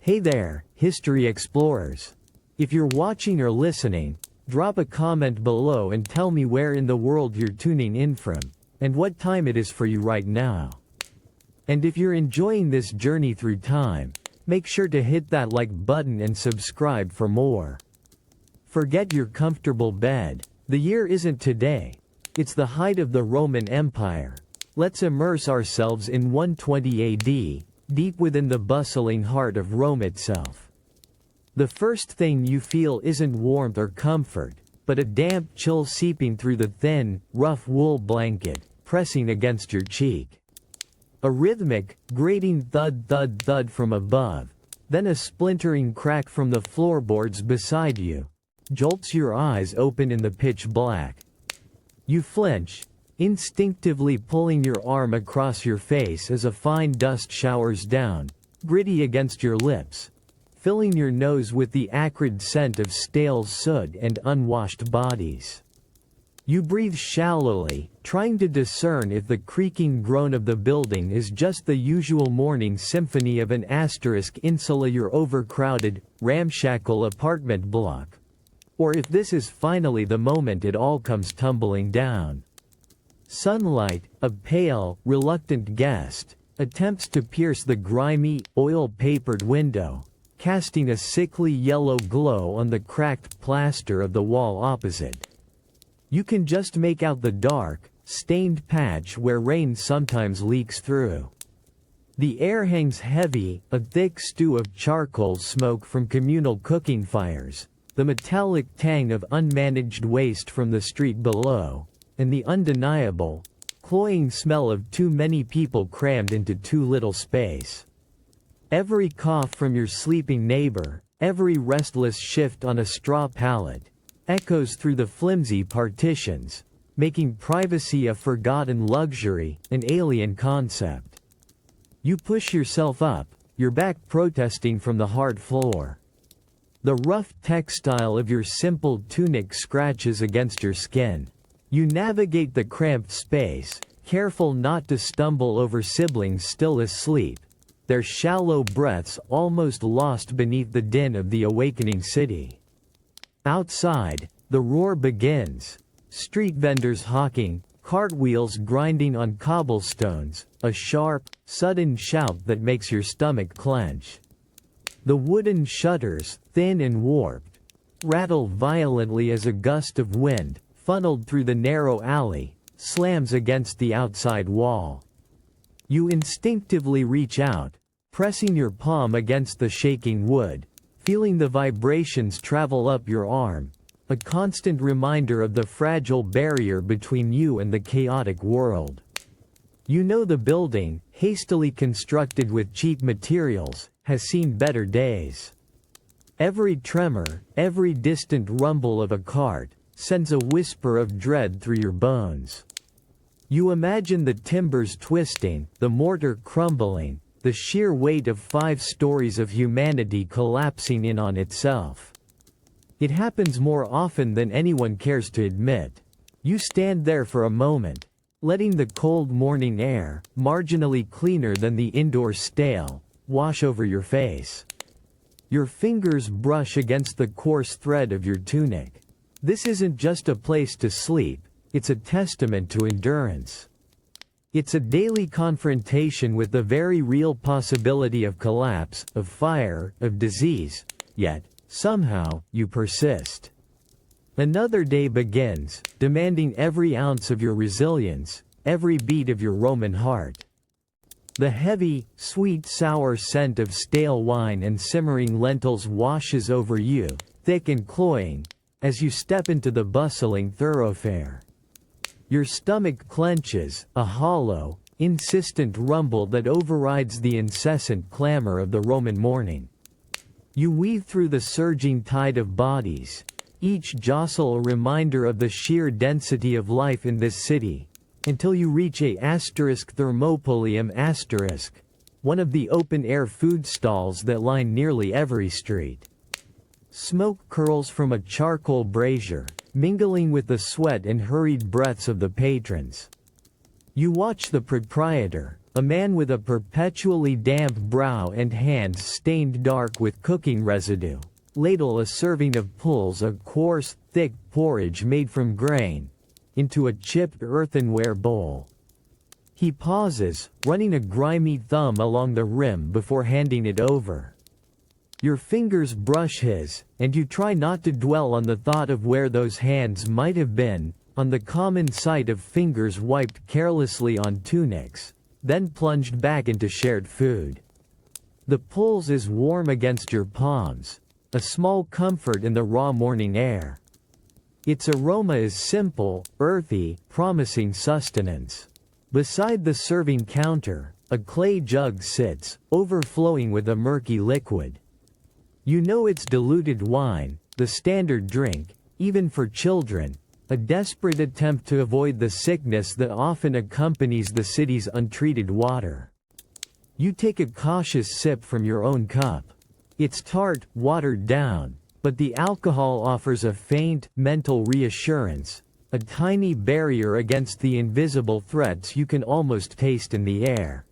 Hey there, history explorers. If you're watching or listening, drop a comment below and tell me where in the world you're tuning in from, and what time it is for you right now. And if you're enjoying this journey through time, make sure to hit that like button and subscribe for more. Forget your comfortable bed. The year isn't today. It's the height of the Roman Empire. Let's immerse ourselves in 120 AD, deep within the bustling heart of Rome itself. The first thing you feel isn't warmth or comfort, but a damp chill seeping through the thin, rough wool blanket, pressing against your cheek. A rhythmic, grating thud from above, then a splintering crack from the floorboards beside you, jolts your eyes open in the pitch black. You flinch, instinctively pulling your arm across your face as a fine dust showers down, gritty against your lips, filling your nose with the acrid scent of stale soot and unwashed bodies. You breathe shallowly, trying to discern if the creaking groan of the building is just the usual morning symphony of an asterisk insula your overcrowded, ramshackle apartment block, or if this is finally the moment it all comes tumbling down. Sunlight, a pale, reluctant guest, attempts to pierce the grimy, oil-papered window, casting a sickly yellow glow on the cracked plaster of the wall opposite. You can just make out the dark, stained patch where rain sometimes leaks through. The air hangs heavy, a thick stew of charcoal smoke from communal cooking fires, the metallic tang of unmanaged waste from the street below, and the undeniable, cloying smell of too many people crammed into too little space. Every cough from your sleeping neighbor, every restless shift on a straw pallet, echoes through the flimsy partitions, making privacy a forgotten luxury, an alien concept. You push yourself up, your back protesting from the hard floor. The rough textile of your simple tunic scratches against your skin. You navigate the cramped space, careful not to stumble over siblings still asleep, their shallow breaths almost lost beneath the din of the awakening city. Outside, the roar begins. Street vendors hawking, cartwheels grinding on cobblestones, a sharp, sudden shout that makes your stomach clench. The wooden shutters, thin and warped, rattle violently as a gust of wind, funneled through the narrow alley, slams against the outside wall. You instinctively reach out, pressing your palm against the shaking wood, feeling the vibrations travel up your arm, a constant reminder of the fragile barrier between you and the chaotic world. You know the building, hastily constructed with cheap materials, has seen better days. Every tremor, every distant rumble of a cart, sends a whisper of dread through your bones. You imagine the timbers twisting, the mortar crumbling, the sheer weight of 5 stories of humanity collapsing in on itself. It happens more often than anyone cares to admit. You stand there for a moment, letting the cold morning air, marginally cleaner than the indoor stale, wash over your face. Your fingers brush against the coarse thread of your tunic. This isn't just a place to sleep, it's a testament to endurance. It's a daily confrontation with the very real possibility of collapse, of fire, of disease, yet, somehow, you persist. Another day begins, demanding every ounce of your resilience, every beat of your Roman heart. The heavy, sweet sour scent of stale wine and simmering lentils washes over you, thick and cloying, as you step into the bustling thoroughfare. Your stomach clenches, a hollow, insistent rumble that overrides the incessant clamor of the Roman morning. You weave through the surging tide of bodies, each jostle a reminder of the sheer density of life in this city, until you reach a Thermopolium asterisk, one of the open-air food stalls that line nearly every street. Smoke curls from a charcoal brazier, mingling with the sweat and hurried breaths of the patrons. You watch the proprietor, A man with a perpetually damp brow and hands stained dark with cooking residue, ladle a serving of pulls a coarse, thick porridge made from grain, into a chipped earthenware bowl. He pauses, running a grimy thumb along the rim before handing it over. Your fingers brush his, and you try not to dwell on the thought of where those hands might have been, on the common sight of fingers wiped carelessly on tunics, then plunged back into shared food. The pulse is warm against your palms, a small comfort in the raw morning air. Its aroma is simple, earthy, promising sustenance. Beside the serving counter, a clay jug sits, overflowing with a murky liquid. You know it's diluted wine, the standard drink, even for children, a desperate attempt to avoid the sickness that often accompanies the city's untreated water. You take a cautious sip from your own cup. It's tart, watered down, but the alcohol offers a faint, mental reassurance, a tiny barrier against the invisible threats you can almost taste in the air.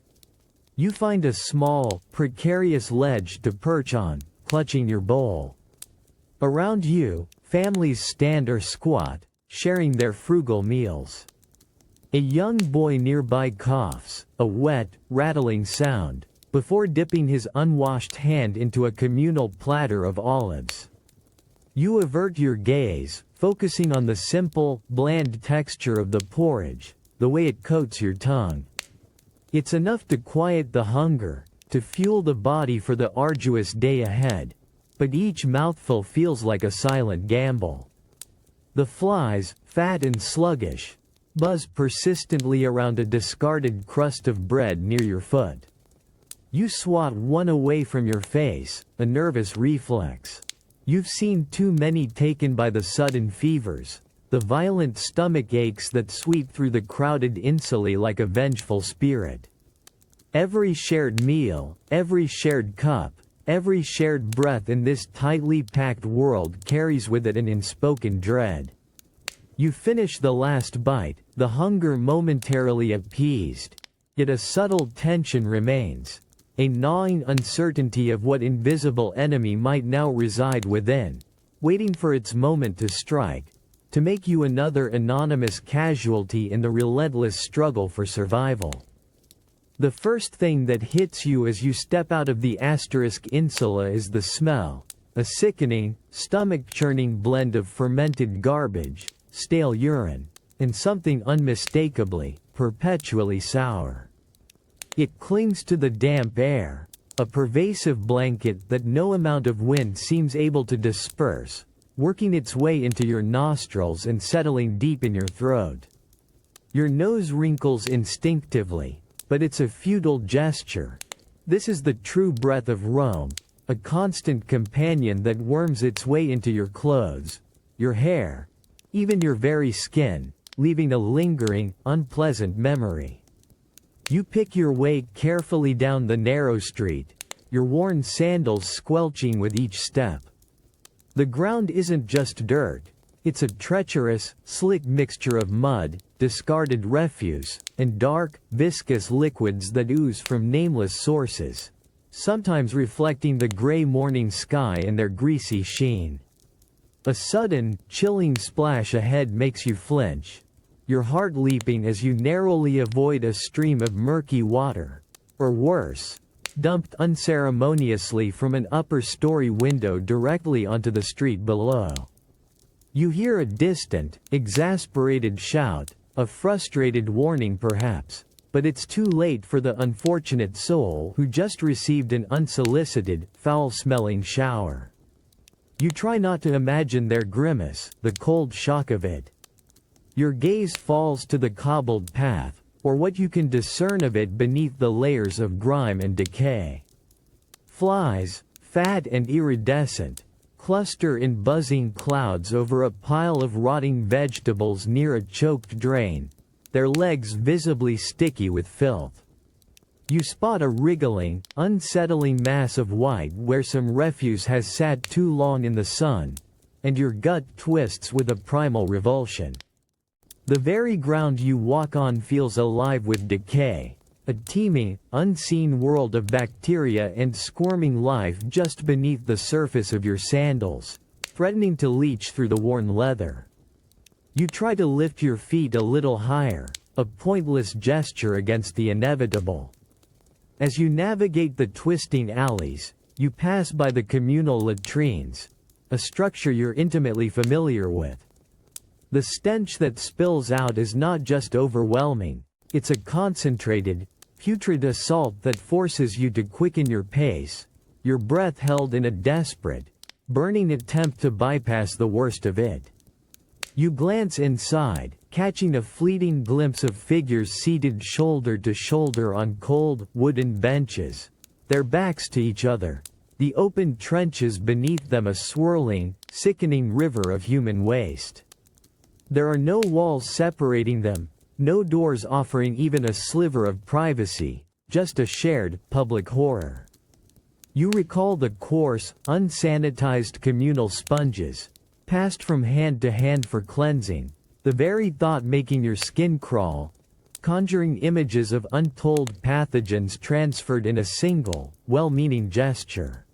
You find a small, precarious ledge to perch on, clutching your bowl. Around you, families stand or squat, sharing their frugal meals. A young boy nearby coughs, a wet, rattling sound, before dipping his unwashed hand into a communal platter of olives. You avert your gaze, focusing on the simple, bland texture of the porridge, the way it coats your tongue. It's enough to quiet the hunger, to fuel the body for the arduous day ahead, but each mouthful feels like a silent gamble. The flies, fat and sluggish, buzz persistently around a discarded crust of bread near your foot. You swat one away from your face, a nervous reflex. You've seen too many taken by the sudden fevers, the violent stomach aches that sweep through the crowded insulae like a vengeful spirit. Every shared meal, every shared cup, every shared breath in this tightly packed world carries with it an unspoken dread. You finish the last bite, the hunger momentarily appeased, yet a subtle tension remains, a gnawing uncertainty of what invisible enemy might now reside within, waiting for its moment to strike, to make you another anonymous casualty in the relentless struggle for survival. The first thing that hits you as you step out of the Asterisk Insula is the smell, a sickening, stomach-churning blend of fermented garbage, stale urine, and something unmistakably, perpetually sour. It clings to the damp air, a pervasive blanket that no amount of wind seems able to disperse, working its way into your nostrils and settling deep in your throat. Your nose wrinkles instinctively, but it's a futile gesture. This is the true breath of Rome, a constant companion that worms its way into your clothes, your hair, even your very skin, leaving a lingering, unpleasant memory. You pick your way carefully down the narrow street, your worn sandals squelching with each step. The ground isn't just dirt, it's a treacherous, slick mixture of mud, discarded refuse, and dark, viscous liquids that ooze from nameless sources, sometimes reflecting the gray morning sky in their greasy sheen. A sudden, chilling splash ahead makes you flinch, your heart leaping as you narrowly avoid a stream of murky water, or worse, dumped unceremoniously from an upper-story window directly onto the street below. You hear a distant, exasperated shout, a frustrated warning perhaps, but it's too late for the unfortunate soul who just received an unsolicited, foul-smelling shower. You try not to imagine their grimace, the cold shock of it. Your gaze falls to the cobbled path, or what you can discern of it beneath the layers of grime and decay. Flies, fat and iridescent, cluster in buzzing clouds over a pile of rotting vegetables near a choked drain, their legs visibly sticky with filth. You spot a wriggling, unsettling mass of white where some refuse has sat too long in the sun, and your gut twists with a primal revulsion. The very ground you walk on feels alive with decay, a teeming, unseen world of bacteria and squirming life just beneath the surface of your sandals, threatening to leach through the worn leather. You try to lift your feet a little higher, a pointless gesture against the inevitable. As you navigate the twisting alleys, you pass by the communal latrines, a structure you're intimately familiar with. The stench that spills out is not just overwhelming, it's a concentrated, putrid assault that forces you to quicken your pace, your breath held in a desperate, burning attempt to bypass the worst of it. You glance inside, catching a fleeting glimpse of figures seated shoulder to shoulder on cold, wooden benches, their backs to each other, the open trenches beneath them a swirling, sickening river of human waste. There are no walls separating them, no doors offering even a sliver of privacy, just a shared, public horror. You recall the coarse, unsanitized communal sponges, passed from hand to hand for cleansing, the very thought making your skin crawl, conjuring images of untold pathogens transferred in a single, well-meaning gesture.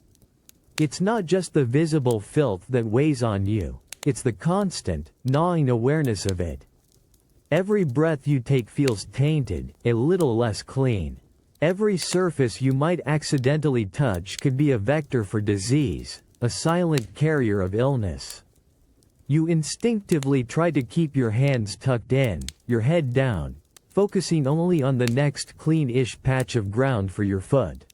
It's not just the visible filth that weighs on you, it's the constant, gnawing awareness of it. Every breath you take feels tainted, a little less clean. Every surface you might accidentally touch could be a vector for disease, a silent carrier of illness. You instinctively try to keep your hands tucked in, your head down, focusing only on the next clean-ish patch of ground for your foot.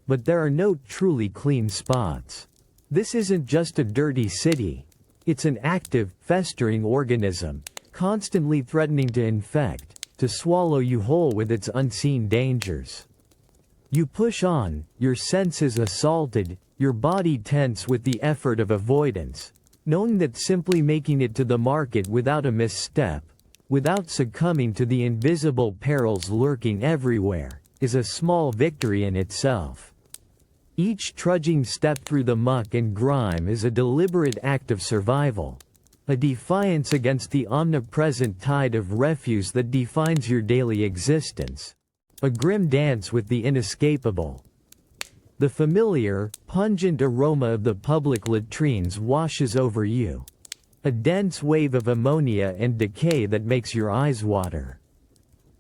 But there are no truly clean spots. This isn't just a dirty city. It's an active, festering organism, constantly threatening to infect, to swallow you whole with its unseen dangers. You push on, your senses assaulted, your body tense with the effort of avoidance, knowing that simply making it to the market without a misstep, without succumbing to the invisible perils lurking everywhere, is a small victory in itself. Each trudging step through the muck and grime is a deliberate act of survival, a defiance against the omnipresent tide of refuse that defines your daily existence, a grim dance with the inescapable. The familiar, pungent aroma of the public latrines washes over you, a dense wave of ammonia and decay that makes your eyes water.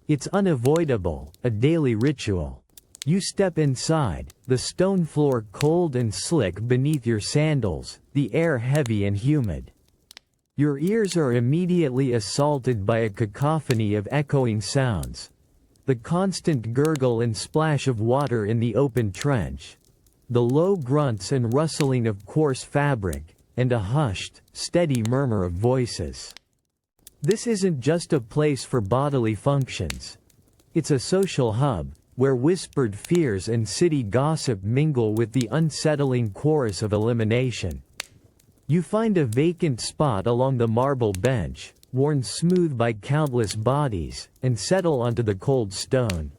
It's unavoidable, a daily ritual. You step inside, the stone floor cold and slick beneath your sandals, the air heavy and humid. Your ears are immediately assaulted by a cacophony of echoing sounds. The constant gurgle and splash of water in the open trench, the low grunts and rustling of coarse fabric, and a hushed, steady murmur of voices. This isn't just a place for bodily functions. It's a social hub, where whispered fears and city gossip mingle with the unsettling chorus of elimination. You find a vacant spot along the marble bench, worn smooth by countless bodies, and settle onto the cold stone.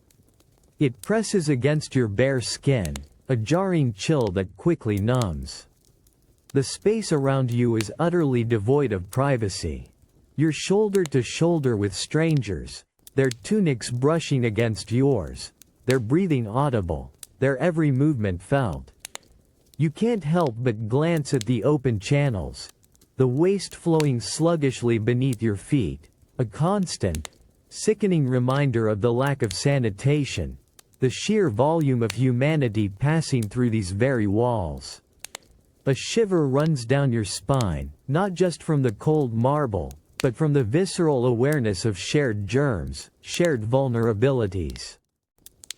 It presses against your bare skin, a jarring chill that quickly numbs. The space around you is utterly devoid of privacy. You're shoulder to shoulder with strangers, their tunics brushing against yours, their breathing audible, their every movement felt. You can't help but glance at the open channels, the waste flowing sluggishly beneath your feet, a constant, sickening reminder of the lack of sanitation, the sheer volume of humanity passing through these very walls. A shiver runs down your spine, not just from the cold marble, but from the visceral awareness of shared germs, shared vulnerabilities.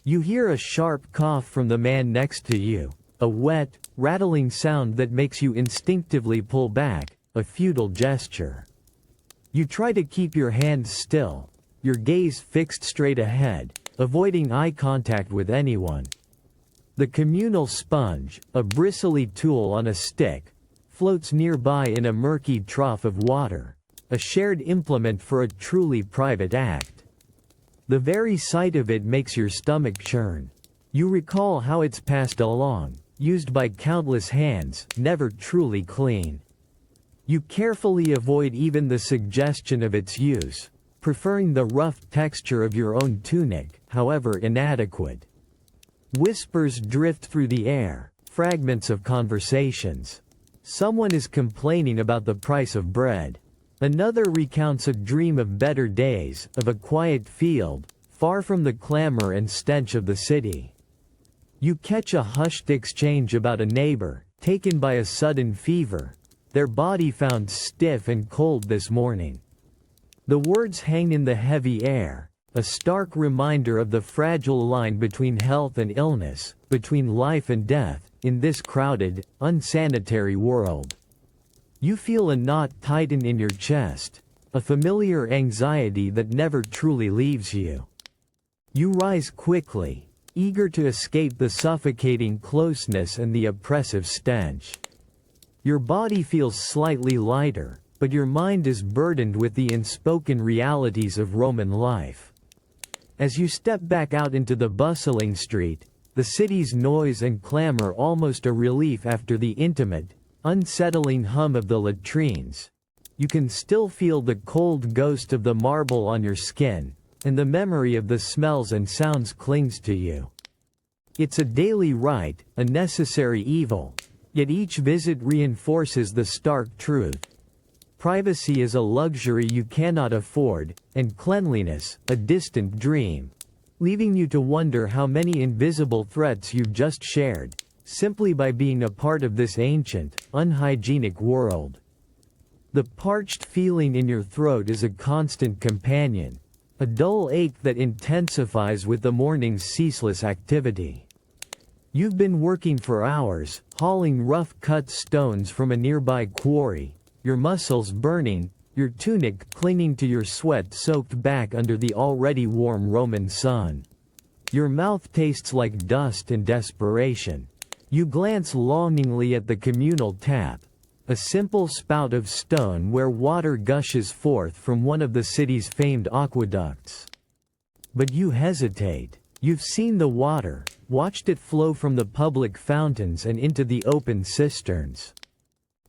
You hear a sharp cough from the man next to you, a wet, rattling sound that makes you instinctively pull back, a futile gesture. You try to keep your hands still, your gaze fixed straight ahead, avoiding eye contact with anyone. The communal sponge, a bristly tool on a stick, floats nearby in a murky trough of water, a shared implement for a truly private act. The very sight of it makes your stomach churn. You recall how it's passed along, used by countless hands, never truly clean. You carefully avoid even the suggestion of its use, preferring the rough texture of your own tunic, however inadequate. Whispers drift through the air, fragments of conversations. Someone is complaining about the price of bread. Another recounts a dream of better days, of a quiet field, far from the clamor and stench of the city. You catch a hushed exchange about a neighbor, taken by a sudden fever, their body found stiff and cold this morning. The words hang in the heavy air, a stark reminder of the fragile line between health and illness, between life and death, in this crowded, unsanitary world. You feel a knot tighten in your chest, a familiar anxiety that never truly leaves you. You rise quickly, eager to escape the suffocating closeness and the oppressive stench. Your body feels slightly lighter, but your mind is burdened with the unspoken realities of Roman life. As you step back out into the bustling street, the city's noise and clamor almost a relief after the intimate, unsettling hum of the latrines. You can still feel the cold ghost of the marble on your skin, and the memory of the smells and sounds clings to you. It's a daily rite, a necessary evil, yet each visit reinforces the stark truth. Privacy is a luxury you cannot afford, and cleanliness, a distant dream, leaving you to wonder how many invisible threats you've just shared, simply by being a part of this ancient, unhygienic world. The parched feeling in your throat is a constant companion, a dull ache that intensifies with the morning's ceaseless activity. You've been working for hours, hauling rough-cut stones from a nearby quarry, your muscles burning, your tunic clinging to your sweat-soaked back under the already warm Roman sun. Your mouth tastes like dust and desperation. You glance longingly at the communal tap, a simple spout of stone where water gushes forth from one of the city's famed aqueducts. But you hesitate. You've seen the water, watched it flow from the public fountains and into the open cisterns.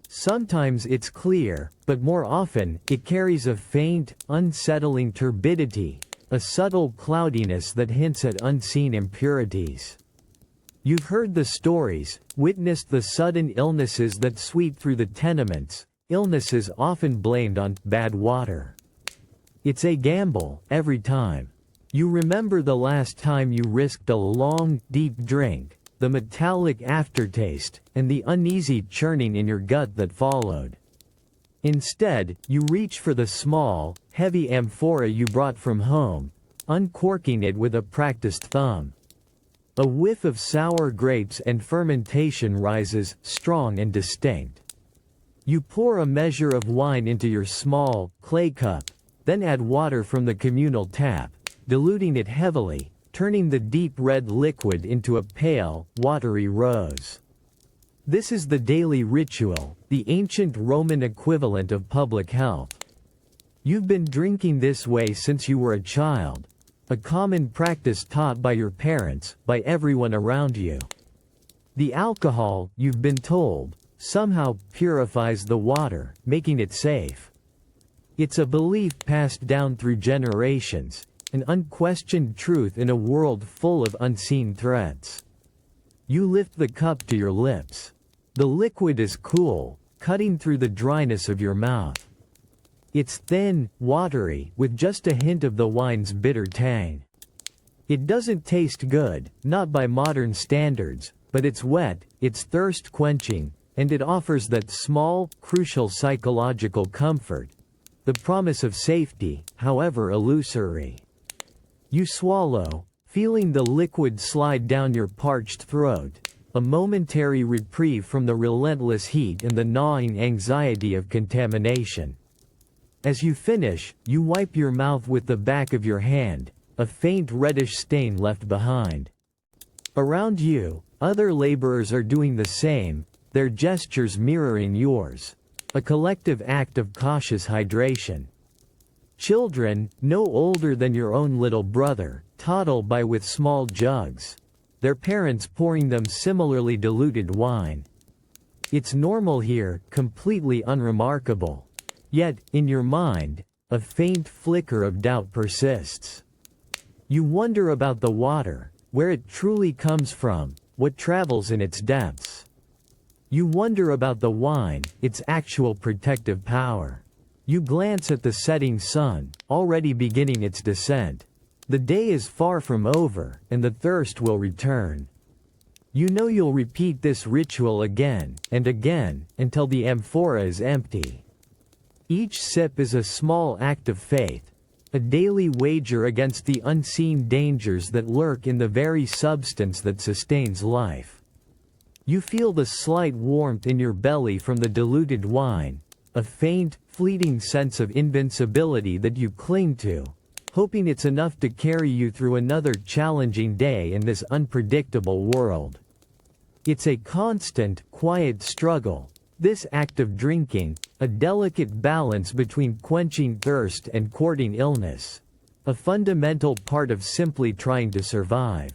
Sometimes it's clear, but more often, it carries a faint, unsettling turbidity, a subtle cloudiness that hints at unseen impurities. You've heard the stories, witnessed the sudden illnesses that sweep through the tenements, illnesses often blamed on bad water. It's a gamble, every time. You remember the last time you risked a long, deep drink, the metallic aftertaste, and the uneasy churning in your gut that followed. Instead, you reach for the small, heavy amphora you brought from home, uncorking it with a practiced thumb. A whiff of sour grapes and fermentation rises, strong and distinct. You pour a measure of wine into your small, clay cup, then add water from the communal tap, diluting it heavily, turning the deep red liquid into a pale, watery rose. This is the daily ritual, the ancient Roman equivalent of public health. You've been drinking this way since you were a child, a common practice taught by your parents, by everyone around you. The alcohol, you've been told, somehow purifies the water, making it safe. It's a belief passed down through generations, an unquestioned truth in a world full of unseen threats. You lift the cup to your lips. The liquid is cool, cutting through the dryness of your mouth. It's thin, watery, with just a hint of the wine's bitter tang. It doesn't taste good, not by modern standards, but it's wet, it's thirst-quenching, and it offers that small, crucial psychological comfort. The promise of safety, however illusory. You swallow, feeling the liquid slide down your parched throat, a momentary reprieve from the relentless heat and the gnawing anxiety of contamination. As you finish, you wipe your mouth with the back of your hand, a faint reddish stain left behind. Around you, other laborers are doing the same, their gestures mirroring yours. A collective act of cautious hydration. Children, no older than your own little brother, toddle by with small jugs, their parents pouring them similarly diluted wine. It's normal here, completely unremarkable. Yet, in your mind, a faint flicker of doubt persists. You wonder about the water, where it truly comes from, what travels in its depths. You wonder about the wine, its actual protective power. You glance at the setting sun, already beginning its descent. The day is far from over, and the thirst will return. You know you'll repeat this ritual again, and again, until the amphora is empty. Each sip is a small act of faith, a daily wager against the unseen dangers that lurk in the very substance that sustains life. You feel the slight warmth in your belly from the diluted wine, a faint, fleeting sense of invincibility that you cling to, hoping it's enough to carry you through another challenging day in this unpredictable world. It's a constant, quiet struggle, this act of drinking, a delicate balance between quenching thirst and courting illness, a fundamental part of simply trying to survive.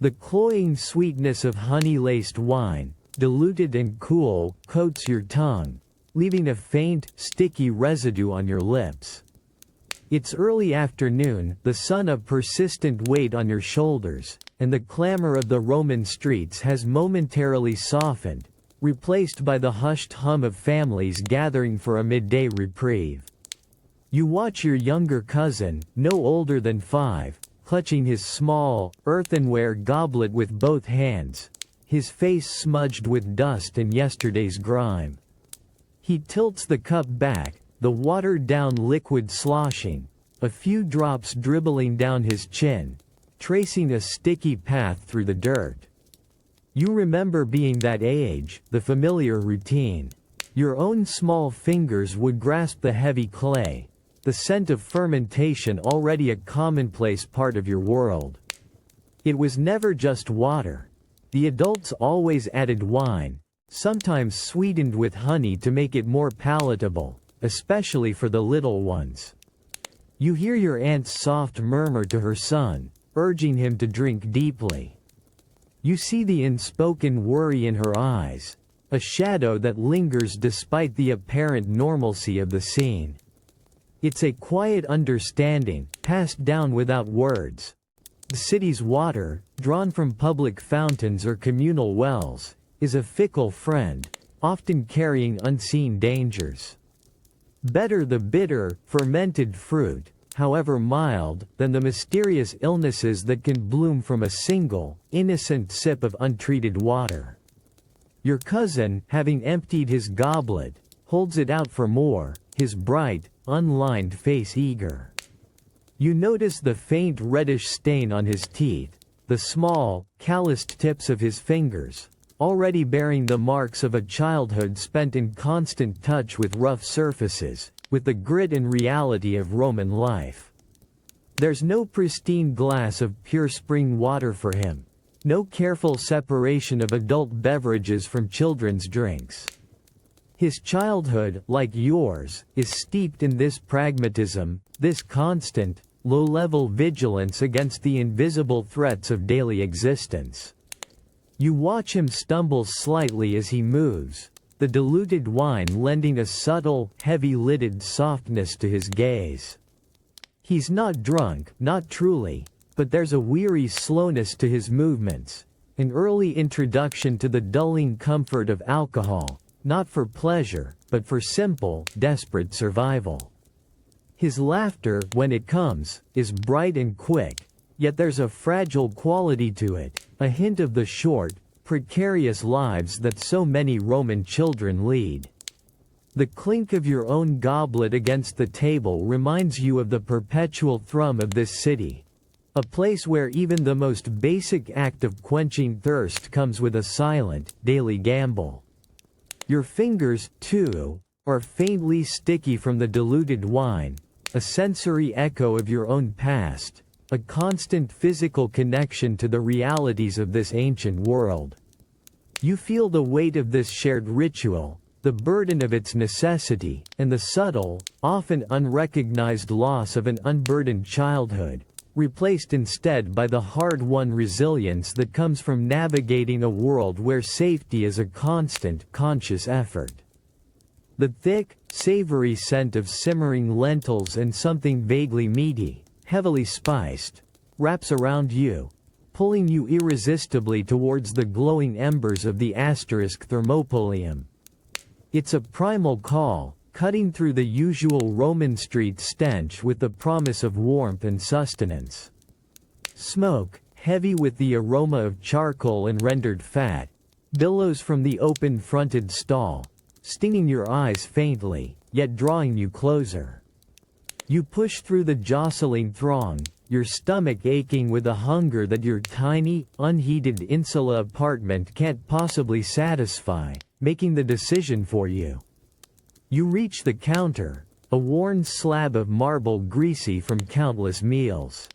The cloying sweetness of honey-laced wine, diluted and cool, coats your tongue, leaving a faint, sticky residue on your lips. It's early afternoon, the sun a persistent weight on your shoulders, and the clamor of the Roman streets has momentarily softened, replaced by the hushed hum of families gathering for a midday reprieve. You watch your younger cousin, no older than 5, clutching his small, earthenware goblet with both hands, his face smudged with dust and yesterday's grime. He tilts the cup back, the watered-down liquid sloshing, a few drops dribbling down his chin, tracing a sticky path through the dirt. You remember being that age, the familiar routine. Your own small fingers would grasp the heavy clay, the scent of fermentation already a commonplace part of your world. It was never just water. The adults always added wine, sometimes sweetened with honey to make it more palatable, especially for the little ones. You hear your aunt's soft murmur to her son, urging him to drink deeply. You see the unspoken worry in her eyes, a shadow that lingers despite the apparent normalcy of the scene. It's a quiet understanding, passed down without words. The city's water, drawn from public fountains or communal wells, is a fickle friend, often carrying unseen dangers. Better the bitter, fermented fruit, however mild, than the mysterious illnesses that can bloom from a single, innocent sip of untreated water. Your cousin, having emptied his goblet, holds it out for more, his bright, unlined face eager. You notice the faint reddish stain on his teeth, the small, calloused tips of his fingers, already bearing the marks of a childhood spent in constant touch with rough surfaces, with the grit and reality of Roman life. There's no pristine glass of pure spring water for him, no careful separation of adult beverages from children's drinks. His childhood, like yours, is steeped in this pragmatism, this constant, low-level vigilance against the invisible threats of daily existence. You watch him stumble slightly as he moves, the diluted wine lending a subtle, heavy-lidded softness to his gaze. He's not drunk, not truly, but there's a weary slowness to his movements, an early introduction to the dulling comfort of alcohol, not for pleasure, but for simple, desperate survival. His laughter, when it comes, is bright and quick, yet there's a fragile quality to it, a hint of the short, precarious lives that so many Roman children lead. The clink of your own goblet against the table reminds you of the perpetual thrum of this city, a place where even the most basic act of quenching thirst comes with a silent, daily gamble. Your fingers, too, are faintly sticky from the diluted wine, a sensory echo of your own past, a constant physical connection to the realities of this ancient world. You feel the weight of this shared ritual, the burden of its necessity, and the subtle, often unrecognized loss of an unburdened childhood, replaced instead by the hard-won resilience that comes from navigating a world where safety is a constant, conscious effort. The thick, savory scent of simmering lentils and something vaguely meaty, heavily spiced, wraps around you, pulling you irresistibly towards the glowing embers of the asterisk thermopolium. It's a primal call, cutting through the usual Roman street stench with the promise of warmth and sustenance. Smoke, heavy with the aroma of charcoal and rendered fat, billows from the open-fronted stall, stinging your eyes faintly, yet drawing you closer. You push through the jostling throng, your stomach aching with a hunger that your tiny, unheated insula apartment can't possibly satisfy, making the decision for you. You reach the counter, a worn slab of marble greasy from countless meals.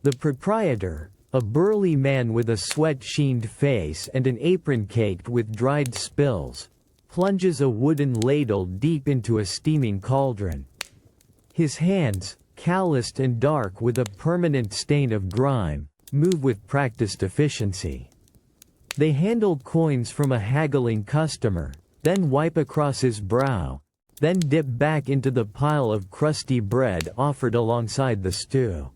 The proprietor, a burly man with a sweat-sheened face and an apron caked with dried spills, plunges a wooden ladle deep into a steaming cauldron. His hands, calloused and dark with a permanent stain of grime, move with practiced efficiency. They handle coins from a haggling customer, then wipe across his brow, then dip back into the pile of crusty bread offered alongside the stew.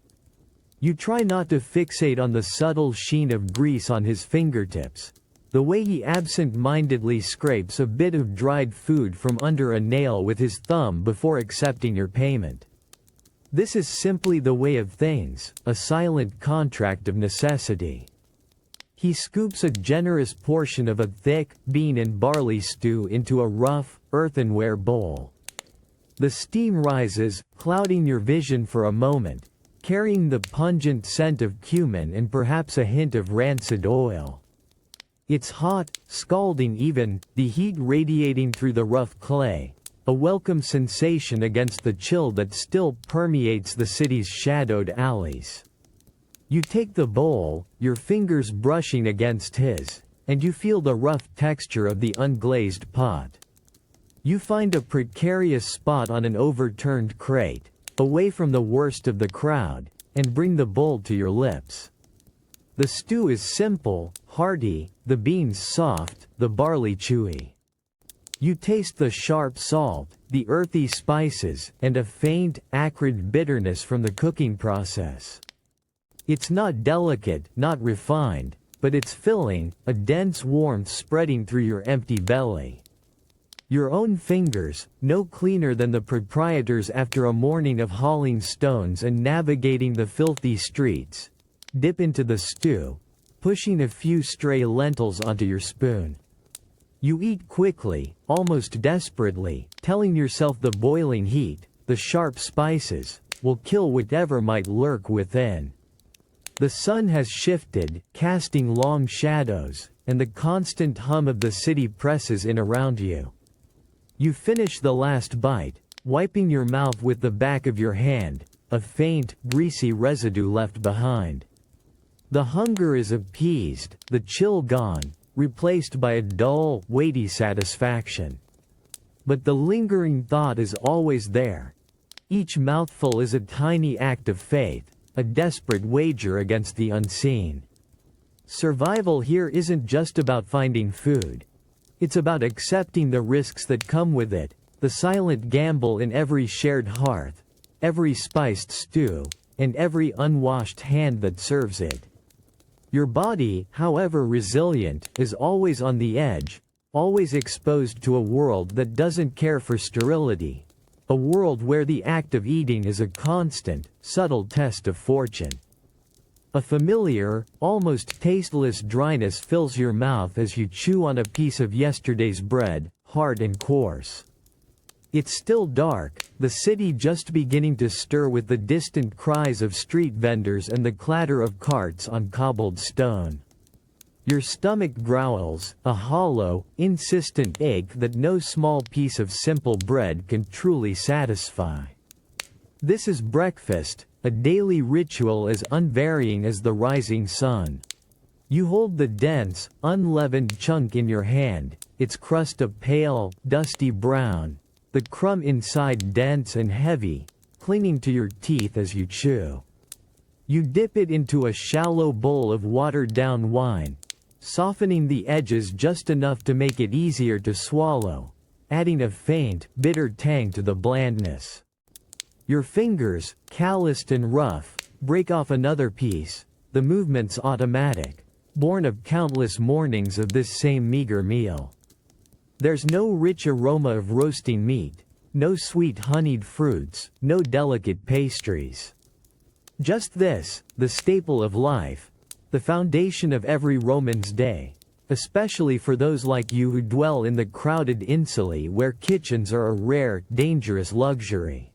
You try not to fixate on the subtle sheen of grease on his fingertips, the way he absent-mindedly scrapes a bit of dried food from under a nail with his thumb before accepting your payment. This is simply the way of things, a silent contract of necessity. He scoops a generous portion of a thick, bean and barley stew into a rough, earthenware bowl. The steam rises, clouding your vision for a moment, carrying the pungent scent of cumin and perhaps a hint of rancid oil. It's hot, scalding even, the heat radiating through the rough clay, a welcome sensation against the chill that still permeates the city's shadowed alleys. You take the bowl, your fingers brushing against his, and you feel the rough texture of the unglazed pot. You find a precarious spot on an overturned crate, away from the worst of the crowd, and bring the bowl to your lips. The stew is simple, hearty, the beans soft, the barley chewy. You taste the sharp salt, the earthy spices, and a faint, acrid bitterness from the cooking process. It's not delicate, not refined, but it's filling, a dense warmth spreading through your empty belly. Your own fingers, no cleaner than the proprietor's after a morning of hauling stones and navigating the filthy streets, dip into the stew, pushing a few stray lentils onto your spoon. You eat quickly, almost desperately, telling yourself the boiling heat, the sharp spices, will kill whatever might lurk within. The sun has shifted, casting long shadows, and the constant hum of the city presses in around you. You finish the last bite, wiping your mouth with the back of your hand, a faint, greasy residue left behind. The hunger is appeased, the chill gone, replaced by a dull, weighty satisfaction. But the lingering thought is always there. Each mouthful is a tiny act of faith, a desperate wager against the unseen. Survival here isn't just about finding food. It's about accepting the risks that come with it, the silent gamble in every shared hearth, every spiced stew, and every unwashed hand that serves it. Your body, however resilient, is always on the edge, always exposed to a world that doesn't care for sterility, a world where the act of eating is a constant, subtle test of fortune. A familiar, almost tasteless dryness fills your mouth as you chew on a piece of yesterday's bread, hard and coarse. It's still dark, the city just beginning to stir with the distant cries of street vendors and the clatter of carts on cobbled stone. Your stomach growls, a hollow, insistent ache that no small piece of simple bread can truly satisfy. This is breakfast, a daily ritual as unvarying as the rising sun. You hold the dense, unleavened chunk in your hand, its crust a pale, dusty brown, the crumb inside dense and heavy, clinging to your teeth as you chew. You dip it into a shallow bowl of watered-down wine, softening the edges just enough to make it easier to swallow, adding a faint, bitter tang to the blandness. Your fingers, calloused and rough, break off another piece, the movement's automatic, born of countless mornings of this same meager meal. There's no rich aroma of roasting meat, no sweet honeyed fruits, no delicate pastries. Just this, the staple of life, the foundation of every Roman's day, especially for those like you who dwell in the crowded insulae where kitchens are a rare, dangerous luxury.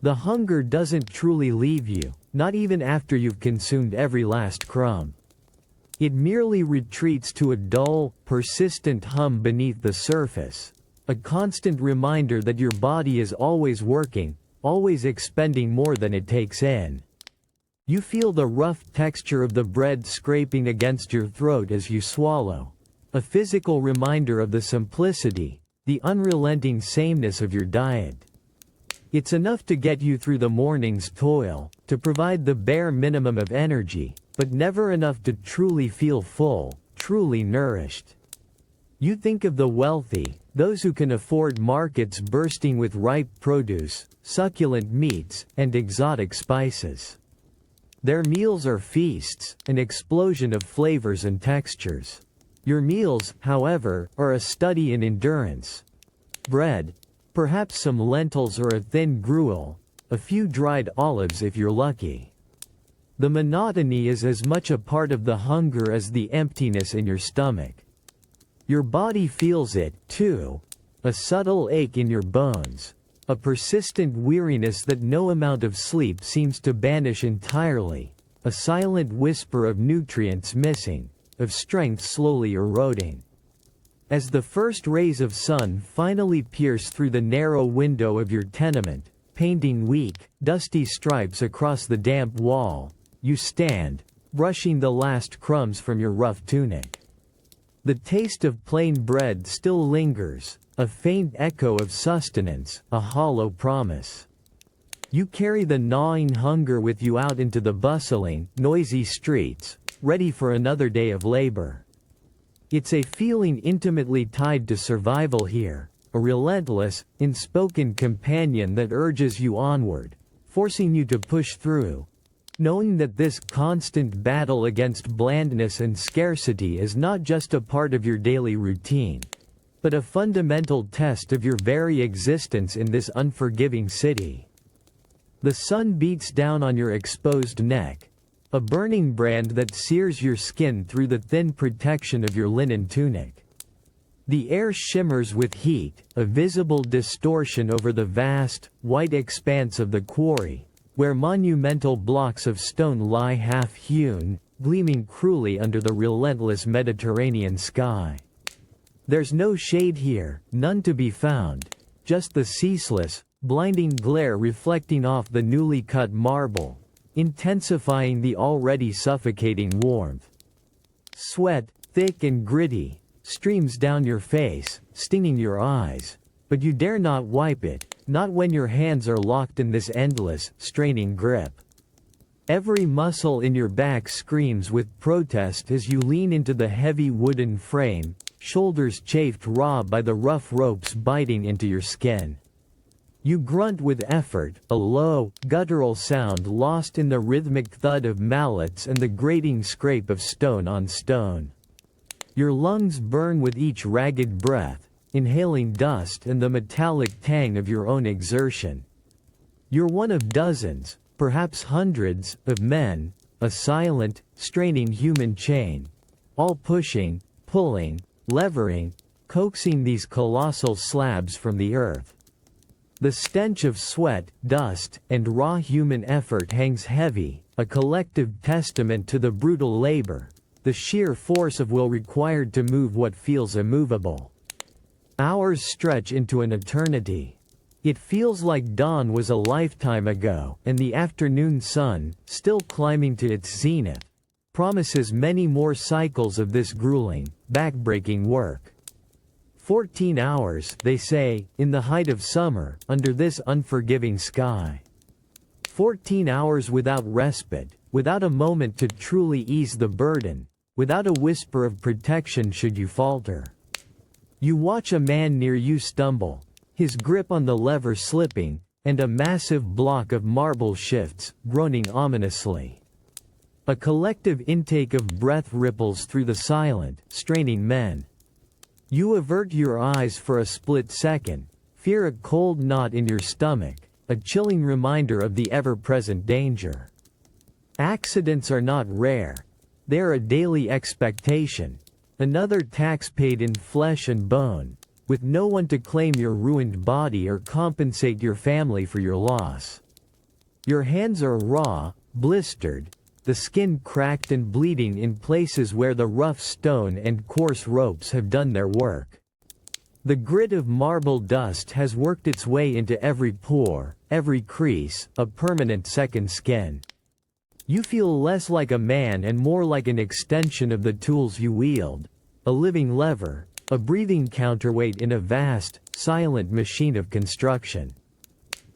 The hunger doesn't truly leave you, not even after you've consumed every last crumb. It merely retreats to a dull, persistent hum beneath the surface, a constant reminder that your body is always working, always expending more than it takes in. You feel the rough texture of the bread scraping against your throat as you swallow, a physical reminder of the simplicity, the unrelenting sameness of your diet. It's enough to get you through the morning's toil, to provide the bare minimum of energy, but never enough to truly feel full, truly nourished. You think of the wealthy, those who can afford markets bursting with ripe produce, succulent meats, and exotic spices. Their meals are feasts, an explosion of flavors and textures. Your meals, however, are a study in endurance. Bread, perhaps some lentils or a thin gruel, a few dried olives if you're lucky. The monotony is as much a part of the hunger as the emptiness in your stomach. Your body feels it, too, a subtle ache in your bones, a persistent weariness that no amount of sleep seems to banish entirely, a silent whisper of nutrients missing, of strength slowly eroding. As the first rays of sun finally pierce through the narrow window of your tenement, painting weak, dusty stripes across the damp wall, you stand, brushing the last crumbs from your rough tunic. The taste of plain bread still lingers, a faint echo of sustenance, a hollow promise. You carry the gnawing hunger with you out into the bustling, noisy streets, ready for another day of labor. It's a feeling intimately tied to survival here, a relentless, unspoken companion that urges you onward, forcing you to push through, knowing that this constant battle against blandness and scarcity is not just a part of your daily routine, but a fundamental test of your very existence in this unforgiving city. The sun beats down on your exposed neck, a burning brand that sears your skin through the thin protection of your linen tunic. The air shimmers with heat, a visible distortion over the vast, white expanse of the quarry, where monumental blocks of stone lie half-hewn, gleaming cruelly under the relentless Mediterranean sky. There's no shade here, none to be found, just the ceaseless, blinding glare reflecting off the newly cut marble, intensifying the already suffocating warmth. Sweat, thick and gritty, streams down your face, stinging your eyes, but you dare not wipe it, not when your hands are locked in this endless, straining grip. Every muscle in your back screams with protest as you lean into the heavy wooden frame, shoulders chafed raw by the rough ropes biting into your skin. You grunt with effort, a low, guttural sound lost in the rhythmic thud of mallets and the grating scrape of stone on stone. Your lungs burn with each ragged breath, inhaling dust and the metallic tang of your own exertion. You're one of dozens, perhaps hundreds, of men, a silent, straining human chain, all pushing, pulling, levering, coaxing these colossal slabs from the earth. The stench of sweat, dust, and raw human effort hangs heavy, a collective testament to the brutal labor, the sheer force of will required to move what feels immovable. Hours stretch into an eternity. It feels like dawn was a lifetime ago, and the afternoon sun, still climbing to its zenith, promises many more cycles of this grueling, back-breaking work. 14 hours, they say, in the height of summer, under this unforgiving sky. 14 hours without respite, without a moment to truly ease the burden, without a whisper of protection should you falter. You watch a man near you stumble, his grip on the lever slipping, and a massive block of marble shifts, groaning ominously. A collective intake of breath ripples through the silent, straining men. You avert your eyes for a split second, fear a cold knot in your stomach, a chilling reminder of the ever-present danger. Accidents are not rare. They are a daily expectation, another tax paid in flesh and bone, with no one to claim your ruined body or compensate your family for your loss. Your hands are raw, blistered, the skin cracked and bleeding in places where the rough stone and coarse ropes have done their work. The grit of marble dust has worked its way into every pore, every crease, a permanent second skin. You feel less like a man and more like an extension of the tools you wield, a living lever, a breathing counterweight in a vast, silent machine of construction.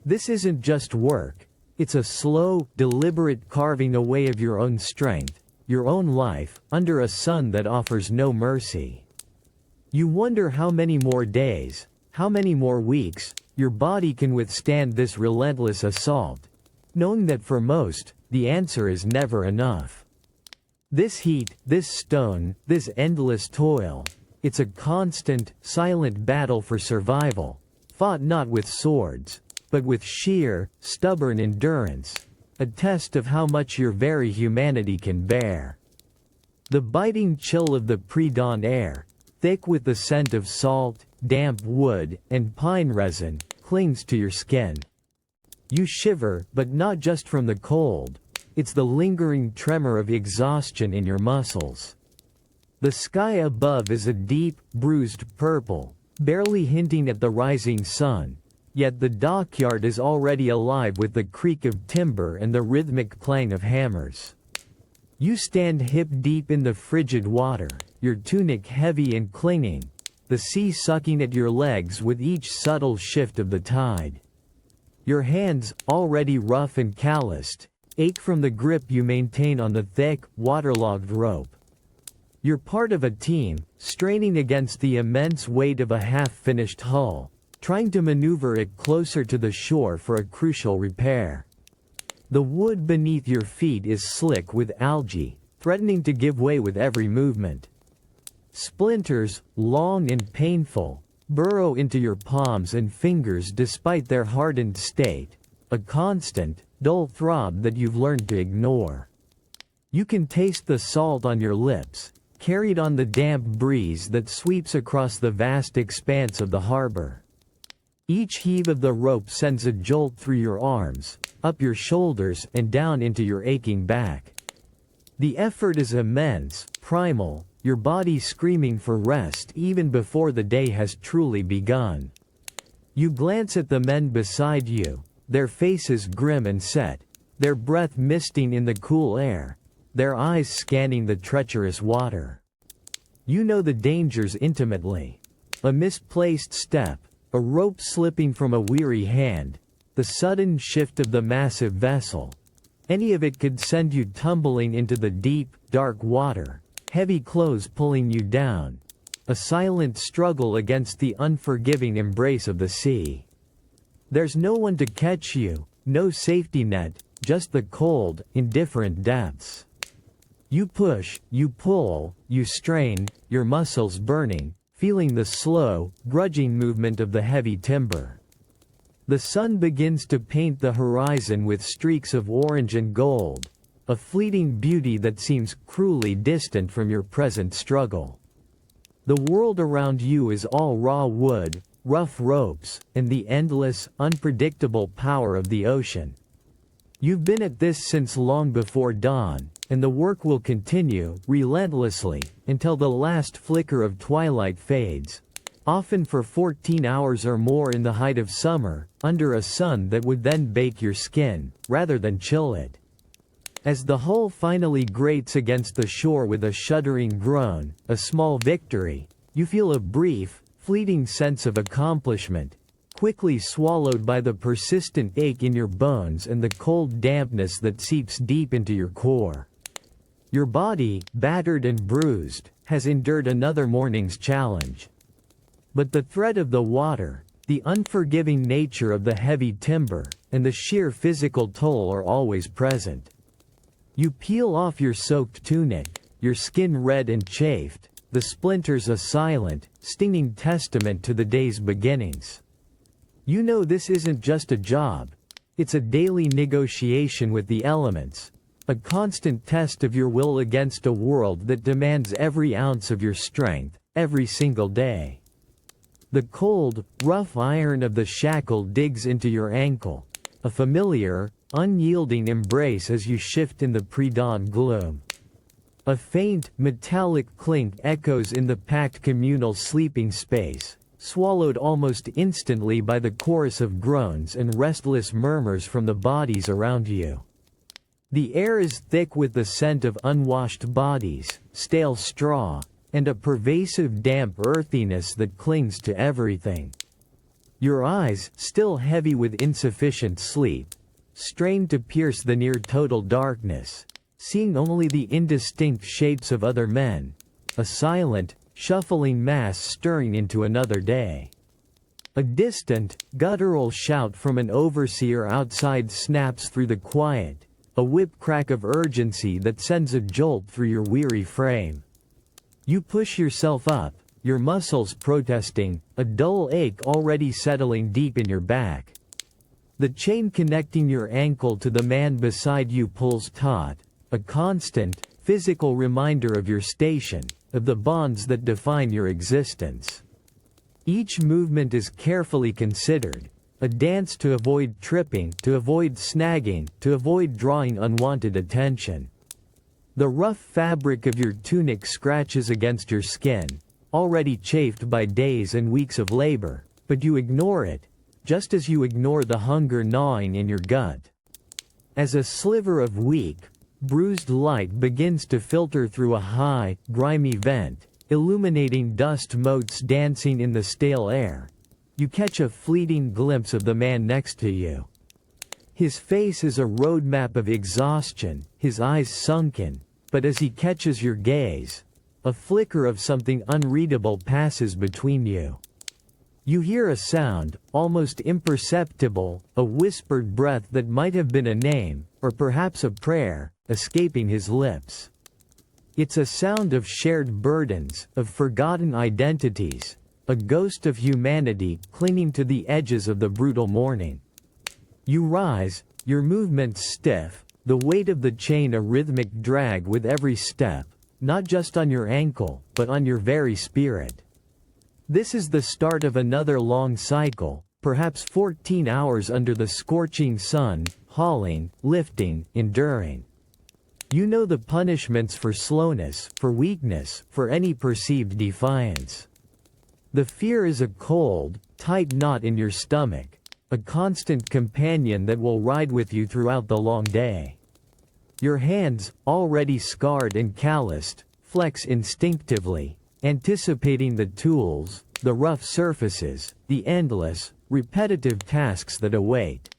This isn't just work, it's a slow, deliberate carving away of your own strength, your own life, under a sun that offers no mercy. You wonder how many more days, how many more weeks, your body can withstand this relentless assault, knowing that for most, the answer is never enough. This heat, this stone, this endless toil, it's a constant, silent battle for survival, fought not with swords, but with sheer, stubborn endurance, a test of how much your very humanity can bear. The biting chill of the pre-dawn air, thick with the scent of salt, damp wood, and pine resin, clings to your skin. You shiver, but not just from the cold. It's the lingering tremor of exhaustion in your muscles. The sky above is a deep, bruised purple, barely hinting at the rising sun, yet the dockyard is already alive with the creak of timber and the rhythmic clang of hammers. You stand hip-deep in the frigid water, your tunic heavy and clinging, the sea sucking at your legs with each subtle shift of the tide. Your hands, already rough and calloused, ache from the grip you maintain on the thick, waterlogged rope. You're part of a team, straining against the immense weight of a half-finished hull, trying to maneuver it closer to the shore for a crucial repair. The wood beneath your feet is slick with algae, threatening to give way with every movement. Splinters, long and painful, burrow into your palms and fingers despite their hardened state, a constant, dull throb that you've learned to ignore. You can taste the salt on your lips, carried on the damp breeze that sweeps across the vast expanse of the harbor. Each heave of the rope sends a jolt through your arms, up your shoulders and down into your aching back. The effort is immense, primal, your body screaming for rest even before the day has truly begun. You glance at the men beside you, their faces grim and set, their breath misting in the cool air, their eyes scanning the treacherous water. You know the dangers intimately. A misplaced step, a rope slipping from a weary hand, the sudden shift of the massive vessel. Any of it could send you tumbling into the deep, dark water, heavy clothes pulling you down. A silent struggle against the unforgiving embrace of the sea. There's no one to catch you, no safety net, just the cold, indifferent depths. You push, you pull, you strain, your muscles burning, feeling the slow, grudging movement of the heavy timber. The sun begins to paint the horizon with streaks of orange and gold, a fleeting beauty that seems cruelly distant from your present struggle. The world around you is all raw wood, rough ropes, and the endless, unpredictable power of the ocean. You've been at this since long before dawn, and the work will continue, relentlessly, until the last flicker of twilight fades, often for 14 hours or more in the height of summer, under a sun that would then bake your skin, rather than chill it. As the hull finally grates against the shore with a shuddering groan, a small victory, you feel a brief, fleeting sense of accomplishment, quickly swallowed by the persistent ache in your bones and the cold dampness that seeps deep into your core. Your body, battered and bruised, has endured another morning's challenge. But the threat of the water, the unforgiving nature of the heavy timber, and the sheer physical toll are always present. You peel off your soaked tunic, your skin red and chafed, the splinters a silent, stinging testament to the day's beginnings. You know this isn't just a job, it's a daily negotiation with the elements, a constant test of your will against a world that demands every ounce of your strength, every single day. The cold, rough iron of the shackle digs into your ankle, a familiar, unyielding embrace as you shift in the pre-dawn gloom. A faint, metallic clink echoes in the packed communal sleeping space, swallowed almost instantly by the chorus of groans and restless murmurs from the bodies around you. The air is thick with the scent of unwashed bodies, stale straw, and a pervasive damp earthiness that clings to everything. Your eyes, still heavy with insufficient sleep, strain to pierce the near-total darkness, seeing only the indistinct shapes of other men, a silent, shuffling mass stirring into another day. A distant, guttural shout from an overseer outside snaps through the quiet, a whip-crack of urgency that sends a jolt through your weary frame. You push yourself up, your muscles protesting, a dull ache already settling deep in your back. The chain connecting your ankle to the man beside you pulls taut, a constant, physical reminder of your station, of the bonds that define your existence. Each movement is carefully considered, a dance to avoid tripping, to avoid snagging, to avoid drawing unwanted attention. The rough fabric of your tunic scratches against your skin, already chafed by days and weeks of labor, but you ignore it, just as you ignore the hunger gnawing in your gut. As a sliver of weak, bruised light begins to filter through a high, grimy vent, illuminating dust motes dancing in the stale air, you catch a fleeting glimpse of the man next to you. His face is a roadmap of exhaustion, his eyes sunken, but as he catches your gaze, a flicker of something unreadable passes between you. You hear a sound, almost imperceptible, a whispered breath that might have been a name, or perhaps a prayer, escaping his lips. It's a sound of shared burdens, of forgotten identities, a ghost of humanity clinging to the edges of the brutal morning. You rise, your movements stiff, the weight of the chain a rhythmic drag with every step, not just on your ankle, but on your very spirit. This is the start of another long cycle, perhaps 14 hours under the scorching sun, hauling, lifting, enduring. You know the punishments for slowness, for weakness, for any perceived defiance. The fear is a cold, tight knot in your stomach, a constant companion that will ride with you throughout the long day. Your hands, already scarred and calloused, flex instinctively, anticipating the tools, the rough surfaces, the endless, repetitive tasks that await.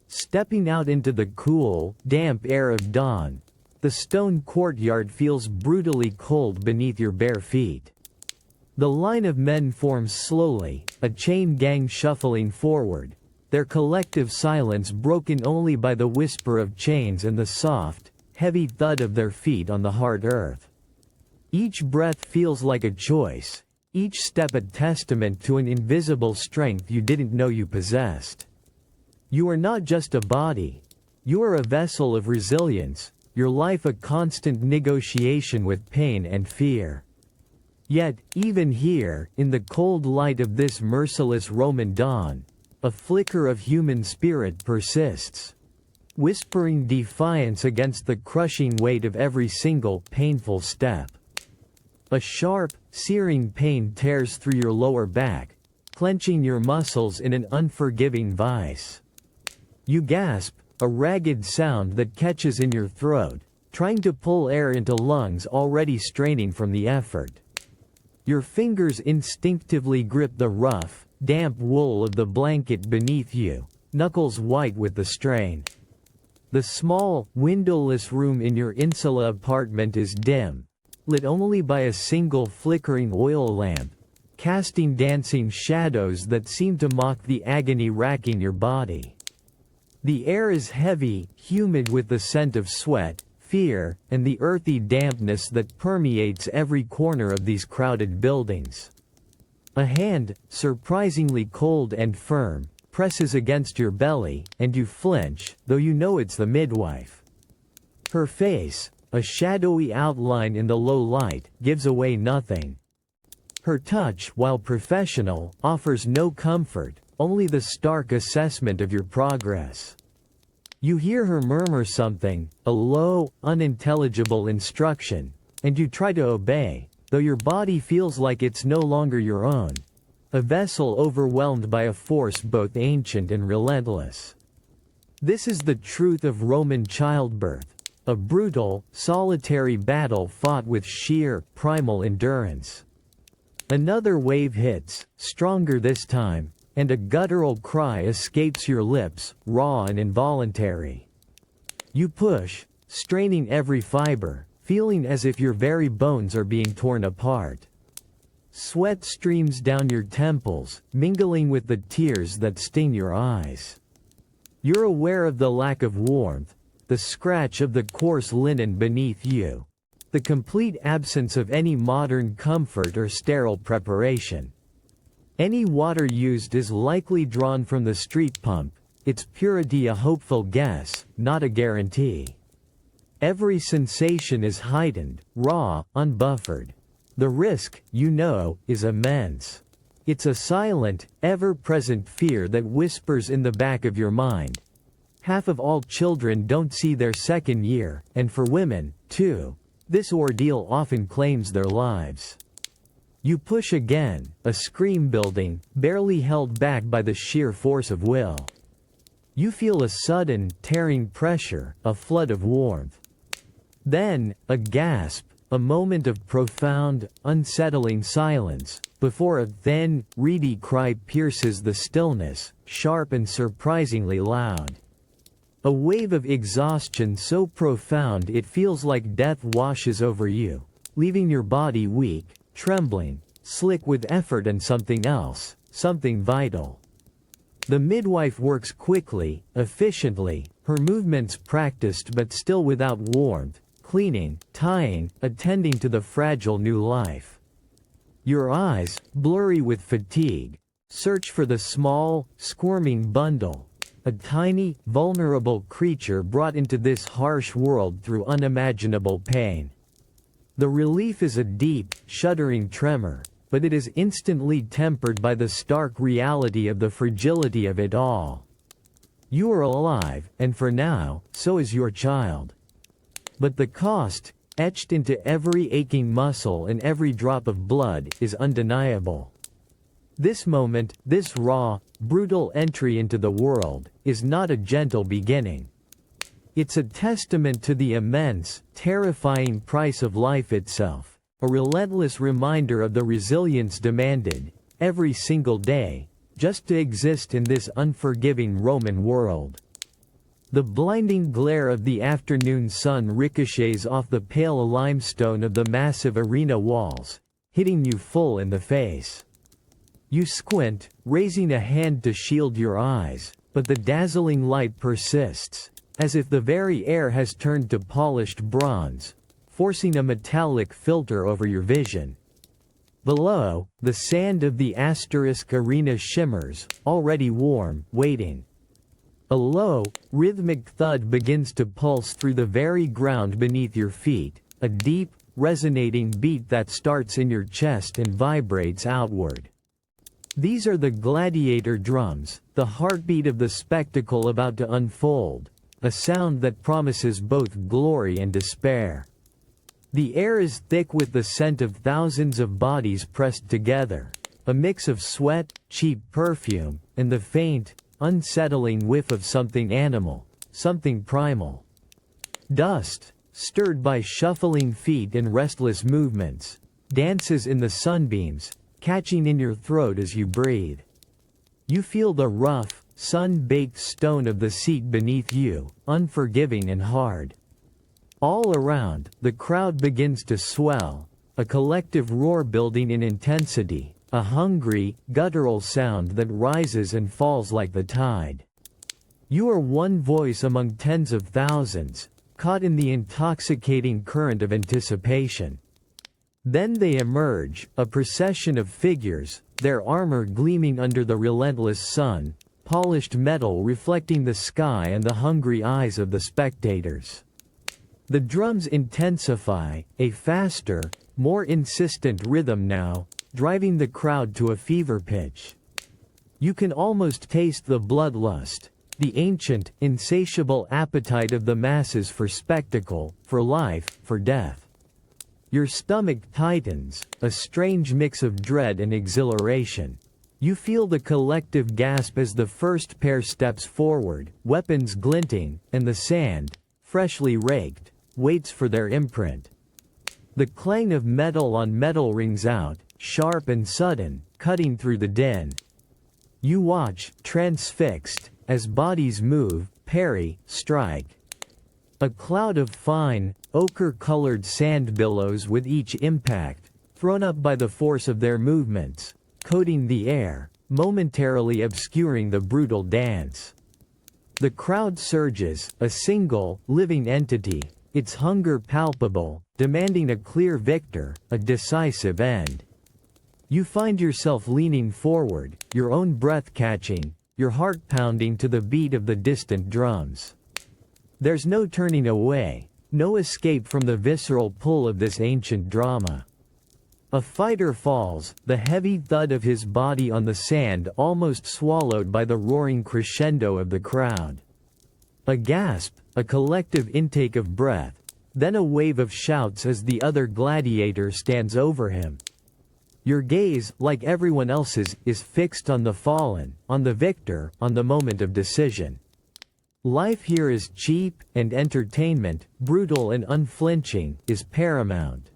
Stepping out into the cool, damp air of dawn, the stone courtyard feels brutally cold beneath your bare feet. The line of men forms slowly, a chain gang shuffling forward, their collective silence broken only by the whisper of chains and the soft, heavy thud of their feet on the hard earth. Each breath feels like a choice, each step a testament to an invisible strength you didn't know you possessed. You are not just a body, you are a vessel of resilience, your life a constant negotiation with pain and fear. Yet, even here, in the cold light of this merciless Roman dawn, a flicker of human spirit persists, whispering defiance against the crushing weight of every single painful step. A sharp, searing pain tears through your lower back, clenching your muscles in an unforgiving vice. You gasp, a ragged sound that catches in your throat, trying to pull air into lungs already straining from the effort. Your fingers instinctively grip the rough, damp wool of the blanket beneath you, knuckles white with the strain. The small, windowless room in your insula apartment is dim, lit only by a single flickering oil lamp, casting dancing shadows that seem to mock the agony racking your body. The air is heavy, humid with the scent of sweat, fear, and the earthy dampness that permeates every corner of these crowded buildings. A hand, surprisingly cold and firm, presses against your belly, and you flinch, though you know it's the midwife. Her face, a shadowy outline in the low light, gives away nothing. Her touch, while professional, offers no comfort, only the stark assessment of your progress. You hear her murmur something, a low, unintelligible instruction, and you try to obey, though your body feels like it's no longer your own, a vessel overwhelmed by a force both ancient and relentless. This is the truth of Roman childbirth, a brutal, solitary battle fought with sheer, primal endurance. Another wave hits, stronger this time, and a guttural cry escapes your lips, raw and involuntary. You push, straining every fiber, feeling as if your very bones are being torn apart. Sweat streams down your temples, mingling with the tears that sting your eyes. You're aware of the lack of warmth, the scratch of the coarse linen beneath you, the complete absence of any modern comfort or sterile preparation. Any water used is likely drawn from the street pump, its purity a hopeful guess, not a guarantee. Every sensation is heightened, raw, unbuffered. The risk, you know, is immense. It's a silent, ever-present fear that whispers in the back of your mind. Half of all children don't see their second year, and for women, too, this ordeal often claims their lives. You push again, a scream building, barely held back by the sheer force of will. You feel a sudden, tearing pressure, a flood of warmth. Then, a gasp, a moment of profound, unsettling silence, before a thin, reedy cry pierces the stillness, sharp and surprisingly loud. A wave of exhaustion so profound it feels like death washes over you, leaving your body weak, trembling, slick with effort and something else, something vital. The midwife works quickly, efficiently, her movements practiced but still without warmth, cleaning, tying, attending to the fragile new life. Your eyes, blurry with fatigue, search for the small, squirming bundle, a tiny, vulnerable creature brought into this harsh world through unimaginable pain. The relief is a deep, shuddering tremor, but it is instantly tempered by the stark reality of the fragility of it all. You are alive, and for now, so is your child. But the cost, etched into every aching muscle and every drop of blood, is undeniable. This moment, this raw, brutal entry into the world, is not a gentle beginning. It's a testament to the immense, terrifying price of life itself, a relentless reminder of the resilience demanded, every single day, just to exist in this unforgiving Roman world. The blinding glare of the afternoon sun ricochets off the pale limestone of the massive arena walls, hitting you full in the face. You squint, raising a hand to shield your eyes, but the dazzling light persists, as if the very air has turned to polished bronze, forcing a metallic filter over your vision. Below, the sand of the asterisk arena shimmers, already warm, waiting. A low, rhythmic thud begins to pulse through the very ground beneath your feet, a deep, resonating beat that starts in your chest and vibrates outward. These are the gladiator drums, the heartbeat of the spectacle about to unfold, a sound that promises both glory and despair. The air is thick with the scent of thousands of bodies pressed together, a mix of sweat, cheap perfume, and the faint, unsettling whiff of something animal, something primal. Dust, stirred by shuffling feet and restless movements, dances in the sunbeams, catching in your throat as you breathe. You feel the rough, sun-baked stone of the seat beneath you, unforgiving and hard. All around, the crowd begins to swell, a collective roar building in intensity, a hungry, guttural sound that rises and falls like the tide. You are one voice among tens of thousands, caught in the intoxicating current of anticipation. Then they emerge, a procession of figures, their armor gleaming under the relentless sun, polished metal reflecting the sky and the hungry eyes of the spectators. The drums intensify, a faster, more insistent rhythm now, driving the crowd to a fever pitch. You can almost taste the bloodlust, the ancient, insatiable appetite of the masses for spectacle, for life, for death. Your stomach tightens, a strange mix of dread and exhilaration. You feel the collective gasp as the first pair steps forward, weapons glinting, and the sand, freshly raked, waits for their imprint. The clang of metal on metal rings out, sharp and sudden, cutting through the din. You watch, transfixed, as bodies move, parry, strike. A cloud of fine, ochre-colored sand billows with each impact, thrown up by the force of their movements, coating the air, momentarily obscuring the brutal dance. The crowd surges, a single, living entity, its hunger palpable, demanding a clear victor, a decisive end. You find yourself leaning forward, your own breath catching, your heart pounding to the beat of the distant drums. There's no turning away, no escape from the visceral pull of this ancient drama. A fighter falls, the heavy thud of his body on the sand almost swallowed by the roaring crescendo of the crowd. A gasp, a collective intake of breath, then a wave of shouts as the other gladiator stands over him. Your gaze, like everyone else's, is fixed on the fallen, on the victor, on the moment of decision. Life here is cheap, and entertainment, brutal and unflinching, is paramount.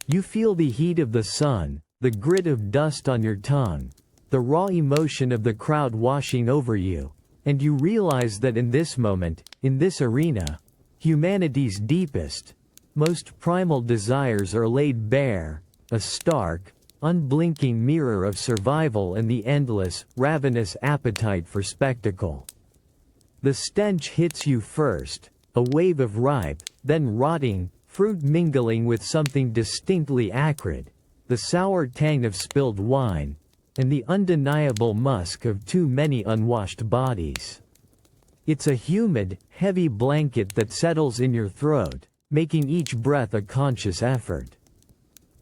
You feel the heat of the sun, the grit of dust on your tongue, the raw emotion of the crowd washing over you, and you realize that in this moment, in this arena, humanity's deepest, most primal desires are laid bare, a stark, unblinking mirror of survival and the endless, ravenous appetite for spectacle. The stench hits you first, a wave of ripe, then rotting, fruit mingling with something distinctly acrid, the sour tang of spilled wine, and the undeniable musk of too many unwashed bodies. It's a humid, heavy blanket that settles in your throat, making each breath a conscious effort.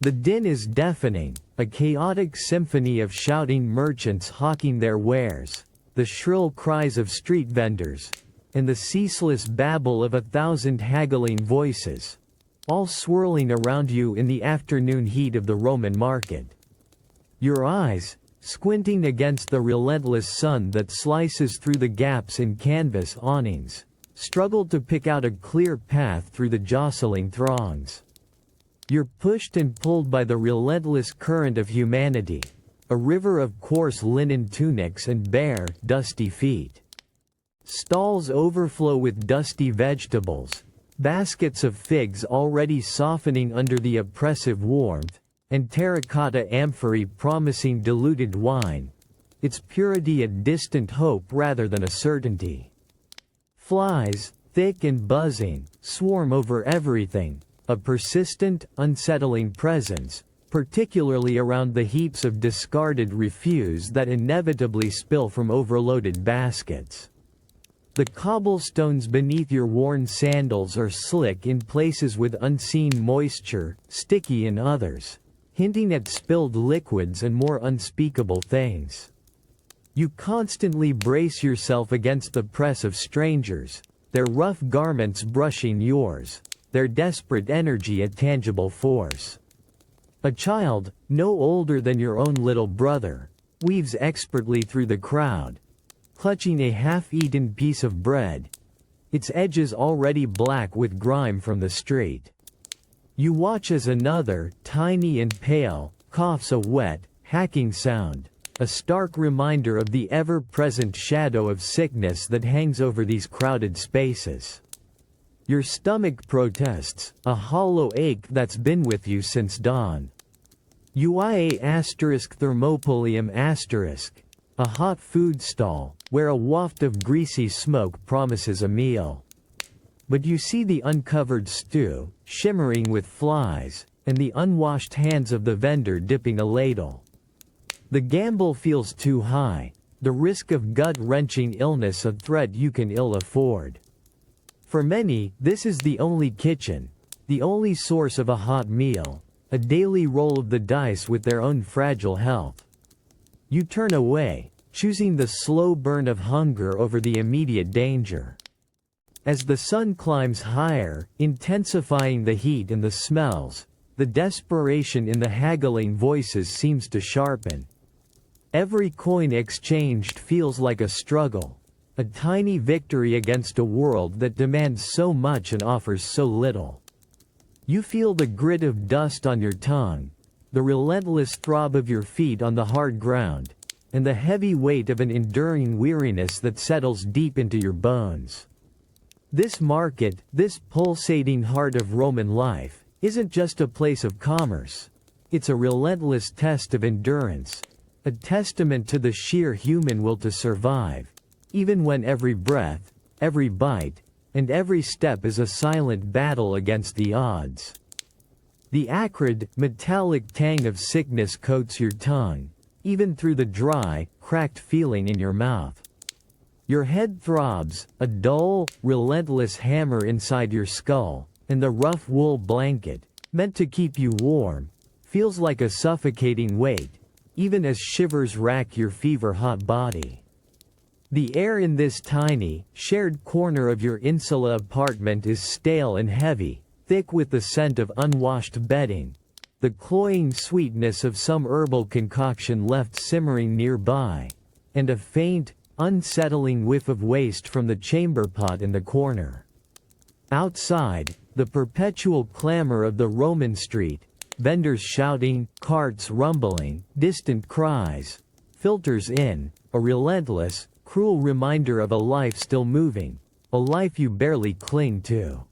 The din is deafening, a chaotic symphony of shouting merchants hawking their wares, the shrill cries of street vendors, and the ceaseless babble of 1,000 haggling voices, all swirling around you in the afternoon heat of the Roman market. Your eyes, squinting against the relentless sun that slices through the gaps in canvas awnings, struggle to pick out a clear path through the jostling throngs. You're pushed and pulled by the relentless current of humanity, a river of coarse linen tunics and bare, dusty feet. Stalls overflow with dusty vegetables, baskets of figs already softening under the oppressive warmth, and terracotta amphorae promising diluted wine, its purity a distant hope rather than a certainty. Flies, thick and buzzing, swarm over everything, a persistent, unsettling presence, particularly around the heaps of discarded refuse that inevitably spill from overloaded baskets. The cobblestones beneath your worn sandals are slick in places with unseen moisture, sticky in others, hinting at spilled liquids and more unspeakable things. You constantly brace yourself against the press of strangers, their rough garments brushing yours, their desperate energy a tangible force. A child, no older than your own little brother, weaves expertly through the crowd, clutching a half-eaten piece of bread, its edges already black with grime from the street. You watch as another, tiny and pale, coughs a wet, hacking sound, a stark reminder of the ever-present shadow of sickness that hangs over these crowded spaces. Your stomach protests, a hollow ache that's been with you since dawn. UIA Thermopolium a hot food stall, where a waft of greasy smoke promises a meal. But you see the uncovered stew, shimmering with flies, and the unwashed hands of the vendor dipping a ladle. The gamble feels too high, the risk of gut-wrenching illness a threat you can ill afford. For many, this is the only kitchen, the only source of a hot meal, a daily roll of the dice with their own fragile health. You turn away, choosing the slow burn of hunger over the immediate danger. As the sun climbs higher, intensifying the heat and the smells, the desperation in the haggling voices seems to sharpen. Every coin exchanged feels like a struggle, a tiny victory against a world that demands so much and offers so little. You feel the grit of dust on your tongue, the relentless throb of your feet on the hard ground, and the heavy weight of an enduring weariness that settles deep into your bones. This market, this pulsating heart of Roman life, isn't just a place of commerce. It's a relentless test of endurance, a testament to the sheer human will to survive, even when every breath, every bite, and every step is a silent battle against the odds. The acrid, metallic tang of sickness coats your tongue, even through the dry, cracked feeling in your mouth. Your head throbs, a dull, relentless hammer inside your skull, and the rough wool blanket, meant to keep you warm, feels like a suffocating weight, even as shivers rack your fever-hot body. The air in this tiny, shared corner of your insula apartment is stale and heavy, thick with the scent of unwashed bedding, the cloying sweetness of some herbal concoction left simmering nearby, and a faint, unsettling whiff of waste from the chamber pot in the corner. Outside, the perpetual clamor of the Roman street, vendors shouting, carts rumbling, distant cries, filters in, a relentless, cruel reminder of a life still moving, a life you barely cling to.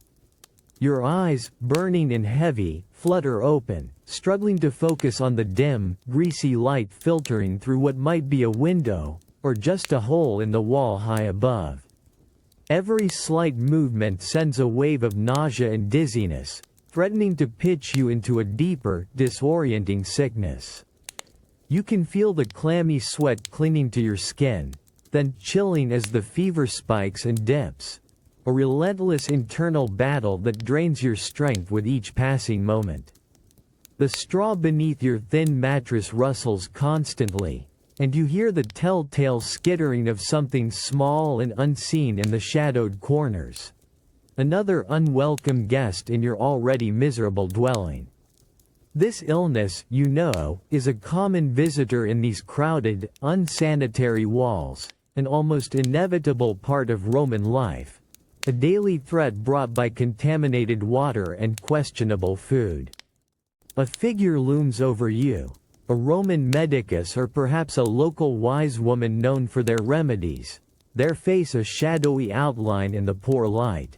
Your eyes, burning and heavy, flutter open, struggling to focus on the dim, greasy light filtering through what might be a window, or just a hole in the wall high above. Every slight movement sends a wave of nausea and dizziness, threatening to pitch you into a deeper, disorienting sickness. You can feel the clammy sweat clinging to your skin, then chilling as the fever spikes and dips, a relentless internal battle that drains your strength with each passing moment. The straw beneath your thin mattress rustles constantly, and you hear the telltale skittering of something small and unseen in the shadowed corners. Another unwelcome guest in your already miserable dwelling. This illness, you know, is a common visitor in these crowded, unsanitary walls, an almost inevitable part of Roman life, a daily threat brought by contaminated water and questionable food. A figure looms over you, a Roman medicus or perhaps a local wise woman known for their remedies, their face a shadowy outline in the poor light.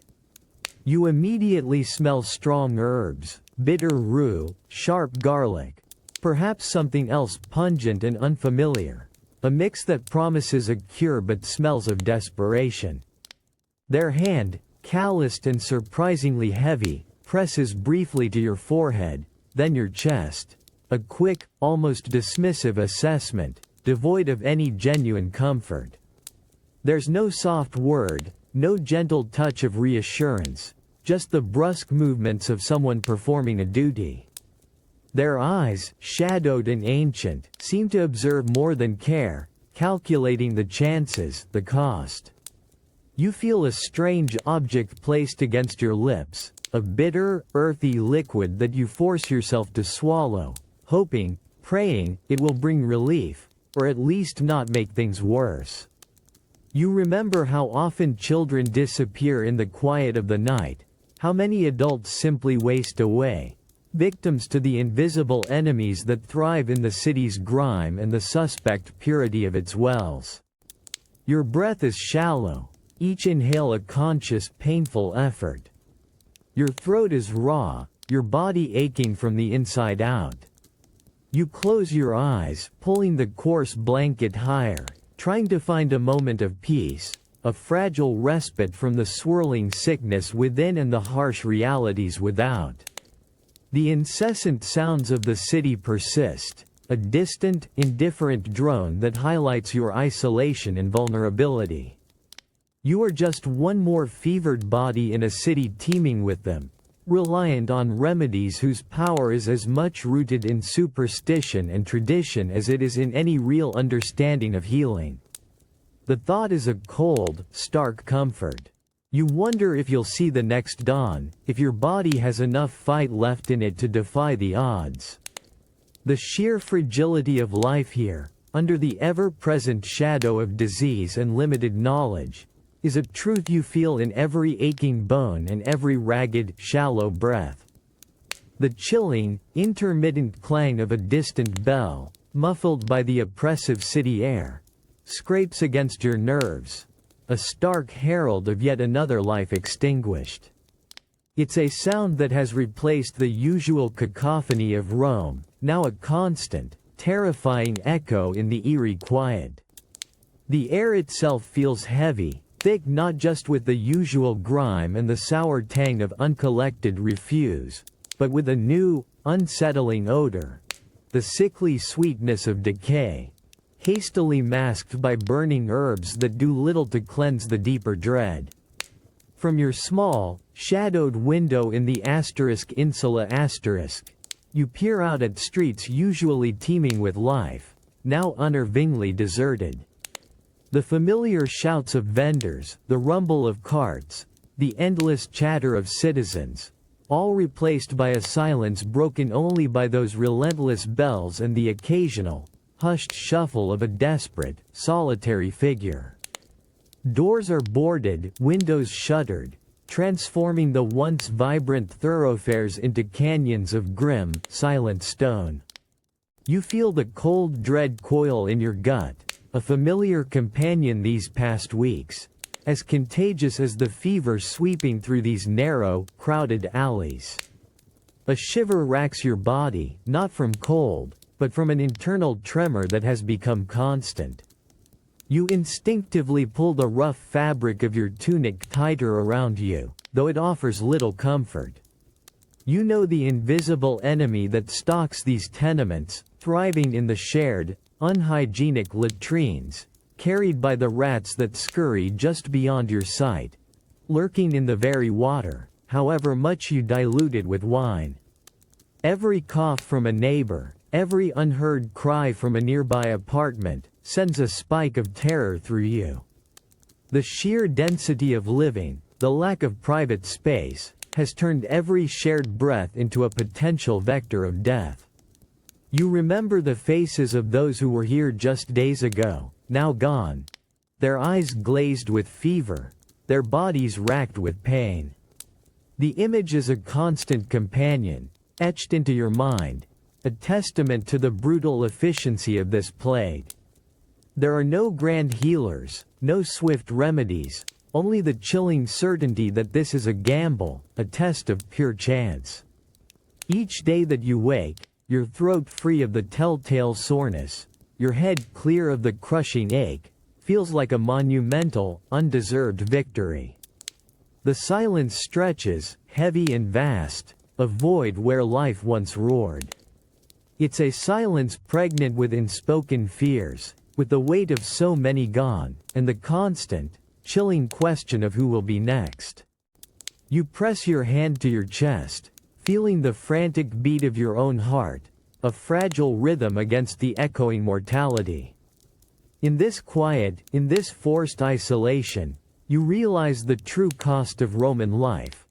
You immediately smell strong herbs, bitter rue, sharp garlic, perhaps something else pungent and unfamiliar, a mix that promises a cure but smells of desperation. Their hand, calloused and surprisingly heavy, presses briefly to your forehead, then your chest. A quick, almost dismissive assessment, devoid of any genuine comfort. There's no soft word, no gentle touch of reassurance, just the brusque movements of someone performing a duty. Their eyes, shadowed and ancient, seem to observe more than care, calculating the chances, the cost. You feel a strange object placed against your lips, a bitter, earthy liquid that you force yourself to swallow, hoping, praying, it will bring relief, or at least not make things worse. You remember how often children disappear in the quiet of the night, how many adults simply waste away, victims to the invisible enemies that thrive in the city's grime and the suspect purity of its wells. Your breath is shallow, each inhale a conscious, painful effort. Your throat is raw, your body aching from the inside out. You close your eyes, pulling the coarse blanket higher, trying to find a moment of peace, a fragile respite from the swirling sickness within and the harsh realities without. The incessant sounds of the city persist, a distant, indifferent drone that highlights your isolation and vulnerability. You are just one more fevered body in a city teeming with them, reliant on remedies whose power is as much rooted in superstition and tradition as it is in any real understanding of healing. The thought is a cold, stark comfort. You wonder if you'll see the next dawn, if your body has enough fight left in it to defy the odds. The sheer fragility of life here, under the ever-present shadow of disease and limited knowledge, is a truth you feel in every aching bone and every ragged, shallow breath. The chilling, intermittent clang of a distant bell, muffled by the oppressive city air, scrapes against your nerves, a stark herald of yet another life extinguished. It's a sound that has replaced the usual cacophony of Rome, now a constant, terrifying echo in the eerie quiet. The air itself feels heavy, thick not just with the usual grime and the sour tang of uncollected refuse, but with a new, unsettling odor, the sickly sweetness of decay, hastily masked by burning herbs that do little to cleanse the deeper dread. From your small, shadowed window in the Insula *, you peer out at streets usually teeming with life, now unnervingly deserted. The familiar shouts of vendors, the rumble of carts, the endless chatter of citizens, all replaced by a silence broken only by those relentless bells and the occasional, hushed shuffle of a desperate, solitary figure. Doors are boarded, windows shuttered, transforming the once vibrant thoroughfares into canyons of grim, silent stone. You feel the cold dread coil in your gut, a familiar companion these past weeks, as contagious as the fever sweeping through these narrow, crowded alleys. A shiver racks your body, not from cold, but from an internal tremor that has become constant. You instinctively pull the rough fabric of your tunic tighter around you, though it offers little comfort. You know the invisible enemy that stalks these tenements, thriving in the shared, unhygienic latrines, carried by the rats that scurry just beyond your sight, lurking in the very water, however much you dilute it with wine. Every cough from a neighbor, every unheard cry from a nearby apartment, sends a spike of terror through you. The sheer density of living, the lack of private space, has turned every shared breath into a potential vector of death. You remember the faces of those who were here just days ago, now gone. Their eyes glazed with fever, their bodies racked with pain. The image is a constant companion, etched into your mind, a testament to the brutal efficiency of this plague. There are no grand healers, no swift remedies, only the chilling certainty that this is a gamble, a test of pure chance. Each day that you wake, your throat free of the telltale soreness, your head clear of the crushing ache, feels like a monumental, undeserved victory. The silence stretches, heavy and vast, a void where life once roared. It's a silence pregnant with unspoken fears, with the weight of so many gone, and the constant, chilling question of who will be next. You press your hand to your chest, feeling the frantic beat of your own heart, a fragile rhythm against the echoing mortality. In this quiet, in this forced isolation, you realize the true cost of Roman life.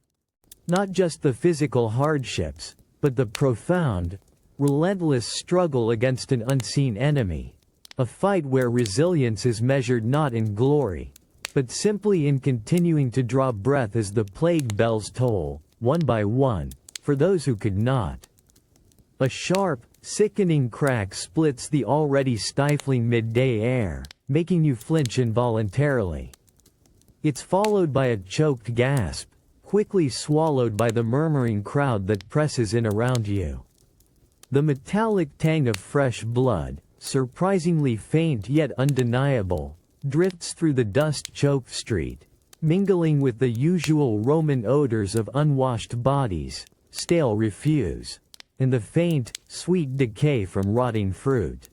Not just the physical hardships, but the profound, relentless struggle against an unseen enemy. A fight where resilience is measured not in glory, but simply in continuing to draw breath as the plague bells toll, one by one, for those who could not. A sharp, sickening crack splits the already stifling midday air, making you flinch involuntarily. It's followed by a choked gasp, quickly swallowed by the murmuring crowd that presses in around you. The metallic tang of fresh blood, surprisingly faint yet undeniable, drifts through the dust-choked street, mingling with the usual Roman odors of unwashed bodies, stale refuse, and the faint, sweet decay from rotting fruit.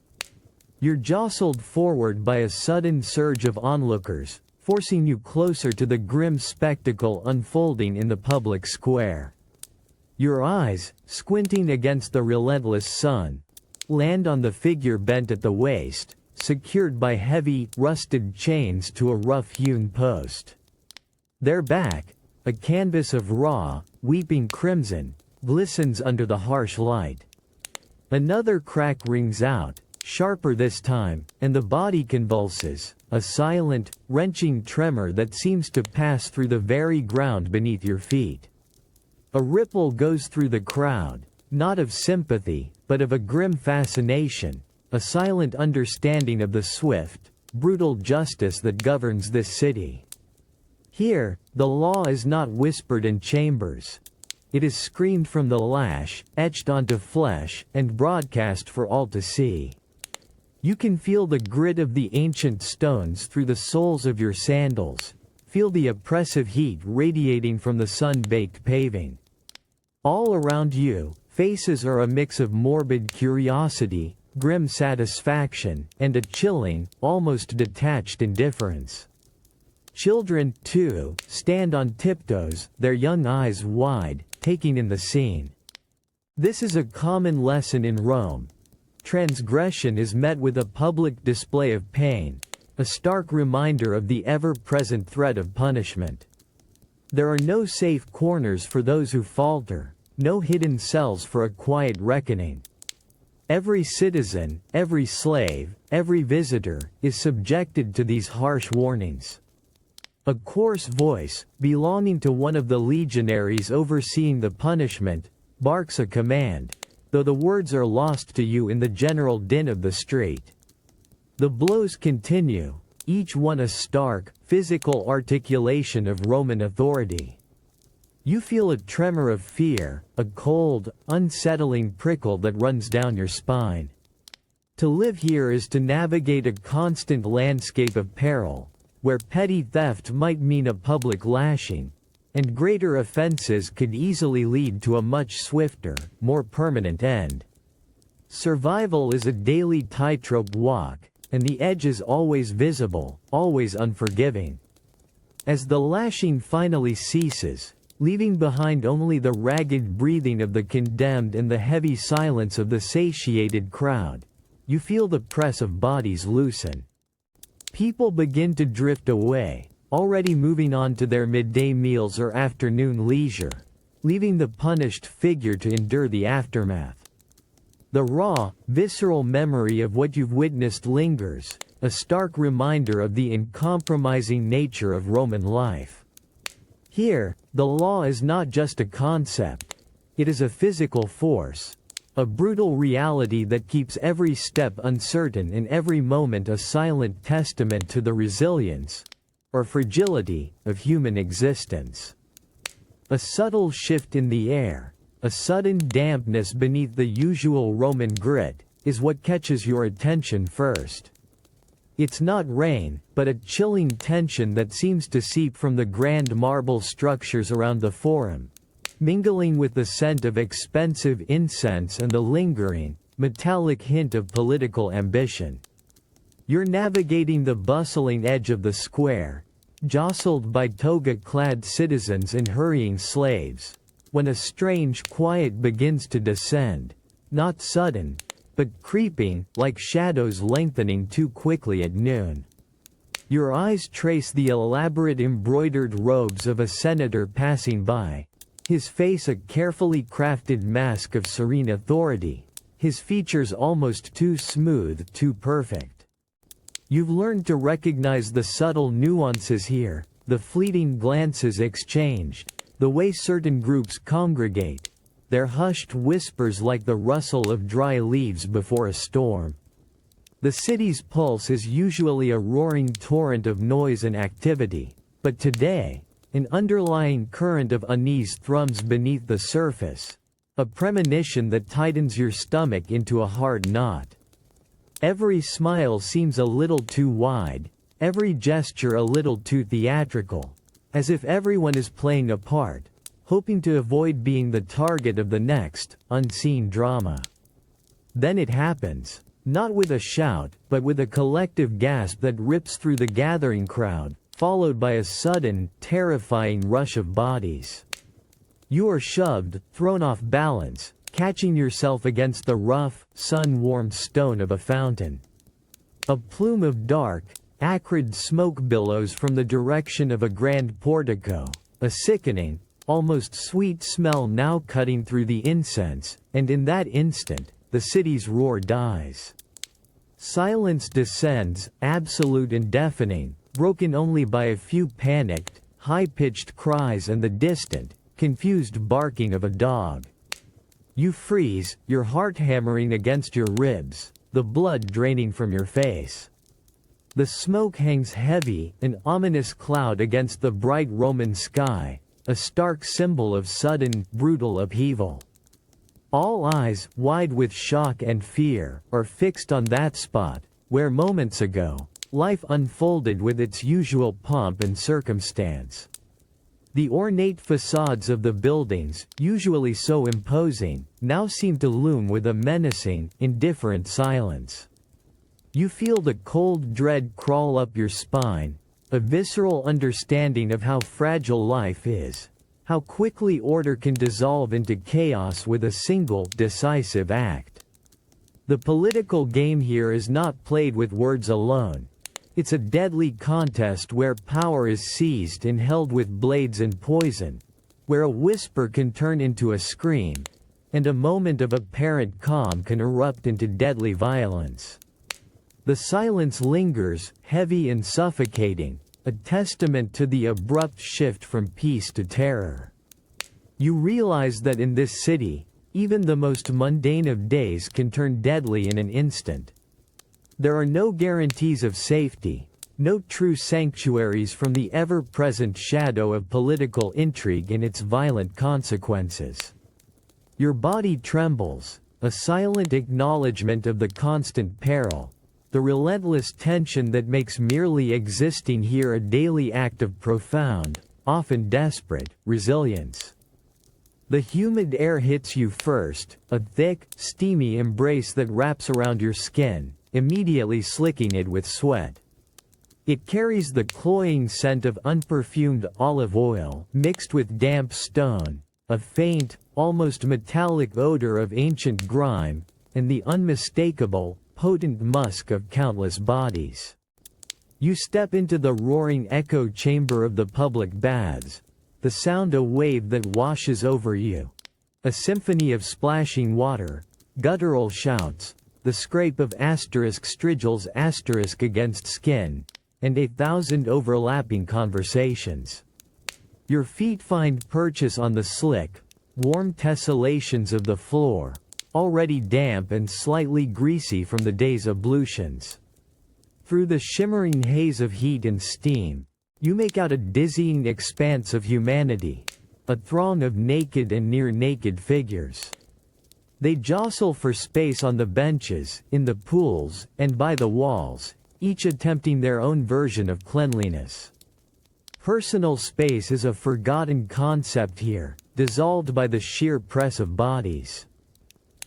You're jostled forward by a sudden surge of onlookers, forcing you closer to the grim spectacle unfolding in the public square. Your eyes, squinting against the relentless sun, land on the figure bent at the waist, secured by heavy, rusted chains to a rough-hewn post. Their back, a canvas of raw, weeping crimson, glistens under the harsh light. Another crack rings out, sharper this time, and the body convulses, a silent, wrenching tremor that seems to pass through the very ground beneath your feet. A ripple goes through the crowd, not of sympathy, but of a grim fascination, a silent understanding of the swift, brutal justice that governs this city. Here, the law is not whispered in chambers. It is screamed from the lash, etched onto flesh, and broadcast for all to see. You can feel the grit of the ancient stones through the soles of your sandals, feel the oppressive heat radiating from the sun-baked paving. All around you, faces are a mix of morbid curiosity, grim satisfaction, and a chilling, almost detached indifference. Children, too, stand on tiptoes, their young eyes wide, taking in the scene. This is a common lesson in Rome. Transgression is met with a public display of pain, a stark reminder of the ever-present threat of punishment. There are no safe corners for those who falter, no hidden cells for a quiet reckoning. Every citizen, every slave, every visitor, is subjected to these harsh warnings. A coarse voice, belonging to one of the legionaries overseeing the punishment, barks a command, though the words are lost to you in the general din of the street. The blows continue, each one a stark, physical articulation of Roman authority. You feel a tremor of fear, a cold, unsettling prickle that runs down your spine. To live here is to navigate a constant landscape of peril, where petty theft might mean a public lashing, and greater offenses could easily lead to a much swifter, more permanent end. Survival is a daily tightrope walk, and the edge is always visible, always unforgiving. As the lashing finally ceases, leaving behind only the ragged breathing of the condemned and the heavy silence of the satiated crowd, you feel the press of bodies loosen. People begin to drift away, already moving on to their midday meals or afternoon leisure, leaving the punished figure to endure the aftermath. The raw, visceral memory of what you've witnessed lingers, a stark reminder of the uncompromising nature of Roman life. Here, the law is not just a concept, it is a physical force, a brutal reality that keeps every step uncertain and every moment a silent testament to the resilience, or fragility, of human existence. A subtle shift in the air, a sudden dampness beneath the usual Roman grit, is what catches your attention first. It's not rain, but a chilling tension that seems to seep from the grand marble structures around the Forum, mingling with the scent of expensive incense and the lingering, metallic hint of political ambition. You're navigating the bustling edge of the square, jostled by toga-clad citizens and hurrying slaves, when a strange quiet begins to descend, not sudden, but creeping, like shadows lengthening too quickly at noon. Your eyes trace the elaborate embroidered robes of a senator passing by, his face a carefully crafted mask of serene authority, his features almost too smooth, too perfect. You've learned to recognize the subtle nuances here, the fleeting glances exchanged, the way certain groups congregate, their hushed whispers like the rustle of dry leaves before a storm. The city's pulse is usually a roaring torrent of noise and activity, but today, an underlying current of unease thrums beneath the surface, a premonition that tightens your stomach into a hard knot. Every smile seems a little too wide, every gesture a little too theatrical, as if everyone is playing a part, hoping to avoid being the target of the next, unseen drama. Then it happens, not with a shout, but with a collective gasp that rips through the gathering crowd, followed by a sudden, terrifying rush of bodies. You are shoved, thrown off balance, catching yourself against the rough, sun-warmed stone of a fountain. A plume of dark, acrid smoke billows from the direction of a grand portico, a sickening, almost sweet smell now cutting through the incense, and in that instant, the city's roar dies. Silence descends, absolute and deafening, broken only by a few panicked, high-pitched cries and the distant, confused barking of a dog. You freeze, your heart hammering against your ribs, the blood draining from your face. The smoke hangs heavy, an ominous cloud against the bright Roman sky, a stark symbol of sudden, brutal upheaval. All eyes, wide with shock and fear, are fixed on that spot, where moments ago, life unfolded with its usual pomp and circumstance. The ornate facades of the buildings, usually so imposing, now seem to loom with a menacing, indifferent silence. You feel the cold dread crawl up your spine, a visceral understanding of how fragile life is, how quickly order can dissolve into chaos with a single, decisive act. The political game here is not played with words alone. It's a deadly contest where power is seized and held with blades and poison, where a whisper can turn into a scream, and a moment of apparent calm can erupt into deadly violence. The silence lingers, heavy and suffocating, a testament to the abrupt shift from peace to terror. You realize that in this city, even the most mundane of days can turn deadly in an instant. There are no guarantees of safety, no true sanctuaries from the ever-present shadow of political intrigue and its violent consequences. Your body trembles, a silent acknowledgement of the constant peril, the relentless tension that makes merely existing here a daily act of profound, often desperate, resilience. The humid air hits you first, a thick, steamy embrace that wraps around your skin, immediately slicking it with sweat. It carries the cloying scent of unperfumed olive oil mixed with damp stone, a faint, almost metallic odor of ancient grime, and the unmistakable, potent musk of countless bodies. You step into the roaring echo chamber of the public baths, the sound a wave that washes over you. A symphony of splashing water, guttural shouts, the scrape of strigils against skin, and 1,000 overlapping conversations. Your feet find purchase on the slick, warm tessellations of the floor, already damp and slightly greasy from the day's ablutions. Through the shimmering haze of heat and steam, you make out a dizzying expanse of humanity, a throng of naked and near-naked figures. They jostle for space on the benches, in the pools, and by the walls, each attempting their own version of cleanliness. Personal space is a forgotten concept here, dissolved by the sheer press of bodies.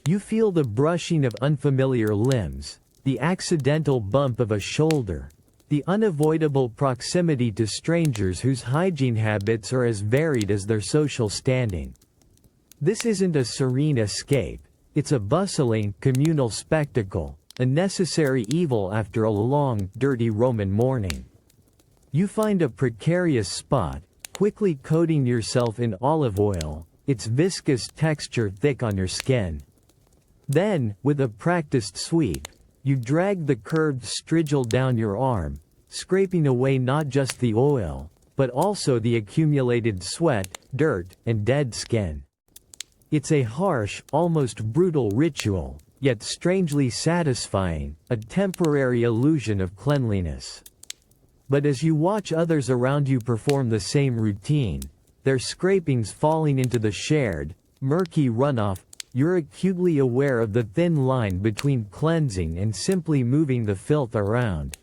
You feel the brushing of unfamiliar limbs, the accidental bump of a shoulder, the unavoidable proximity to strangers whose hygiene habits are as varied as their social standing. This isn't a serene escape, it's a bustling, communal spectacle, a necessary evil after a long, dirty Roman morning. You find a precarious spot, quickly coating yourself in olive oil, its viscous texture thick on your skin. Then, with a practiced sweep, you drag the curved strigil down your arm, scraping away not just the oil, but also the accumulated sweat, dirt, and dead skin. It's a harsh, almost brutal ritual, yet strangely satisfying, a temporary illusion of cleanliness. But as you watch others around you perform the same routine, their scrapings falling into the shared, murky runoff, you're acutely aware of the thin line between cleansing and simply moving the filth around.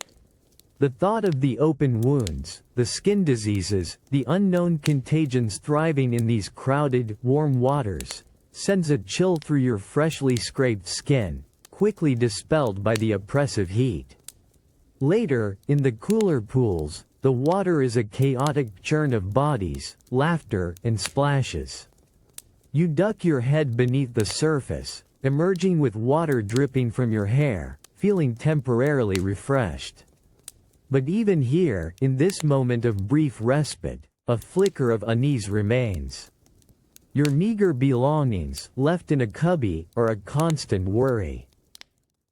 The thought of the open wounds, the skin diseases, the unknown contagions thriving in these crowded, warm waters, sends a chill through your freshly scraped skin, quickly dispelled by the oppressive heat. Later, in the cooler pools, the water is a chaotic churn of bodies, laughter, and splashes. You duck your head beneath the surface, emerging with water dripping from your hair, feeling temporarily refreshed. But even here, in this moment of brief respite, a flicker of unease remains. Your meager belongings, left in a cubby, are a constant worry.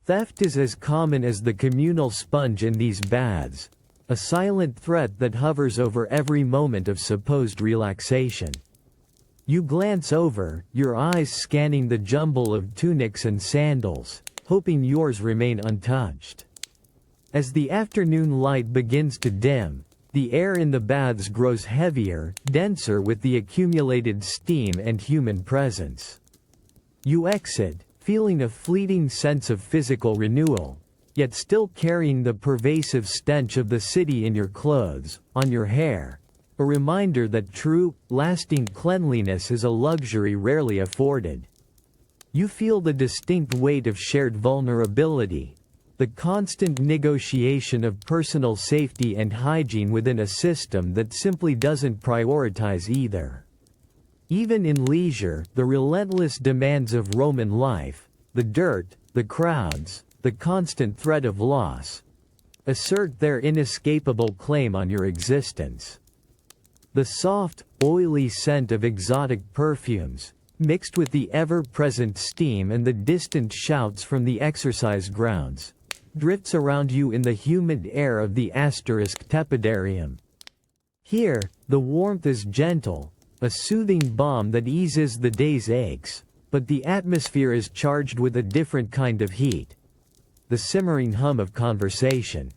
Theft is as common as the communal sponge in these baths, a silent threat that hovers over every moment of supposed relaxation. You glance over, your eyes scanning the jumble of tunics and sandals, hoping yours remain untouched. As the afternoon light begins to dim, the air in the baths grows heavier, denser with the accumulated steam and human presence. You exit, feeling a fleeting sense of physical renewal, yet still carrying the pervasive stench of the city in your clothes, on your hair, a reminder that true, lasting cleanliness is a luxury rarely afforded. You feel the distinct weight of shared vulnerability, the constant negotiation of personal safety and hygiene within a system that simply doesn't prioritize either. Even in leisure, the relentless demands of Roman life, the dirt, the crowds, the constant threat of loss, assert their inescapable claim on your existence. The soft, oily scent of exotic perfumes, mixed with the ever-present steam and the distant shouts from the exercise grounds, drifts around you in the humid air of the asterisk tepidarium. Here, the warmth is gentle, a soothing balm that eases the day's aches, but the atmosphere is charged with a different kind of heat. The simmering hum of conversation.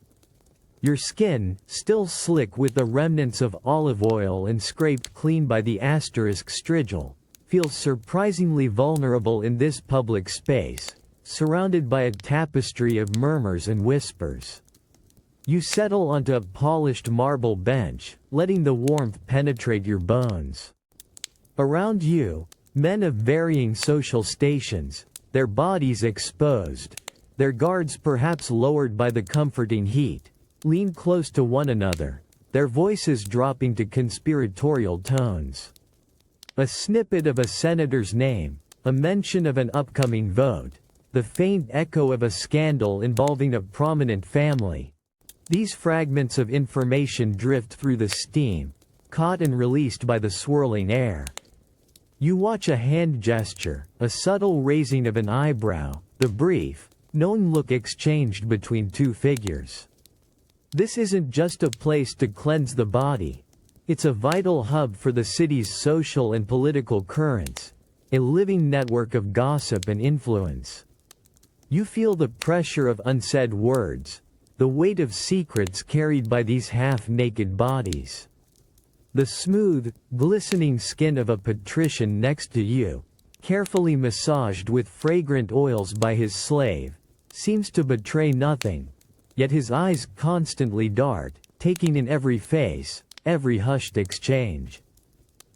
Your skin, still slick with the remnants of olive oil and scraped clean by the asterisk strigil, feels surprisingly vulnerable in this public space, surrounded by a tapestry of murmurs and whispers. You settle onto a polished marble bench, letting the warmth penetrate your bones. Around you, men of varying social stations, their bodies exposed, their guards perhaps lowered by the comforting heat, lean close to one another, their voices dropping to conspiratorial tones. A snippet of a senator's name, a mention of an upcoming vote, the faint echo of a scandal involving a prominent family. These fragments of information drift through the steam, caught and released by the swirling air. You watch a hand gesture, a subtle raising of an eyebrow, the brief, knowing look exchanged between two figures. This isn't just a place to cleanse the body. It's a vital hub for the city's social and political currents, a living network of gossip and influence. You feel the pressure of unsaid words, the weight of secrets carried by these half-naked bodies. The smooth, glistening skin of a patrician next to you, carefully massaged with fragrant oils by his slave, seems to betray nothing, yet his eyes constantly dart, taking in every face, every hushed exchange.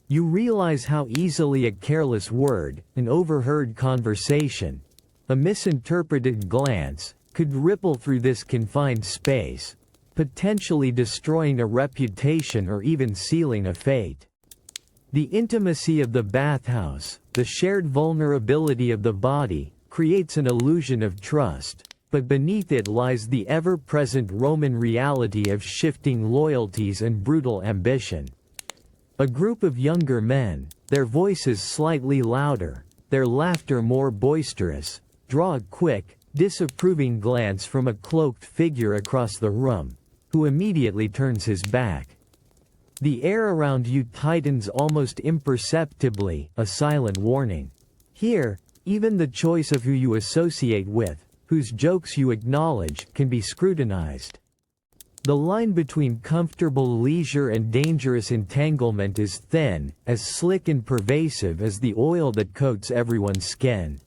You realize how easily a careless word, an overheard conversation, a misinterpreted glance, could ripple through this confined space, potentially destroying a reputation or even sealing a fate. The intimacy of the bathhouse, the shared vulnerability of the body, creates an illusion of trust, but beneath it lies the ever-present Roman reality of shifting loyalties and brutal ambition. A group of younger men, their voices slightly louder, their laughter more boisterous, draw a quick, disapproving glance from a cloaked figure across the room, who immediately turns his back. The air around you tightens almost imperceptibly, a silent warning. Here, even the choice of who you associate with, whose jokes you acknowledge, can be scrutinized. The line between comfortable leisure and dangerous entanglement is thin, as slick and pervasive as the oil that coats everyone's skin.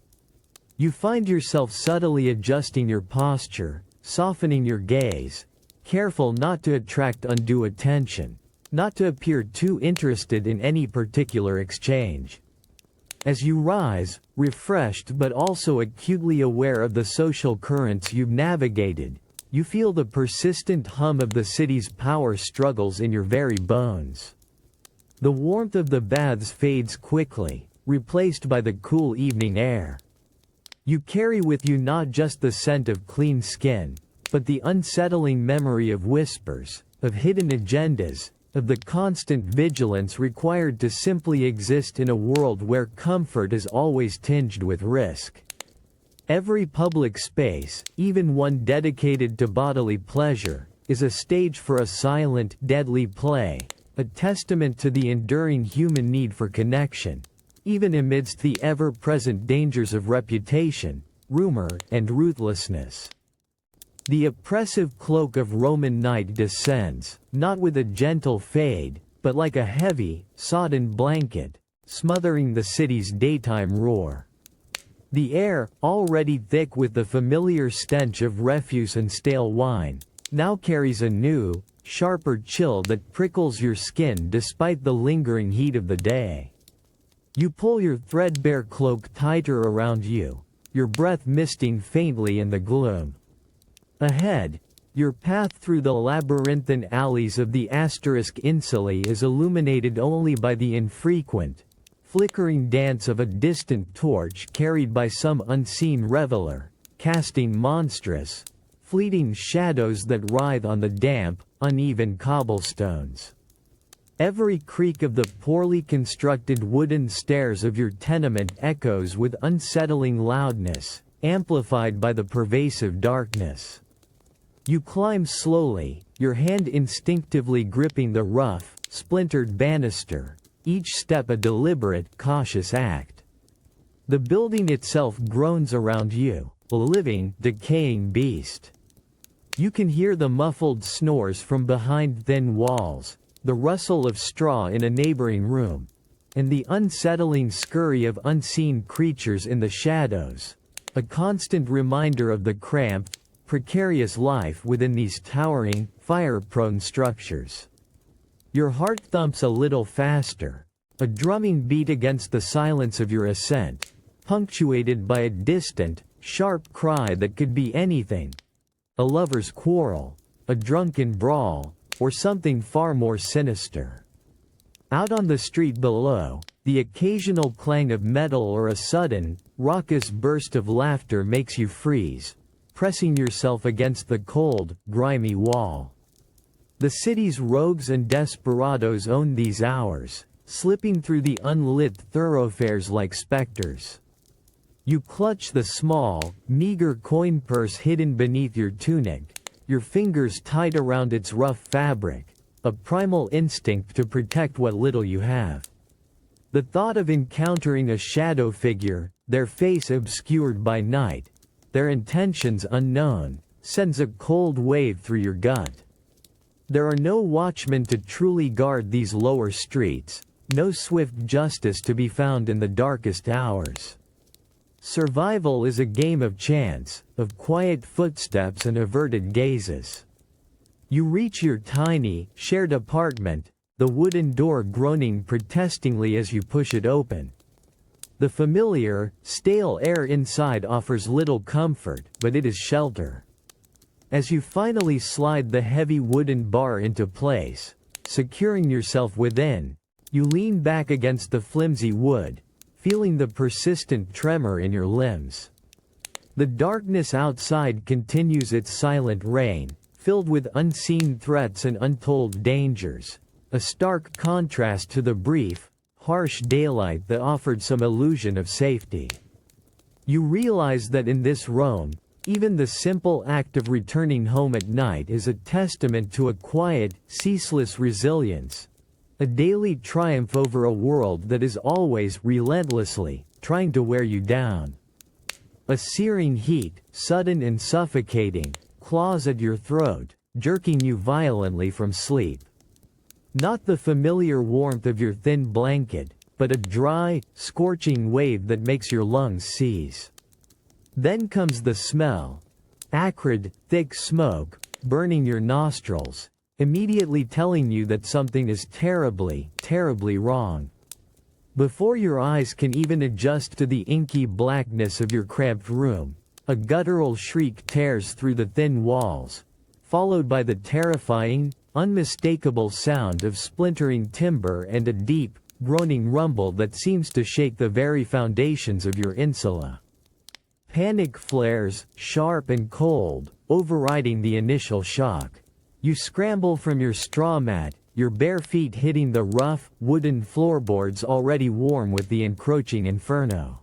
You find yourself subtly adjusting your posture, softening your gaze, careful not to attract undue attention, not to appear too interested in any particular exchange. As you rise, refreshed but also acutely aware of the social currents you've navigated, you feel the persistent hum of the city's power struggles in your very bones. The warmth of the baths fades quickly, replaced by the cool evening air. You carry with you not just the scent of clean skin, but the unsettling memory of whispers, of hidden agendas, of the constant vigilance required to simply exist in a world where comfort is always tinged with risk. Every public space, even one dedicated to bodily pleasure, is a stage for a silent, deadly play, a testament to the enduring human need for connection, even amidst the ever-present dangers of reputation, rumor, and ruthlessness. The oppressive cloak of Roman night descends, not with a gentle fade, but like a heavy, sodden blanket, smothering the city's daytime roar. The air, already thick with the familiar stench of refuse and stale wine, now carries a new, sharper chill that prickles your skin despite the lingering heat of the day. You pull your threadbare cloak tighter around you, your breath misting faintly in the gloom. Ahead, your path through the labyrinthine alleys of the Asterisk Insulae is illuminated only by the infrequent, flickering dance of a distant torch carried by some unseen reveler, casting monstrous, fleeting shadows that writhe on the damp, uneven cobblestones. Every creak of the poorly constructed wooden stairs of your tenement echoes with unsettling loudness, amplified by the pervasive darkness. You climb slowly, your hand instinctively gripping the rough, splintered banister, each step a deliberate, cautious act. The building itself groans around you, a living, decaying beast. You can hear the muffled snores from behind thin walls, the rustle of straw in a neighboring room, and the unsettling scurry of unseen creatures in the shadows, a constant reminder of the cramped, precarious life within these towering, fire-prone structures. Your heart thumps a little faster, a drumming beat against the silence of your ascent, punctuated by a distant, sharp cry that could be anything: a lover's quarrel, a drunken brawl, or something far more sinister. Out on the street below, the occasional clang of metal or a sudden, raucous burst of laughter makes you freeze, pressing yourself against the cold, grimy wall. The city's rogues and desperadoes own these hours, slipping through the unlit thoroughfares like specters. You clutch the small, meager coin purse hidden beneath your tunic, your fingers tight around its rough fabric, a primal instinct to protect what little you have. The thought of encountering a shadow figure, their face obscured by night, their intentions unknown, sends a cold wave through your gut. There are no watchmen to truly guard these lower streets, no swift justice to be found in the darkest hours. Survival is a game of chance, of quiet footsteps and averted gazes. You reach your tiny, shared apartment, the wooden door groaning protestingly as you push it open. The familiar, stale air inside offers little comfort, but it is shelter. As you finally slide the heavy wooden bar into place, securing yourself within, you lean back against the flimsy wood, feeling the persistent tremor in your limbs. The darkness outside continues its silent reign, filled with unseen threats and untold dangers, a stark contrast to the brief, harsh daylight that offered some illusion of safety. You realize that in this Rome, even the simple act of returning home at night is a testament to a quiet, ceaseless resilience, a daily triumph over a world that is always, relentlessly, trying to wear you down. A searing heat, sudden and suffocating, claws at your throat, jerking you violently from sleep. Not the familiar warmth of your thin blanket, but a dry, scorching wave that makes your lungs seize. Then comes the smell. Acrid, thick smoke, burning your nostrils, immediately telling you that something is terribly, terribly wrong. Before your eyes can even adjust to the inky blackness of your cramped room, a guttural shriek tears through the thin walls, followed by the terrifying, unmistakable sound of splintering timber and a deep, groaning rumble that seems to shake the very foundations of your insula. Panic flares, sharp and cold, overriding the initial shock. You scramble from your straw mat, your bare feet hitting the rough, wooden floorboards already warm with the encroaching inferno.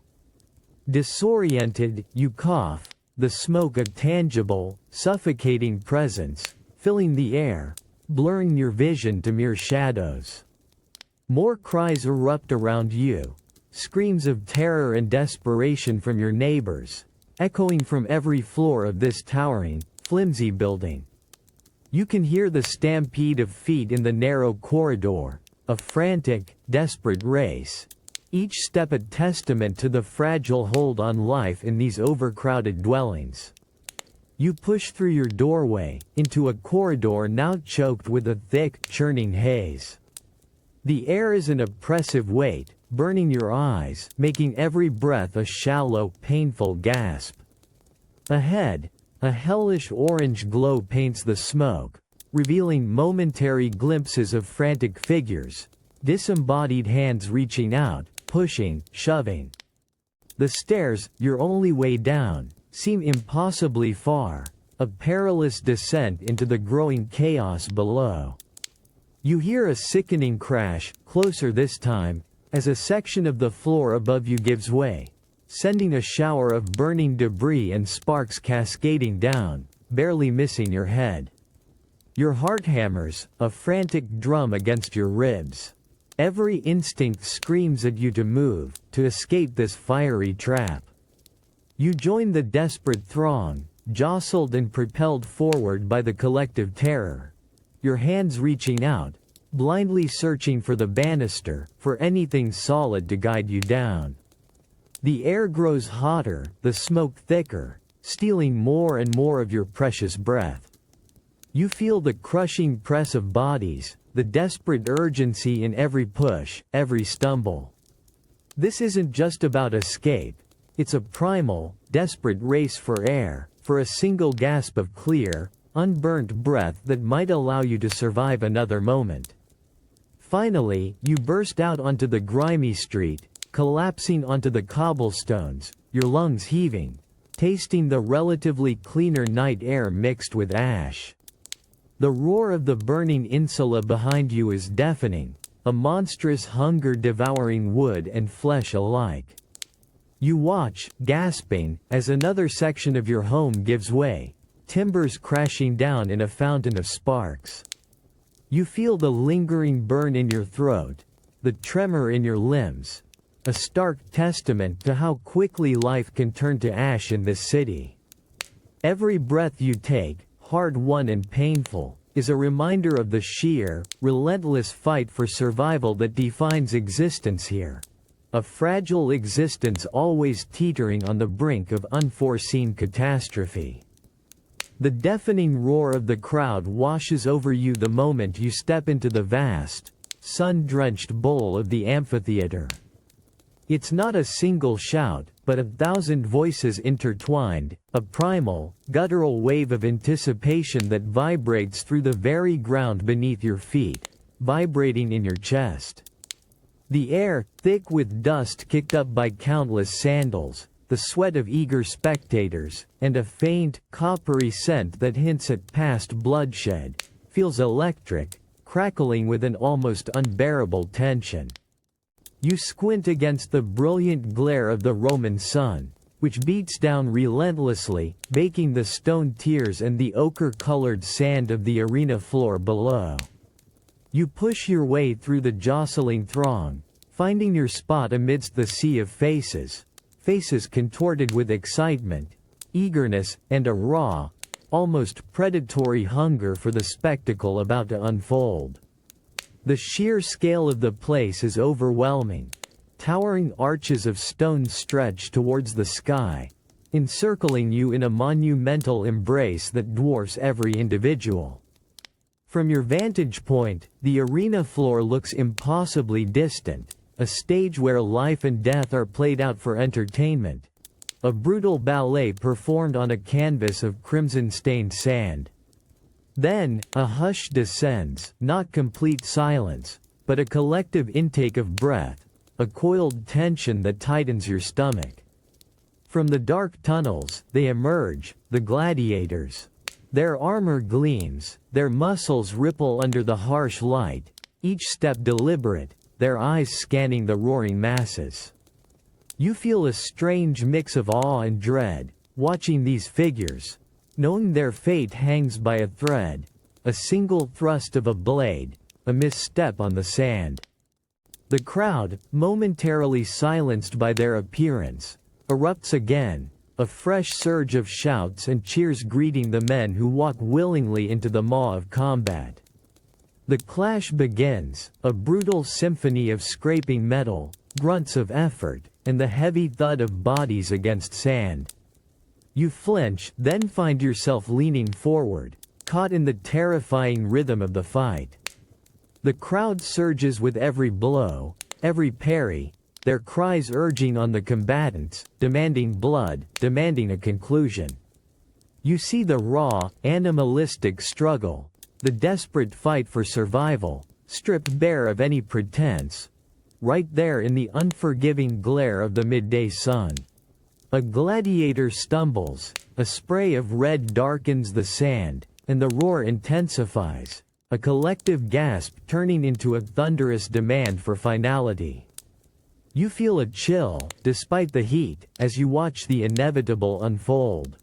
Disoriented, you cough, the smoke a tangible, suffocating presence, filling the air, blurring your vision to mere shadows. More cries erupt around you, screams of terror and desperation from your neighbors, echoing from every floor of this towering, flimsy building. You can hear the stampede of feet in the narrow corridor, a frantic, desperate race, each step a testament to the fragile hold on life in these overcrowded dwellings. You push through your doorway, into a corridor now choked with a thick, churning haze. The air is an oppressive weight, burning your eyes, making every breath a shallow, painful gasp. Ahead, a hellish orange glow paints the smoke, revealing momentary glimpses of frantic figures, disembodied hands reaching out, pushing, shoving. The stairs, your only way down, seem impossibly far, a perilous descent into the growing chaos below. You hear a sickening crash, closer this time, as a section of the floor above you gives way, sending a shower of burning debris and sparks cascading down, barely missing your head. Your heart hammers, a frantic drum against your ribs. Every instinct screams at you to move, to escape this fiery trap. You join the desperate throng, jostled and propelled forward by the collective terror. Your hands reaching out, blindly searching for the banister, for anything solid to guide you down. The air grows hotter, the smoke thicker, stealing more and more of your precious breath. You feel the crushing press of bodies, the desperate urgency in every push, every stumble. This isn't just about escape, it's a primal, desperate race for air, for a single gasp of clear, unburnt breath that might allow you to survive another moment. Finally, you burst out onto the grimy street, collapsing onto the cobblestones, your lungs heaving, tasting the relatively cleaner night air mixed with ash. The roar of the burning insula behind you is deafening, a monstrous hunger devouring wood and flesh alike. You watch, gasping, as another section of your home gives way, timbers crashing down in a fountain of sparks. You feel the lingering burn in your throat, the tremor in your limbs, a stark testament to how quickly life can turn to ash in this city. Every breath you take, hard-won and painful, is a reminder of the sheer, relentless fight for survival that defines existence here. A fragile existence always teetering on the brink of unforeseen catastrophe. The deafening roar of the crowd washes over you the moment you step into the vast, sun-drenched bowl of the amphitheater. It's not a single shout, but 1,000 voices intertwined, a primal, guttural wave of anticipation that vibrates through the very ground beneath your feet, vibrating in your chest. The air, thick with dust kicked up by countless sandals, the sweat of eager spectators, and a faint, coppery scent that hints at past bloodshed, feels electric, crackling with an almost unbearable tension. You squint against the brilliant glare of the Roman sun, which beats down relentlessly, baking the stone tiers and the ochre-colored sand of the arena floor below. You push your way through the jostling throng, finding your spot amidst the sea of faces, faces contorted with excitement, eagerness, and a raw, almost predatory hunger for the spectacle about to unfold. The sheer scale of the place is overwhelming. Towering arches of stone stretch towards the sky, encircling you in a monumental embrace that dwarfs every individual. From your vantage point, the arena floor looks impossibly distant, a stage where life and death are played out for entertainment. A brutal ballet performed on a canvas of crimson-stained sand. Then, a hush descends, not complete silence, but a collective intake of breath, a coiled tension that tightens your stomach. From the dark tunnels, they emerge, the gladiators. Their armor gleams, their muscles ripple under the harsh light, each step deliberate, their eyes scanning the roaring masses. You feel a strange mix of awe and dread, watching these figures, knowing their fate hangs by a thread, a single thrust of a blade, a misstep on the sand. The crowd, momentarily silenced by their appearance, erupts again, a fresh surge of shouts and cheers greeting the men who walk willingly into the maw of combat. The clash begins, a brutal symphony of scraping metal, grunts of effort, and the heavy thud of bodies against sand. You flinch, then find yourself leaning forward, caught in the terrifying rhythm of the fight. The crowd surges with every blow, every parry, their cries urging on the combatants, demanding blood, demanding a conclusion. You see the raw, animalistic struggle, the desperate fight for survival, stripped bare of any pretense, right there in the unforgiving glare of the midday sun. A gladiator stumbles, a spray of red darkens the sand, and the roar intensifies, a collective gasp turning into a thunderous demand for finality. You feel a chill, despite the heat, as you watch the inevitable unfold.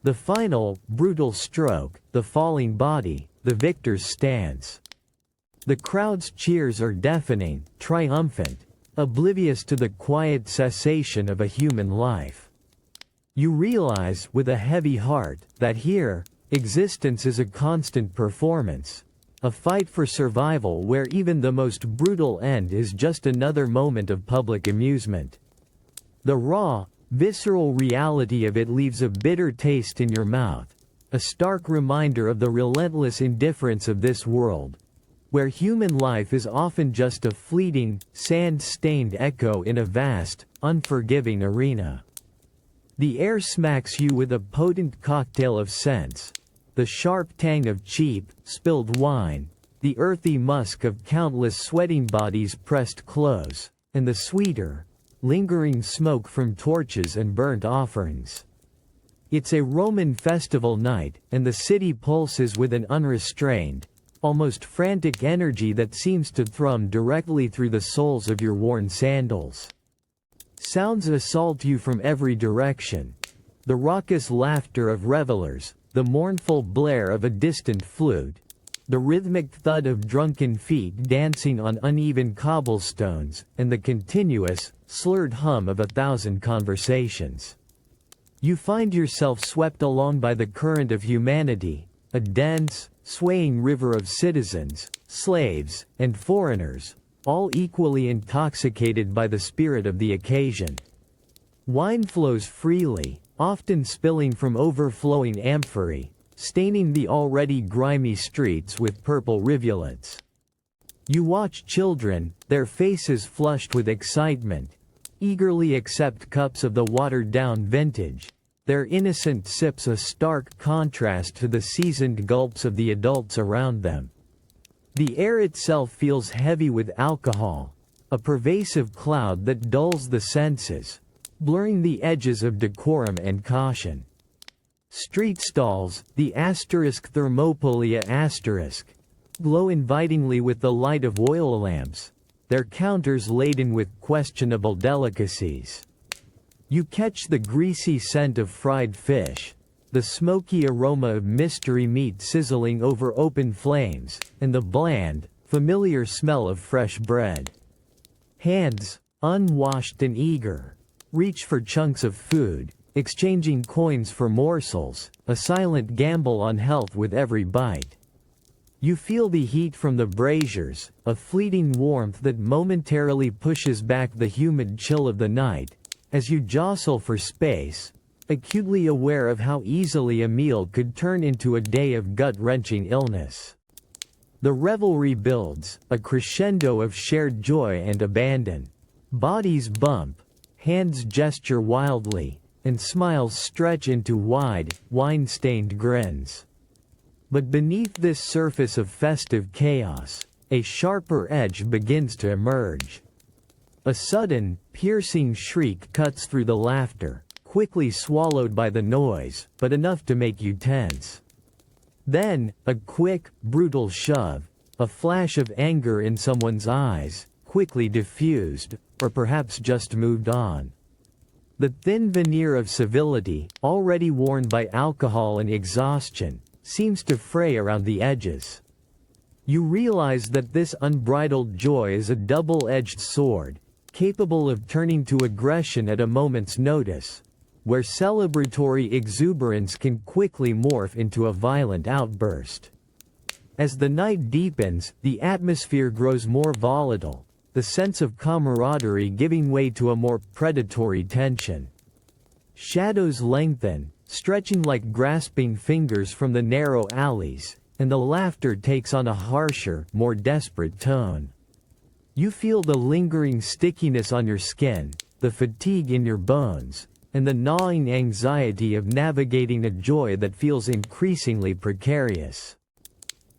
The final, brutal stroke, the falling body, the victor's stance. The crowd's cheers are deafening, triumphant, oblivious to the quiet cessation of a human life. You realize, with a heavy heart, that here, existence is a constant performance, a fight for survival where even the most brutal end is just another moment of public amusement. The raw, visceral reality of it leaves a bitter taste in your mouth, a stark reminder of the relentless indifference of this world, where human life is often just a fleeting, sand-stained echo in a vast, unforgiving arena. The air smacks you with a potent cocktail of scents, the sharp tang of cheap, spilled wine, the earthy musk of countless sweating bodies pressed close, and the sweeter, lingering smoke from torches and burnt offerings. It's a Roman festival night, and the city pulses with an unrestrained, almost frantic energy that seems to thrum directly through the soles of your worn sandals. Sounds assault you from every direction. The raucous laughter of revelers, the mournful blare of a distant flute, the rhythmic thud of drunken feet dancing on uneven cobblestones, and the continuous, slurred hum of 1,000 conversations. You find yourself swept along by the current of humanity, a dense, swaying river of citizens, slaves, and foreigners, all equally intoxicated by the spirit of the occasion. Wine flows freely, often spilling from overflowing amphorae, staining the already grimy streets with purple rivulets. You watch children, their faces flushed with excitement, eagerly accept cups of the watered-down vintage, their innocent sips a stark contrast to the seasoned gulps of the adults around them. The air itself feels heavy with alcohol, a pervasive cloud that dulls the senses, blurring the edges of decorum and caution. Street stalls, the Thermopolia glow invitingly with the light of oil lamps, their counters laden with questionable delicacies. You catch the greasy scent of fried fish, the smoky aroma of mystery meat sizzling over open flames, and the bland, familiar smell of fresh bread. Hands, unwashed and eager, reach for chunks of food, exchanging coins for morsels, a silent gamble on health with every bite. You feel the heat from the braziers, a fleeting warmth that momentarily pushes back the humid chill of the night, as you jostle for space, acutely aware of how easily a meal could turn into a day of gut-wrenching illness. The revelry builds, a crescendo of shared joy and abandon. Bodies bump, hands gesture wildly, and smiles stretch into wide, wine-stained grins. But beneath this surface of festive chaos, a sharper edge begins to emerge. A sudden, piercing shriek cuts through the laughter, quickly swallowed by the noise, but enough to make you tense. Then, a quick, brutal shove, a flash of anger in someone's eyes, quickly diffused, or perhaps just moved on. The thin veneer of civility, already worn by alcohol and exhaustion, seems to fray around the edges. You realize that this unbridled joy is a double-edged sword, capable of turning to aggression at a moment's notice, where celebratory exuberance can quickly morph into a violent outburst. As the night deepens, the atmosphere grows more volatile, the sense of camaraderie giving way to a more predatory tension. Shadows lengthen, stretching like grasping fingers from the narrow alleys, and the laughter takes on a harsher, more desperate tone. You feel the lingering stickiness on your skin, the fatigue in your bones, and the gnawing anxiety of navigating a joy that feels increasingly precarious.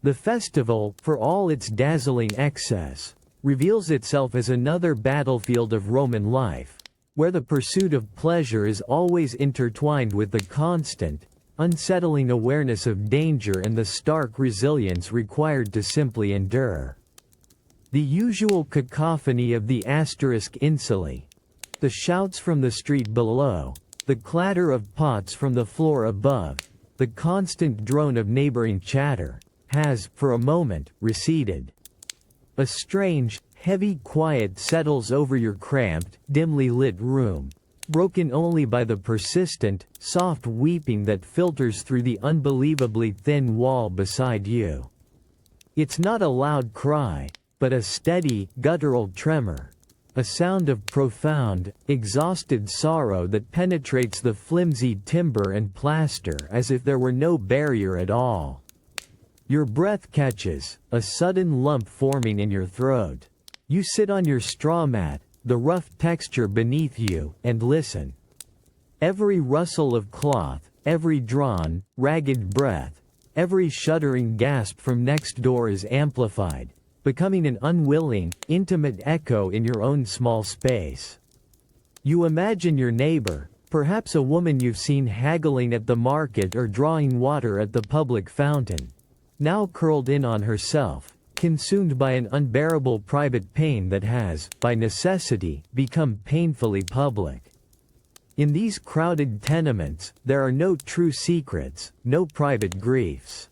The festival, for all its dazzling excess, reveals itself as another battlefield of Roman life, where the pursuit of pleasure is always intertwined with the constant, unsettling awareness of danger and the stark resilience required to simply endure. The usual cacophony of the asterisk insulae, the shouts from the street below, the clatter of pots from the floor above, the constant drone of neighboring chatter, has, for a moment, receded. A strange, heavy quiet settles over your cramped, dimly lit room, broken only by the persistent, soft weeping that filters through the unbelievably thin wall beside you. It's not a loud cry, but a steady, guttural tremor, a sound of profound, exhausted sorrow that penetrates the flimsy timber and plaster as if there were no barrier at all. Your breath catches, a sudden lump forming in your throat. You sit on your straw mat, the rough texture beneath you, and listen. Every rustle of cloth, every drawn, ragged breath, every shuddering gasp from next door is amplified, becoming an unwilling, intimate echo in your own small space. You imagine your neighbor, perhaps a woman you've seen haggling at the market or drawing water at the public fountain, now curled in on herself, consumed by an unbearable private pain that has, by necessity, become painfully public. In these crowded tenements, there are no true secrets, no private griefs.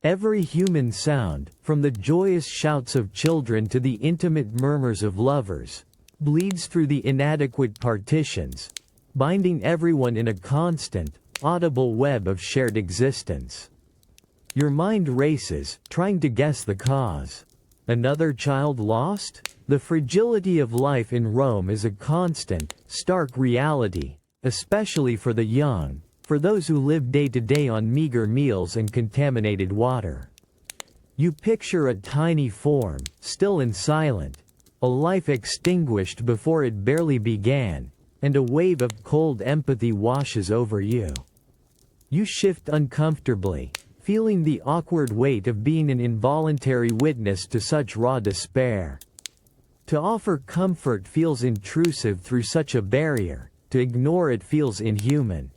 Every human sound, from the joyous shouts of children to the intimate murmurs of lovers, bleeds through the inadequate partitions, binding everyone in a constant, audible web of shared existence. Your mind races, trying to guess the cause. Another child lost? The fragility of life in Rome is a constant, stark reality, especially for the young, for those who live day to day on meager meals and contaminated water. You picture a tiny form, still and silent, a life extinguished before it barely began, and a wave of cold empathy washes over you. You shift uncomfortably, feeling the awkward weight of being an involuntary witness to such raw despair. To offer comfort feels intrusive through such a barrier, to ignore it feels inhuman.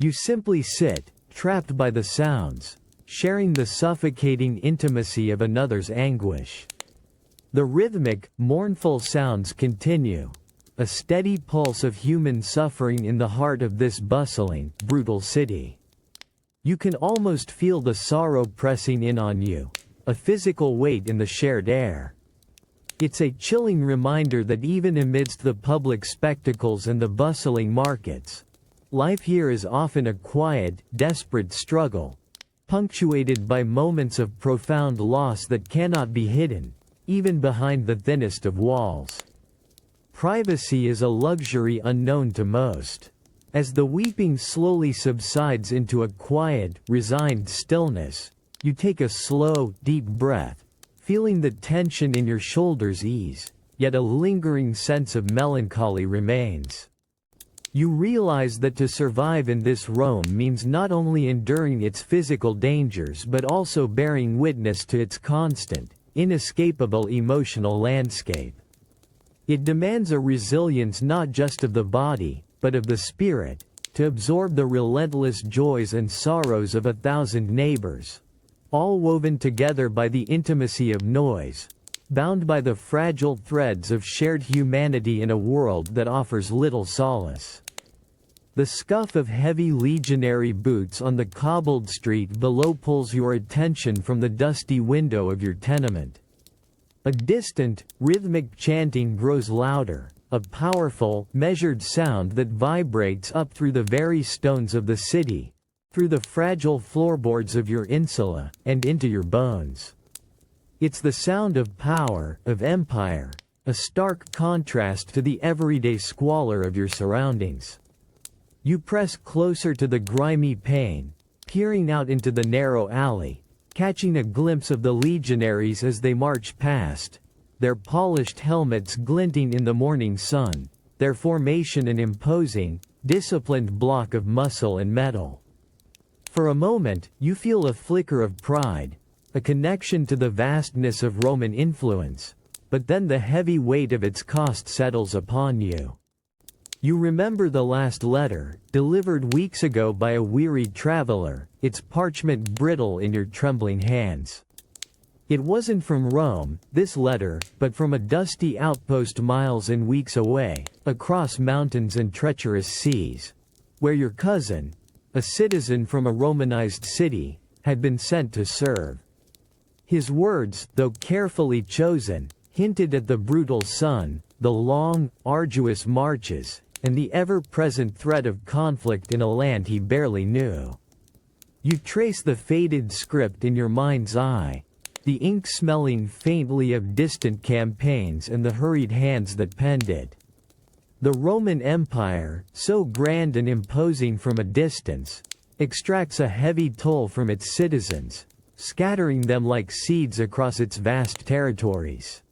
You simply sit, trapped by the sounds, sharing the suffocating intimacy of another's anguish. The rhythmic, mournful sounds continue, a steady pulse of human suffering in the heart of this bustling, brutal city. You can almost feel the sorrow pressing in on you, a physical weight in the shared air. It's a chilling reminder that even amidst the public spectacles and the bustling markets, Life here is often a quiet, desperate struggle, punctuated by moments of profound loss that cannot be hidden, even behind the thinnest of walls. Privacy is a luxury unknown to most. As the weeping slowly subsides into a quiet, resigned stillness, you take a slow, deep breath, feeling the tension in your shoulders ease, yet a lingering sense of melancholy remains. You realize that to survive in this Rome means not only enduring its physical dangers but also bearing witness to its constant, inescapable emotional landscape. It demands a resilience not just of the body, but of the spirit, to absorb the relentless joys and sorrows of 1,000 neighbors, all woven together by the intimacy of noise, bound by the fragile threads of shared humanity in a world that offers little solace. The scuff of heavy legionary boots on the cobbled street below pulls your attention from the dusty window of your tenement. A distant, rhythmic chanting grows louder, a powerful, measured sound that vibrates up through the very stones of the city, through the fragile floorboards of your insula, and into your bones. It's the sound of power, of empire, a stark contrast to the everyday squalor of your surroundings. You press closer to the grimy pane, peering out into the narrow alley, catching a glimpse of the legionaries as they march past, their polished helmets glinting in the morning sun, their formation an imposing, disciplined block of muscle and metal. For a moment, you feel a flicker of pride, a connection to the vastness of Roman influence, but then the heavy weight of its cost settles upon you. You remember the last letter, delivered weeks ago by a wearied traveler, its parchment brittle in your trembling hands. It wasn't from Rome, this letter, but from a dusty outpost miles and weeks away, across mountains and treacherous seas, where your cousin, a citizen from a Romanized city, had been sent to serve. His words, though carefully chosen, hinted at the brutal sun, the long, arduous marches, and the ever-present threat of conflict in a land he barely knew. You trace the faded script in your mind's eye, the ink smelling faintly of distant campaigns and the hurried hands that penned it. The Roman Empire, so grand and imposing from a distance, extracts a heavy toll from its citizens, scattering them like seeds across its vast territories.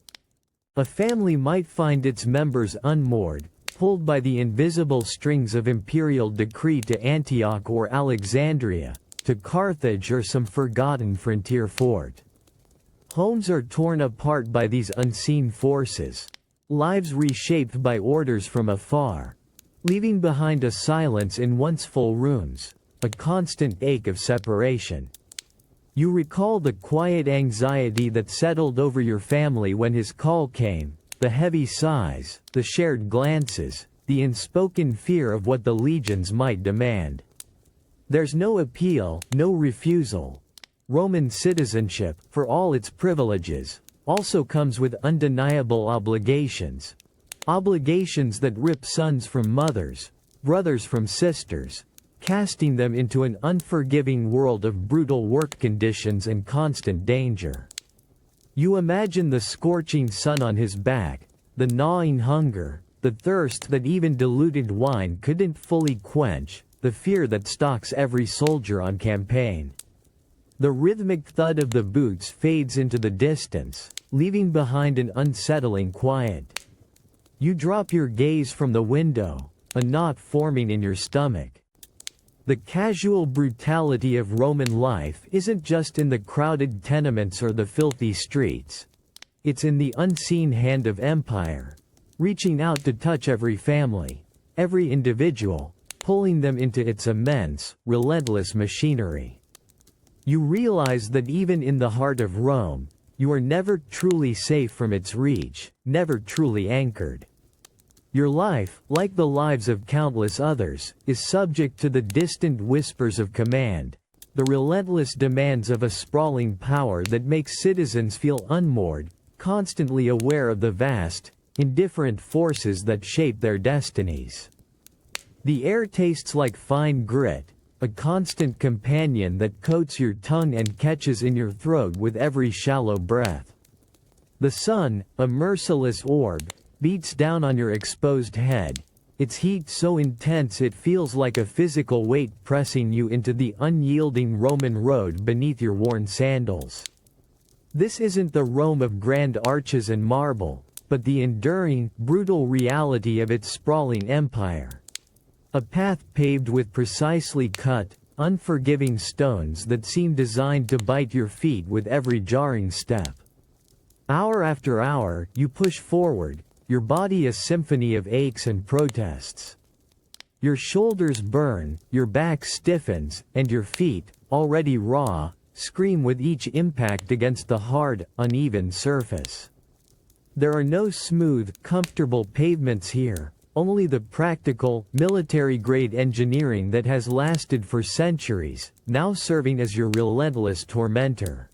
A family might find its members unmoored, pulled by the invisible strings of imperial decree to Antioch or Alexandria, to Carthage or some forgotten frontier fort. Homes are torn apart by these unseen forces, lives reshaped by orders from afar, leaving behind a silence in once full rooms, a constant ache of separation. You recall the quiet anxiety that settled over your family when his call came, the heavy sighs, the shared glances, the unspoken fear of what the legions might demand. There's no appeal, no refusal. Roman citizenship, for all its privileges, also comes with undeniable obligations. Obligations that rip sons from mothers, brothers from sisters, casting them into an unforgiving world of brutal work conditions and constant danger. You imagine the scorching sun on his back, the gnawing hunger, the thirst that even diluted wine couldn't fully quench, the fear that stalks every soldier on campaign. The rhythmic thud of the boots fades into the distance, leaving behind an unsettling quiet. You drop your gaze from the window, a knot forming in your stomach. The casual brutality of Roman life isn't just in the crowded tenements or the filthy streets. It's in the unseen hand of empire, reaching out to touch every family, every individual, pulling them into its immense, relentless machinery. You realize that even in the heart of Rome, you are never truly safe from its reach, never truly anchored. Your life, like the lives of countless others, is subject to the distant whispers of command, the relentless demands of a sprawling power that makes citizens feel unmoored, constantly aware of the vast, indifferent forces that shape their destinies. The air tastes like fine grit, a constant companion that coats your tongue and catches in your throat with every shallow breath. The sun, a merciless orb, beats down on your exposed head, its heat so intense it feels like a physical weight pressing you into the unyielding Roman road beneath your worn sandals. This isn't the Rome of grand arches and marble, but the enduring, brutal reality of its sprawling empire. A path paved with precisely cut, unforgiving stones that seem designed to bite your feet with every jarring step. Hour after hour, you push forward, your body a symphony of aches and protests. Your shoulders burn, your back stiffens, and your feet, already raw, scream with each impact against the hard, uneven surface. There are no smooth, comfortable pavements here, only the practical, military-grade engineering that has lasted for centuries, now serving as your relentless tormentor.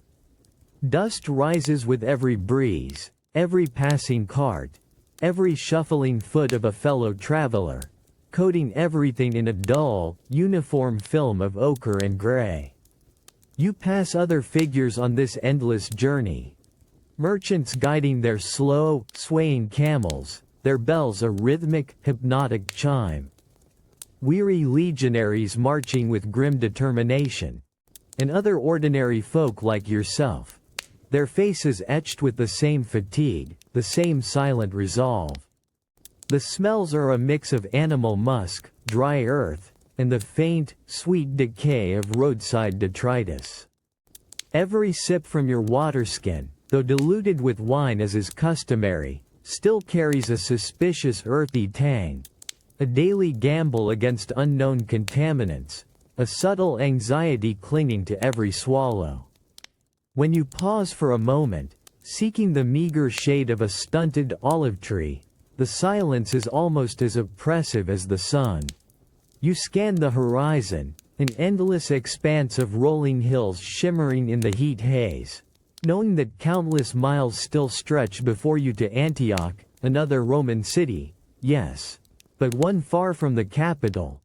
Dust rises with every breeze, every passing cart, every shuffling foot of a fellow traveler, coating everything in a dull, uniform film of ochre and gray. You pass other figures on this endless journey. Merchants guiding their slow, swaying camels, their bells a rhythmic, hypnotic chime. Weary legionaries marching with grim determination. And other ordinary folk like yourself. Their faces etched with the same fatigue, the same silent resolve. The smells are a mix of animal musk, dry earth, and the faint, sweet decay of roadside detritus. Every sip from your waterskin, though diluted with wine as is customary, still carries a suspicious earthy tang. A daily gamble against unknown contaminants, a subtle anxiety clinging to every swallow. When you pause for a moment, seeking the meager shade of a stunted olive tree, the silence is almost as oppressive as the sun. You scan the horizon, an endless expanse of rolling hills shimmering in the heat haze, knowing that countless miles still stretch before you to Antioch, another Roman city, yes, but one far from the capital.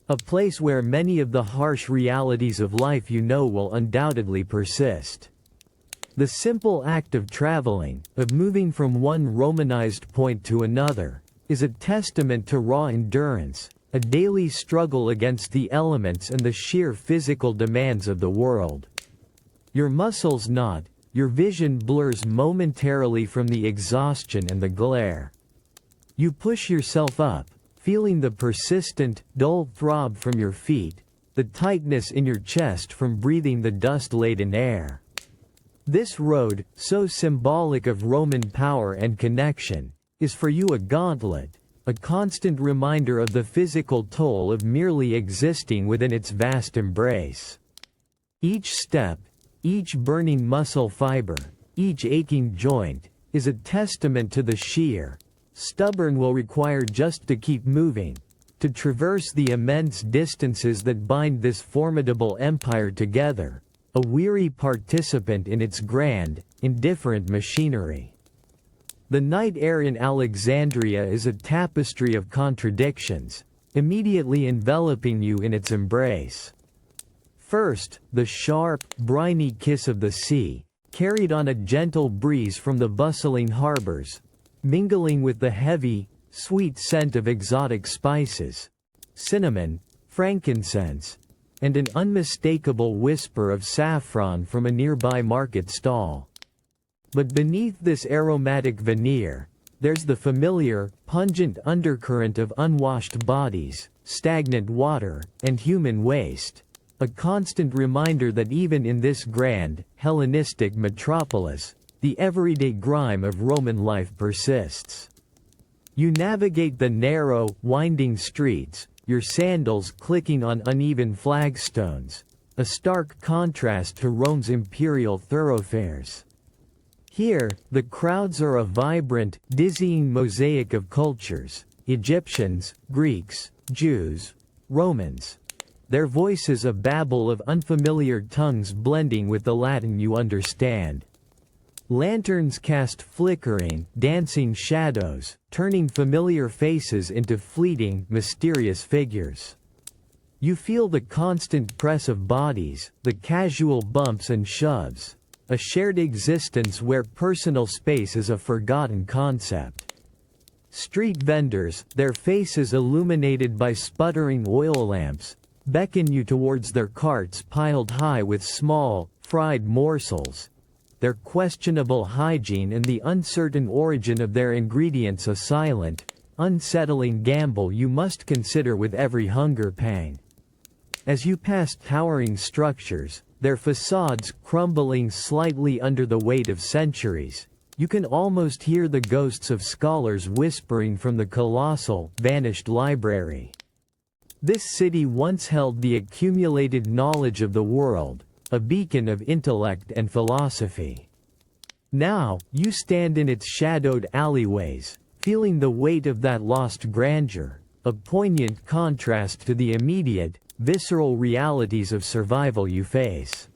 A place where many of the harsh realities of life you know will undoubtedly persist. The simple act of traveling, of moving from one Romanized point to another, is a testament to raw endurance, a daily struggle against the elements and the sheer physical demands of the world. Your muscles knot, your vision blurs momentarily from the exhaustion and the glare. You push yourself up, feeling the persistent, dull throb from your feet, the tightness in your chest from breathing the dust-laden air. This road, so symbolic of Roman power and connection, is for you a gauntlet, a constant reminder of the physical toll of merely existing within its vast embrace. Each step, each burning muscle fiber, each aching joint, is a testament to the sheer, stubborn will required just to keep moving, to traverse the immense distances that bind this formidable empire together, a weary participant in its grand, indifferent machinery. The night air in Alexandria is a tapestry of contradictions, immediately enveloping you in its embrace. First, the sharp, briny kiss of the sea, carried on a gentle breeze from the bustling harbors, mingling with the heavy, sweet scent of exotic spices, cinnamon, frankincense, and an unmistakable whisper of saffron from a nearby market stall. But beneath this aromatic veneer, there's the familiar, pungent undercurrent of unwashed bodies, stagnant water, and human waste, a constant reminder that even in this grand, Hellenistic metropolis, the everyday grime of Roman life persists. You navigate the narrow, winding streets, your sandals clicking on uneven flagstones, a stark contrast to Rome's imperial thoroughfares. Here, the crowds are a vibrant, dizzying mosaic of cultures, Egyptians, Greeks, Jews, Romans. Their voices a babble of unfamiliar tongues blending with the Latin you understand. Lanterns cast flickering, dancing shadows, turning familiar faces into fleeting, mysterious figures. You feel the constant press of bodies, the casual bumps and shoves, a shared existence where personal space is a forgotten concept. Street vendors, their faces illuminated by sputtering oil lamps, beckon you towards their carts piled high with small, fried morsels, their questionable hygiene and the uncertain origin of their ingredients a silent, unsettling gamble you must consider with every hunger pang. As you pass towering structures, their facades crumbling slightly under the weight of centuries, you can almost hear the ghosts of scholars whispering from the colossal, vanished library. This city once held the accumulated knowledge of the world, a beacon of intellect and philosophy. Now, you stand in its shadowed alleyways, feeling the weight of that lost grandeur, a poignant contrast to the immediate, visceral realities of survival you face.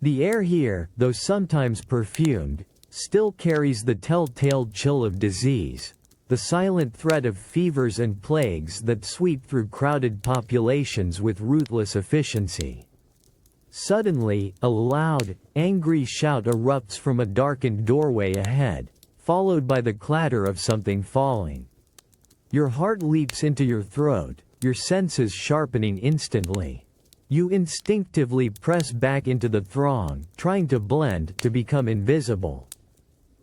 The air here, though sometimes perfumed, still carries the telltale chill of disease, the silent threat of fevers and plagues that sweep through crowded populations with ruthless efficiency. Suddenly, a loud, angry shout erupts from a darkened doorway ahead, followed by the clatter of something falling. Your heart leaps into your throat, your senses sharpening instantly. You instinctively press back into the throng, trying to blend, to become invisible.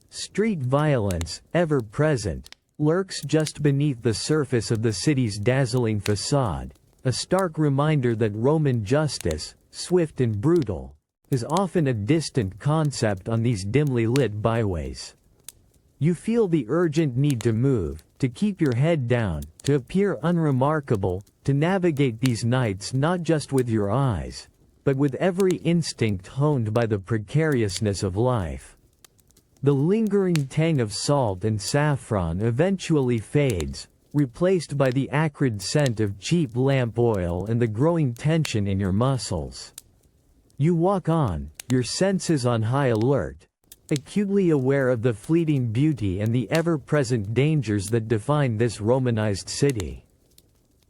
Street violence, ever present, lurks just beneath the surface of the city's dazzling facade, a stark reminder that Roman justice, swift and brutal, is often a distant concept on these dimly lit byways. You feel the urgent need to move, to keep your head down, to appear unremarkable, to navigate these nights not just with your eyes, but with every instinct honed by the precariousness of life. The lingering tang of salt and saffron eventually fades, replaced by the acrid scent of cheap lamp oil and the growing tension in your muscles. You walk on, your senses on high alert, acutely aware of the fleeting beauty and the ever-present dangers that define this Romanized city.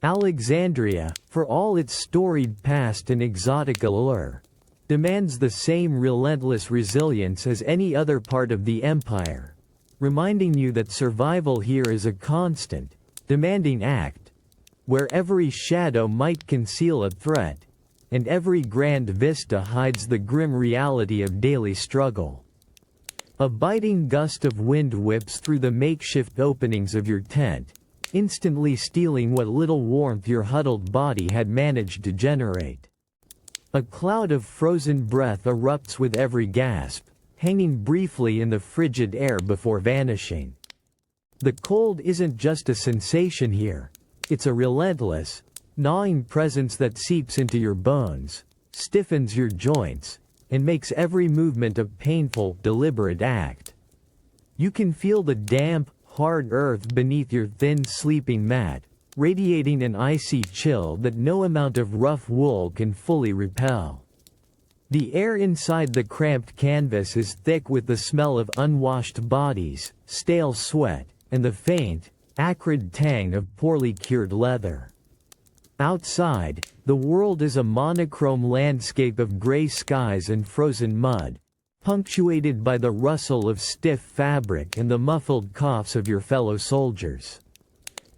Alexandria, for all its storied past and exotic allure, demands the same relentless resilience as any other part of the empire, reminding you that survival here is a constant, demanding act, where every shadow might conceal a threat, and every grand vista hides the grim reality of daily struggle. A biting gust of wind whips through the makeshift openings of your tent, instantly stealing what little warmth your huddled body had managed to generate. A cloud of frozen breath erupts with every gasp, hanging briefly in the frigid air before vanishing. The cold isn't just a sensation here, it's a relentless, gnawing presence that seeps into your bones, stiffens your joints, and makes every movement a painful, deliberate act. You can feel the damp, hard earth beneath your thin sleeping mat, radiating an icy chill that no amount of rough wool can fully repel. The air inside the cramped canvas is thick with the smell of unwashed bodies, stale sweat, and the faint, acrid tang of poorly cured leather. Outside, the world is a monochrome landscape of gray skies and frozen mud, punctuated by the rustle of stiff fabric and the muffled coughs of your fellow soldiers.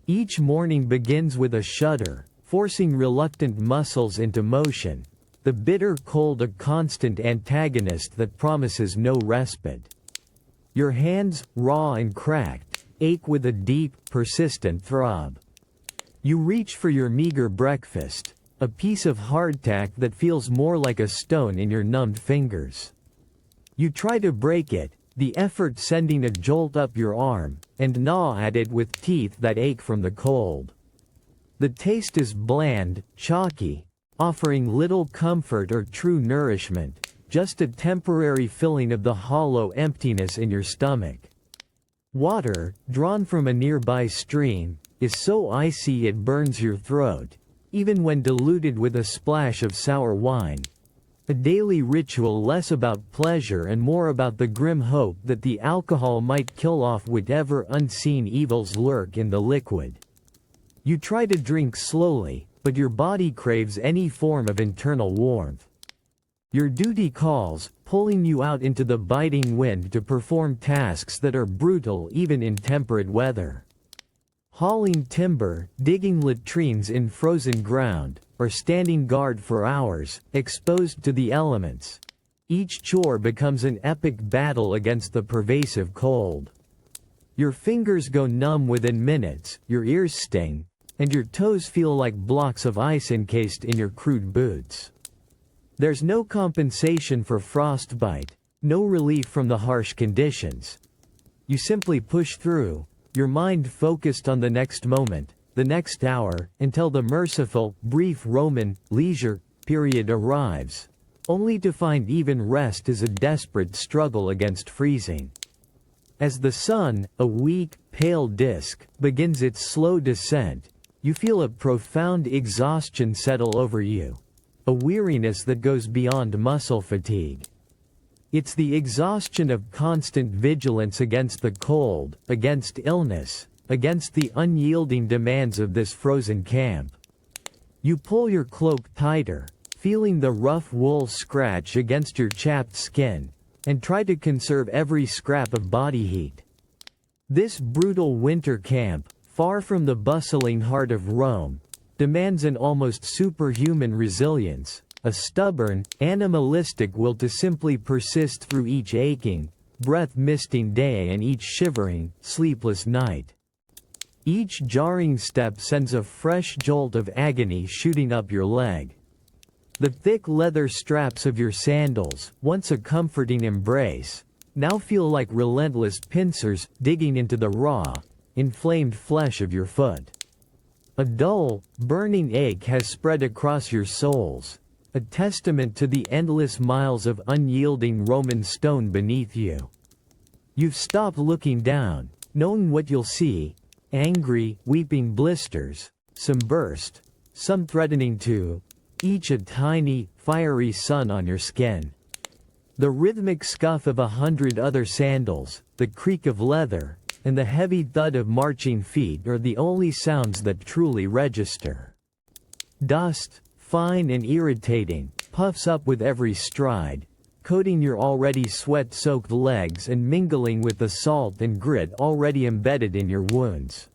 Each morning begins with a shudder, forcing reluctant muscles into motion, the bitter cold a constant antagonist that promises no respite. Your hands, raw and cracked, ache with a deep, persistent throb. You reach for your meager breakfast, a piece of hardtack that feels more like a stone in your numbed fingers. You try to break it, the effort sending a jolt up your arm, and gnaw at it with teeth that ache from the cold. The taste is bland, chalky, offering little comfort or true nourishment, just a temporary filling of the hollow emptiness in your stomach. Water, drawn from a nearby stream, is so icy it burns your throat, even when diluted with a splash of sour wine. A daily ritual less about pleasure and more about the grim hope that the alcohol might kill off whatever unseen evils lurk in the liquid. You try to drink slowly, but your body craves any form of internal warmth. Your duty calls, pulling you out into the biting wind to perform tasks that are brutal even in temperate weather. Hauling timber, digging latrines in frozen ground, or standing guard for hours, exposed to the elements. Each chore becomes an epic battle against the pervasive cold. Your fingers go numb within minutes, your ears sting, and your toes feel like blocks of ice encased in your crude boots. There's no compensation for frostbite, no relief from the harsh conditions. You simply push through, your mind focused on the next moment, the next hour, until the merciful, brief Roman leisure period arrives, only to find even rest is a desperate struggle against freezing. As the sun, a weak, pale disk, begins its slow descent, you feel a profound exhaustion settle over you. A weariness that goes beyond muscle fatigue. It's the exhaustion of constant vigilance against the cold, against illness, against the unyielding demands of this frozen camp. You pull your cloak tighter, feeling the rough wool scratch against your chapped skin, and try to conserve every scrap of body heat. This brutal winter camp, far from the bustling heart of Rome, demands an almost superhuman resilience, a stubborn, animalistic will to simply persist through each aching, breath-misting day and each shivering, sleepless night. Each jarring step sends a fresh jolt of agony shooting up your leg. The thick leather straps of your sandals, once a comforting embrace, now feel like relentless pincers digging into the raw, inflamed flesh of your foot. A dull, burning ache has spread across your soles, a testament to the endless miles of unyielding Roman stone beneath you. You've stopped looking down, knowing what you'll see: angry, weeping blisters, some burst, some threatening to, each a tiny, fiery sun on your skin. The rhythmic scuff of 100 other sandals, the creak of leather, and the heavy thud of marching feet are the only sounds that truly register. Dust, fine and irritating, puffs up with every stride, coating your already sweat-soaked legs and mingling with the salt and grit already embedded in your wounds.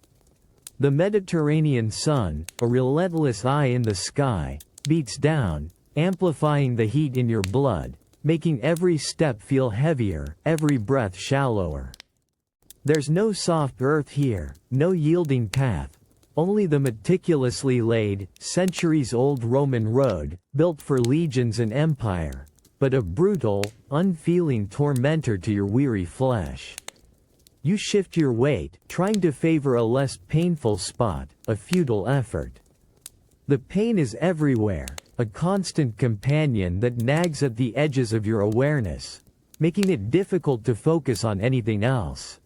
The Mediterranean sun, a relentless eye in the sky, beats down, amplifying the heat in your blood, making every step feel heavier, every breath shallower. There's no soft earth here, no yielding path, only the meticulously laid, centuries-old Roman road, built for legions and empire, but a brutal, unfeeling tormentor to your weary flesh. You shift your weight, trying to favor a less painful spot, a futile effort. The pain is everywhere, a constant companion that nags at the edges of your awareness, making it difficult to focus on anything else.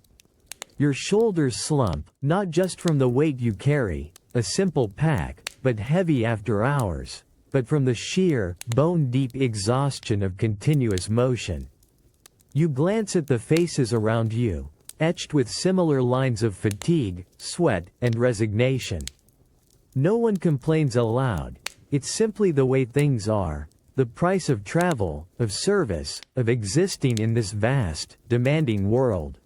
Your shoulders slump, not just from the weight you carry, a simple pack, but heavy after hours, but from the sheer, bone-deep exhaustion of continuous motion. You glance at the faces around you, etched with similar lines of fatigue, sweat, and resignation. No one complains aloud, it's simply the way things are, the price of travel, of service, of existing in this vast, demanding world.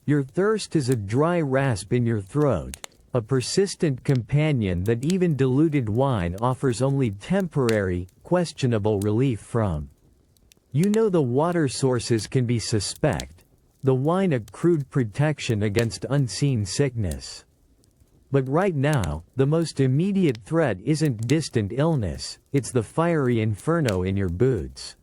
Your thirst is a dry rasp in your throat, a persistent companion that even diluted wine offers only temporary, questionable relief from. You know the water sources can be suspect, the wine a crude protection against unseen sickness. But right now, the most immediate threat isn't distant illness, it's the fiery inferno in your boots.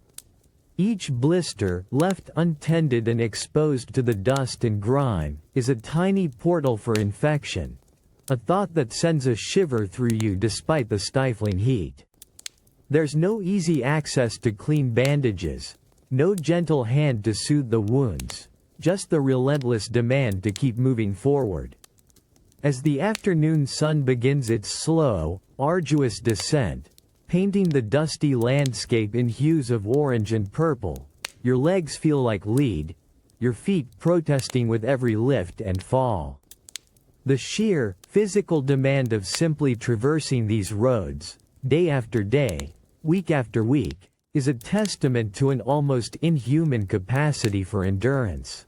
Each blister, left untended and exposed to the dust and grime, is a tiny portal for infection, a thought that sends a shiver through you despite the stifling heat. There's no easy access to clean bandages, no gentle hand to soothe the wounds, just the relentless demand to keep moving forward. As the afternoon sun begins its slow, arduous descent, painting the dusty landscape in hues of orange and purple. Your legs feel like lead, your feet protesting with every lift and fall. The sheer, physical demand of simply traversing these roads, day after day, week after week, is a testament to an almost inhuman capacity for endurance.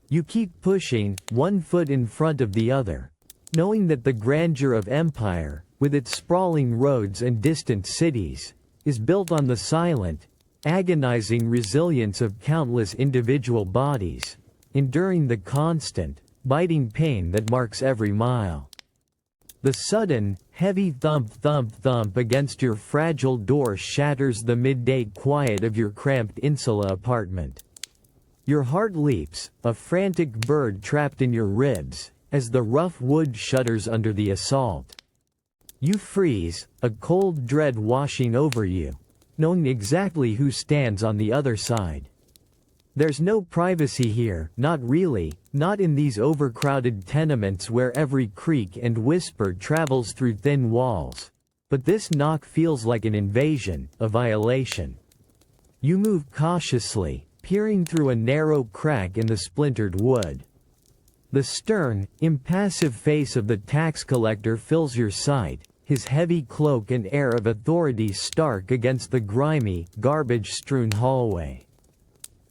You keep pushing, one foot in front of the other, knowing that the grandeur of empire, with its sprawling roads and distant cities, is built on the silent, agonizing resilience of countless individual bodies, enduring the constant, biting pain that marks every mile. The sudden, heavy thump against your fragile door shatters the midday quiet of your cramped insula apartment. Your heart leaps, a frantic bird trapped in your ribs, as the rough wood shudders under the assault. You freeze, a cold dread washing over you, knowing exactly who stands on the other side. There's no privacy here, not really, not in these overcrowded tenements where every creak and whisper travels through thin walls. But this knock feels like an invasion, a violation. You move cautiously, peering through a narrow crack in the splintered wood. The stern, impassive face of the tax collector fills your sight, his heavy cloak and air of authority stark against the grimy, garbage-strewn hallway.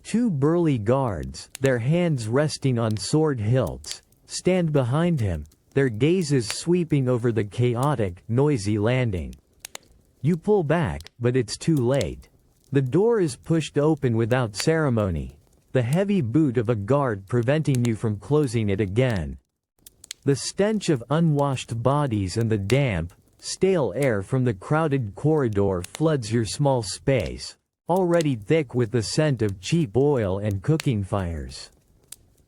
Two burly guards, their hands resting on sword hilts, stand behind him, their gazes sweeping over the chaotic, noisy landing. You pull back, but it's too late. The door is pushed open without ceremony, the heavy boot of a guard preventing you from closing it again. The stench of unwashed bodies and the damp, stale air from the crowded corridor floods your small space, already thick with the scent of cheap oil and cooking fires.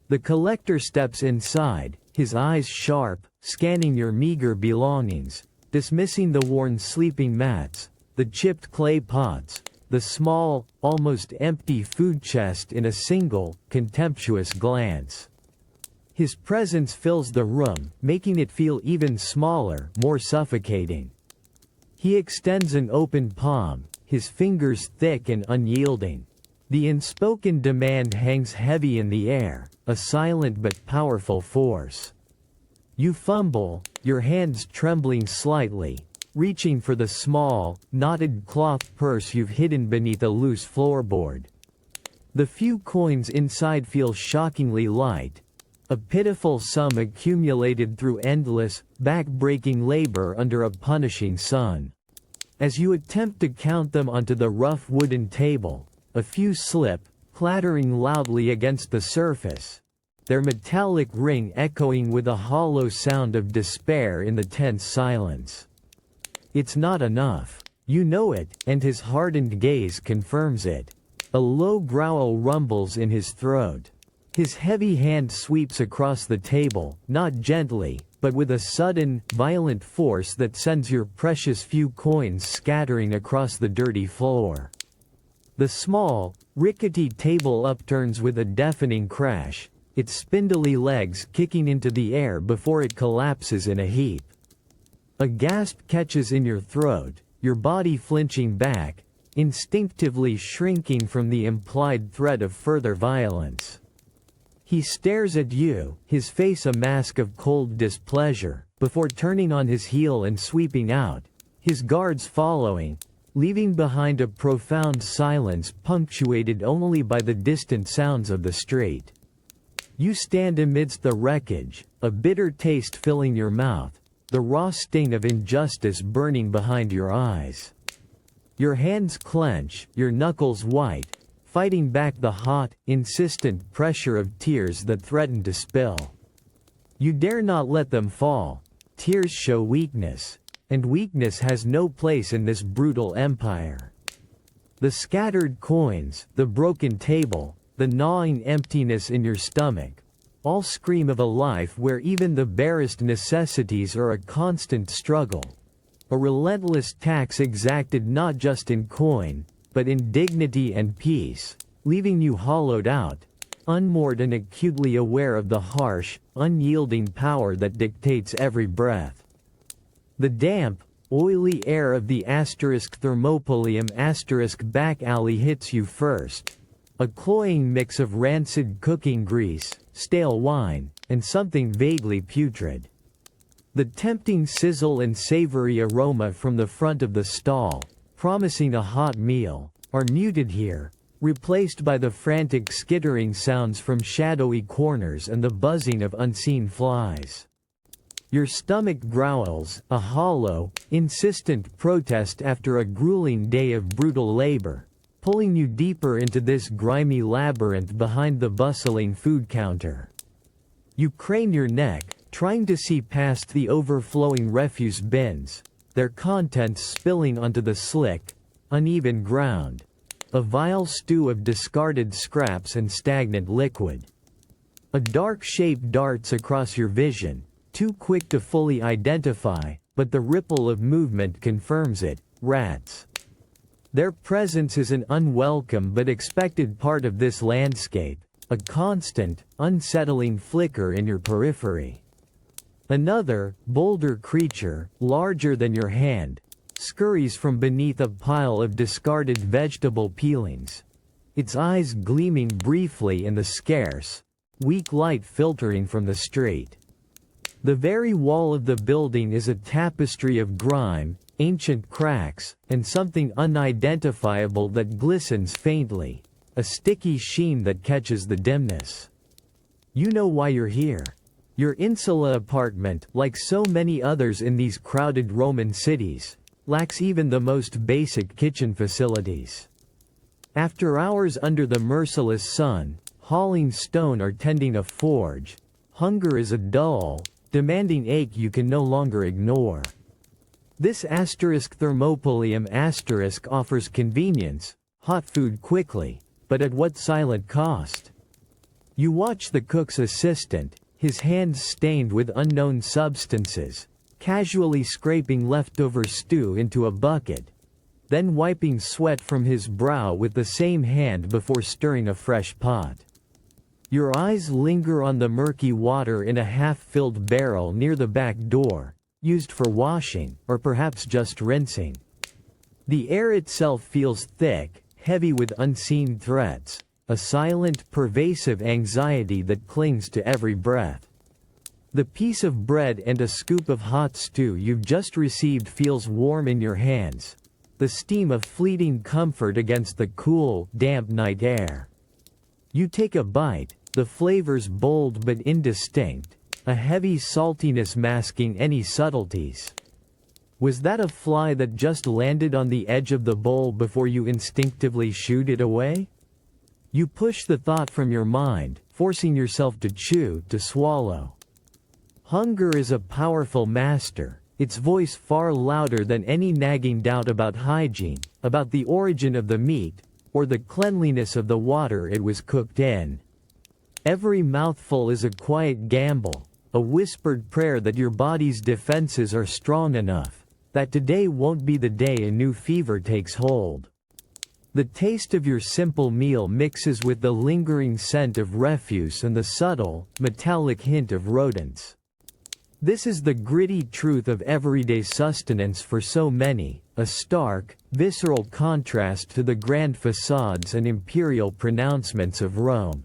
The collector steps inside, his eyes sharp, scanning your meager belongings, dismissing the worn sleeping mats, the chipped clay pots, the small, almost empty food chest in a single, contemptuous glance. His presence fills the room, making it feel even smaller, more suffocating. He extends an open palm, his fingers thick and unyielding. The unspoken demand hangs heavy in the air, a silent but powerful force. You fumble, your hands trembling slightly, reaching for the small, knotted cloth purse you've hidden beneath a loose floorboard. The few coins inside feel shockingly light, a pitiful sum accumulated through endless, back-breaking labor under a punishing sun. As you attempt to count them onto the rough wooden table, a few slip, clattering loudly against the surface, their metallic ring echoing with a hollow sound of despair in the tense silence. It's not enough. You know it, and his hardened gaze confirms it. A low growl rumbles in his throat. His heavy hand sweeps across the table, not gently, but with a sudden, violent force that sends your precious few coins scattering across the dirty floor. The small, rickety table upturns with a deafening crash, its spindly legs kicking into the air before it collapses in a heap. A gasp catches in your throat, your body flinching back, instinctively shrinking from the implied threat of further violence. He stares at you, his face a mask of cold displeasure, before turning on his heel and sweeping out, his guards following, leaving behind a profound silence punctuated only by the distant sounds of the street. You stand amidst the wreckage, a bitter taste filling your mouth, the raw sting of injustice burning behind your eyes. Your hands clench, your knuckles white, fighting back the hot, insistent pressure of tears that threaten to spill. You dare not let them fall. Tears show weakness, and weakness has no place in this brutal empire. The scattered coins, the broken table, the gnawing emptiness in your stomach, all scream of a life where even the barest necessities are a constant struggle. A relentless tax exacted not just in coin, but in dignity and peace, leaving you hollowed out, unmoored and acutely aware of the harsh, unyielding power that dictates every breath. The damp, oily air of the Thermopolium back alley hits you first. A cloying mix of rancid cooking grease, stale wine, and something vaguely putrid. The tempting sizzle and savory aroma from the front of the stall, promising a hot meal, are muted here, replaced by the frantic skittering sounds from shadowy corners and the buzzing of unseen flies. Your stomach growls, a hollow, insistent protest after a grueling day of brutal labor, pulling you deeper into this grimy labyrinth behind the bustling food counter. You crane your neck, trying to see past the overflowing refuse bins, their contents spilling onto the slick, uneven ground. A vile stew of discarded scraps and stagnant liquid. A dark shape darts across your vision, too quick to fully identify, but the ripple of movement confirms it: rats. Their presence is an unwelcome but expected part of this landscape, a constant, unsettling flicker in your periphery. Another, bolder creature, larger than your hand, scurries from beneath a pile of discarded vegetable peelings, its eyes gleaming briefly in the scarce, weak light filtering from the street. The very wall of the building is a tapestry of grime, ancient cracks, and something unidentifiable that glistens faintly, a sticky sheen that catches the dimness. You know why you're here. Your insula apartment, like so many others in these crowded Roman cities, lacks even the most basic kitchen facilities. After hours under the merciless sun, hauling stone or tending a forge, hunger is a dull, demanding ache you can no longer ignore. This Thermopolium offers convenience, hot food quickly, but at what silent cost? You watch the cook's assistant, his hands stained with unknown substances, casually scraping leftover stew into a bucket, then wiping sweat from his brow with the same hand before stirring a fresh pot. Your eyes linger on the murky water in a half-filled barrel near the back door, used for washing, or perhaps just rinsing. The air itself feels thick, heavy with unseen threats, a silent, pervasive anxiety that clings to every breath. The piece of bread and a scoop of hot stew you've just received feels warm in your hands, the steam of fleeting comfort against the cool, damp night air. You take a bite, the flavors bold but indistinct, a heavy saltiness masking any subtleties. Was that a fly that just landed on the edge of the bowl before you instinctively shooed it away? You push the thought from your mind, forcing yourself to chew, to swallow. Hunger is a powerful master, its voice far louder than any nagging doubt about hygiene, about the origin of the meat, or the cleanliness of the water it was cooked in. Every mouthful is a quiet gamble, a whispered prayer that your body's defenses are strong enough, that today won't be the day a new fever takes hold. The taste of your simple meal mixes with the lingering scent of refuse and the subtle, metallic hint of rodents. This is the gritty truth of everyday sustenance for so many, a stark, visceral contrast to the grand facades and imperial pronouncements of Rome.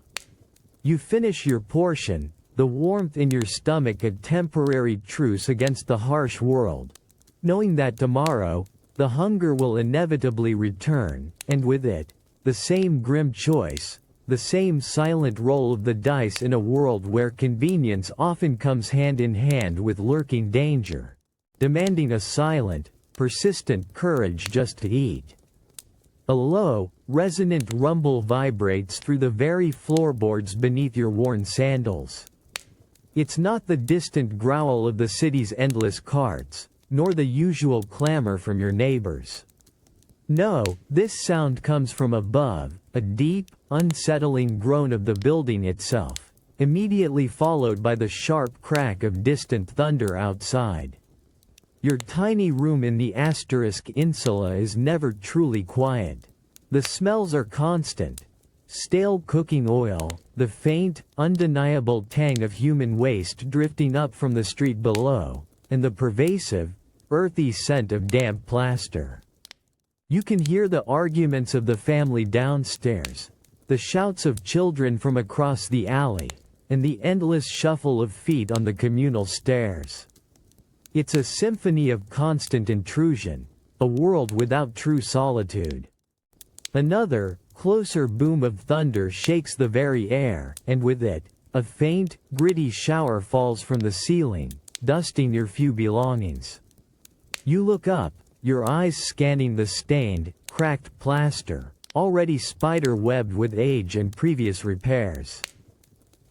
You finish your portion, the warmth in your stomach a temporary truce against the harsh world, knowing that tomorrow, the hunger will inevitably return, and with it, the same grim choice, the same silent roll of the dice in a world where convenience often comes hand in hand with lurking danger, demanding a silent, persistent courage just to eat. A low, resonant rumble vibrates through the very floorboards beneath your worn sandals. It's not the distant growl of the city's endless carts, nor the usual clamor from your neighbors. No, this sound comes from above, a deep, unsettling groan of the building itself, immediately followed by the sharp crack of distant thunder outside. Your tiny room in the Insula is never truly quiet. The smells are constant. Stale cooking oil, the faint, undeniable tang of human waste drifting up from the street below, and the pervasive, earthy scent of damp plaster. You can hear the arguments of the family downstairs, the shouts of children from across the alley, and the endless shuffle of feet on the communal stairs. It's a symphony of constant intrusion, a world without true solitude. Another, closer boom of thunder shakes the very air, and with it, a faint, gritty shower falls from the ceiling, dusting your few belongings. You look up, your eyes scanning the stained, cracked plaster, already spider-webbed with age and previous repairs.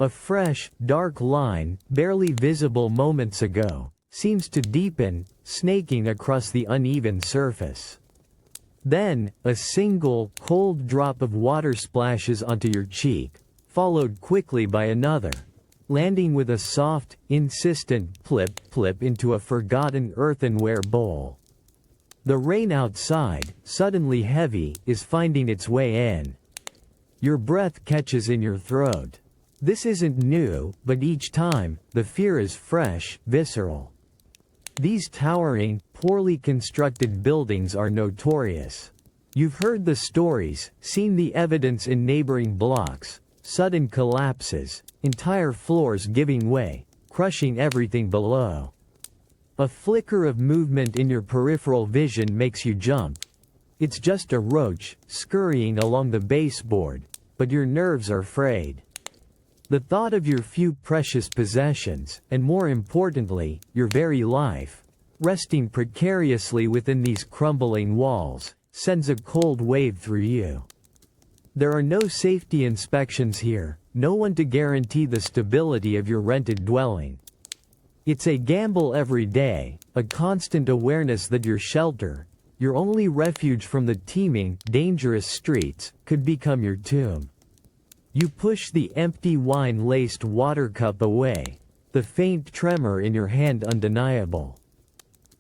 A fresh, dark line, barely visible moments ago, seems to deepen, snaking across the uneven surface. Then, a single, cold drop of water splashes onto your cheek, followed quickly by another, landing with a soft, insistent plip into a forgotten earthenware bowl. The rain outside, suddenly heavy, is finding its way in. Your breath catches in your throat. This isn't new, but each time, the fear is fresh, visceral. These towering, poorly constructed buildings are notorious. You've heard the stories, seen the evidence in neighboring blocks, sudden collapses, entire floors giving way, crushing everything below. A flicker of movement in your peripheral vision makes you jump. It's just a roach, scurrying along the baseboard, but your nerves are frayed. The thought of your few precious possessions, and more importantly, your very life, resting precariously within these crumbling walls, sends a cold wave through you. There are no safety inspections here, no one to guarantee the stability of your rented dwelling. It's a gamble every day, a constant awareness that your shelter, your only refuge from the teeming, dangerous streets, could become your tomb. You push the empty wine-laced water cup away, the faint tremor in your hand undeniable.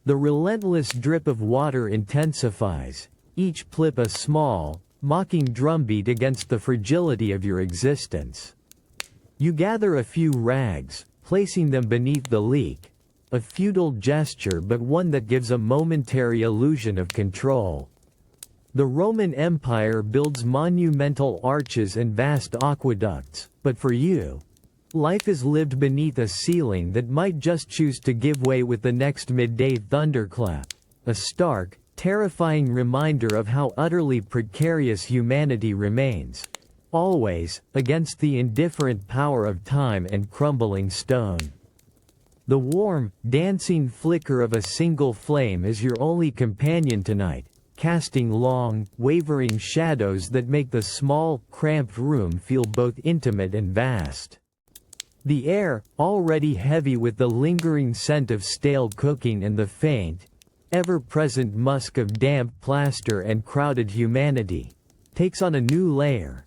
The relentless drip of water intensifies, each plip a small, mocking drumbeat against the fragility of your existence. You gather a few rags, placing them beneath the leak, a futile gesture but one that gives a momentary illusion of control. The Roman Empire builds monumental arches and vast aqueducts, but for you, life is lived beneath a ceiling that might just choose to give way with the next midday thunderclap, a stark, terrifying reminder of how utterly precarious humanity remains. Always, against the indifferent power of time and crumbling stone. The warm, dancing flicker of a single flame is your only companion tonight, casting long, wavering shadows that make the small, cramped room feel both intimate and vast. The air, already heavy with the lingering scent of stale cooking and the faint, ever-present musk of damp plaster and crowded humanity, takes on a new layer.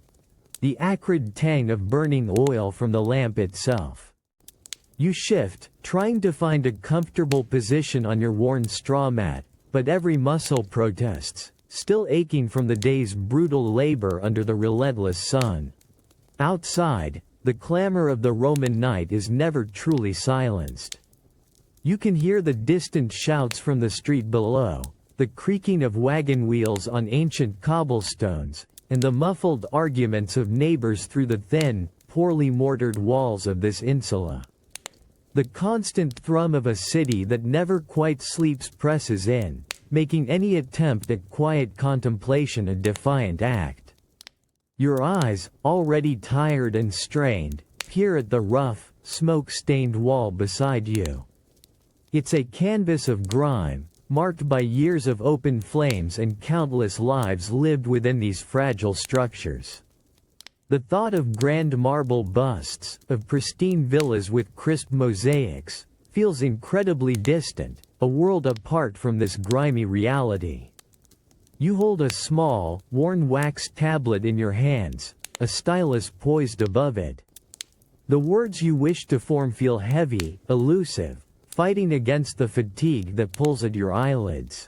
The acrid tang of burning oil from the lamp itself. You shift, trying to find a comfortable position on your worn straw mat, but every muscle protests, still aching from the day's brutal labor under the relentless sun. Outside, the clamor of the Roman night is never truly silenced. You can hear the distant shouts from the street below, the creaking of wagon wheels on ancient cobblestones, and the muffled arguments of neighbors through the thin, poorly mortared walls of this insula. The constant thrum of a city that never quite sleeps presses in, making any attempt at quiet contemplation a defiant act. Your eyes, already tired and strained, peer at the rough, smoke-stained wall beside you. It's a canvas of grime, marked by years of open flames and countless lives lived within these fragile structures. The thought of grand marble busts, of pristine villas with crisp mosaics, feels incredibly distant, a world apart from this grimy reality. You hold a small, worn wax tablet in your hands, a stylus poised above it. The words you wish to form feel heavy, elusive, fighting against the fatigue that pulls at your eyelids.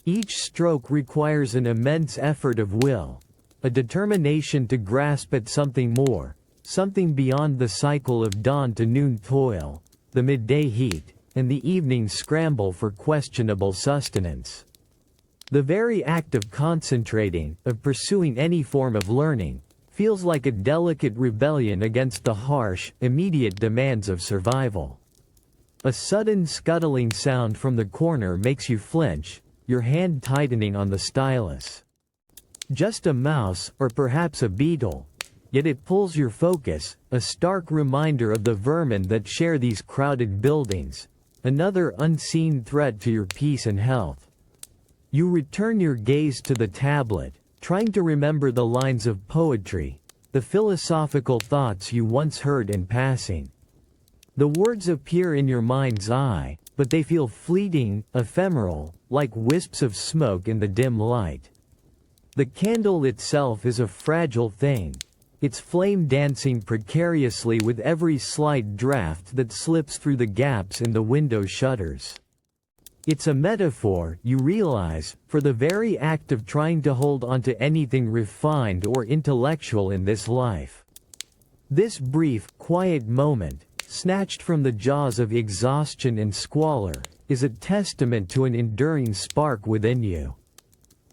Each stroke requires an immense effort of will, a determination to grasp at something more, something beyond the cycle of dawn to noon toil, the midday heat, and the evening scramble for questionable sustenance. The very act of concentrating, of pursuing any form of learning, feels like a delicate rebellion against the harsh, immediate demands of survival. A sudden scuttling sound from the corner makes you flinch, your hand tightening on the stylus. Just a mouse, or perhaps a beetle. Yet it pulls your focus, a stark reminder of the vermin that share these crowded buildings, another unseen threat to your peace and health. You return your gaze to the tablet, trying to remember the lines of poetry, the philosophical thoughts you once heard in passing. The words appear in your mind's eye, but they feel fleeting, ephemeral, like wisps of smoke in the dim light. The candle itself is a fragile thing, its flame dancing precariously with every slight draft that slips through the gaps in the window shutters. It's a metaphor, you realize, for the very act of trying to hold onto anything refined or intellectual in this life. This brief, quiet moment, snatched from the jaws of exhaustion and squalor, is a testament to an enduring spark within you.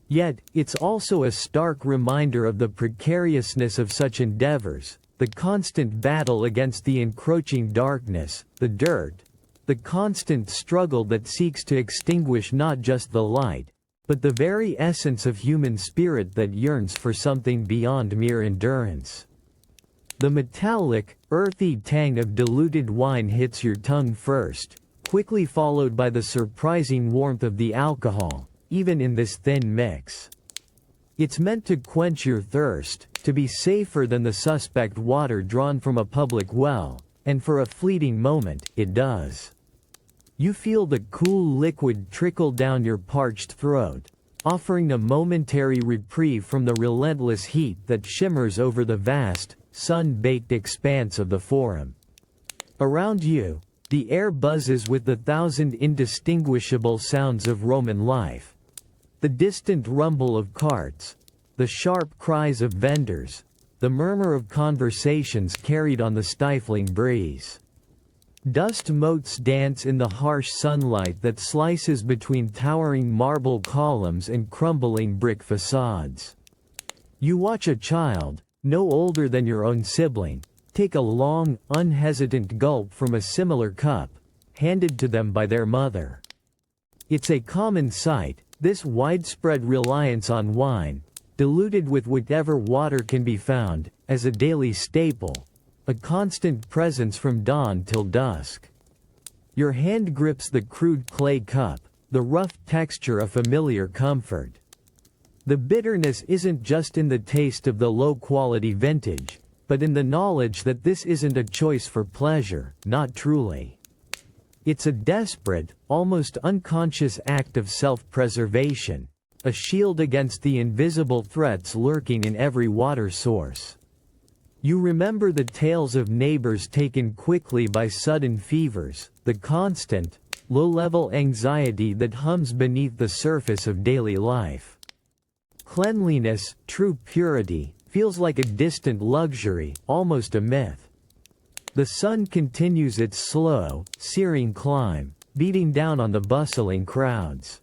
Yet, it's also a stark reminder of the precariousness of such endeavors, the constant battle against the encroaching darkness, the dirt, the constant struggle that seeks to extinguish not just the light, but the very essence of human spirit that yearns for something beyond mere endurance. The metallic, earthy tang of diluted wine hits your tongue first, quickly followed by the surprising warmth of the alcohol, even in this thin mix. It's meant to quench your thirst, to be safer than the suspect water drawn from a public well, and for a fleeting moment, it does. You feel the cool liquid trickle down your parched throat, offering a momentary reprieve from the relentless heat that shimmers over the vast, sun-baked expanse of the Forum. Around you, the air buzzes with the thousand indistinguishable sounds of Roman life. The distant rumble of carts, the sharp cries of vendors, the murmur of conversations carried on the stifling breeze. Dust motes dance in the harsh sunlight that slices between towering marble columns and crumbling brick facades. You watch a child, no older than your own sibling, take a long, unhesitant gulp from a similar cup, handed to them by their mother. It's a common sight, this widespread reliance on wine, diluted with whatever water can be found, as a daily staple, a constant presence from dawn till dusk. Your hand grips the crude clay cup, the rough texture a familiar comfort. The bitterness isn't just in the taste of the low-quality vintage, but in the knowledge that this isn't a choice for pleasure, not truly. It's a desperate, almost unconscious act of self-preservation, a shield against the invisible threats lurking in every water source. You remember the tales of neighbors taken quickly by sudden fevers, the constant, low-level anxiety that hums beneath the surface of daily life. Cleanliness, true purity, feels like a distant luxury, almost a myth. The sun continues its slow, searing climb, beating down on the bustling crowds.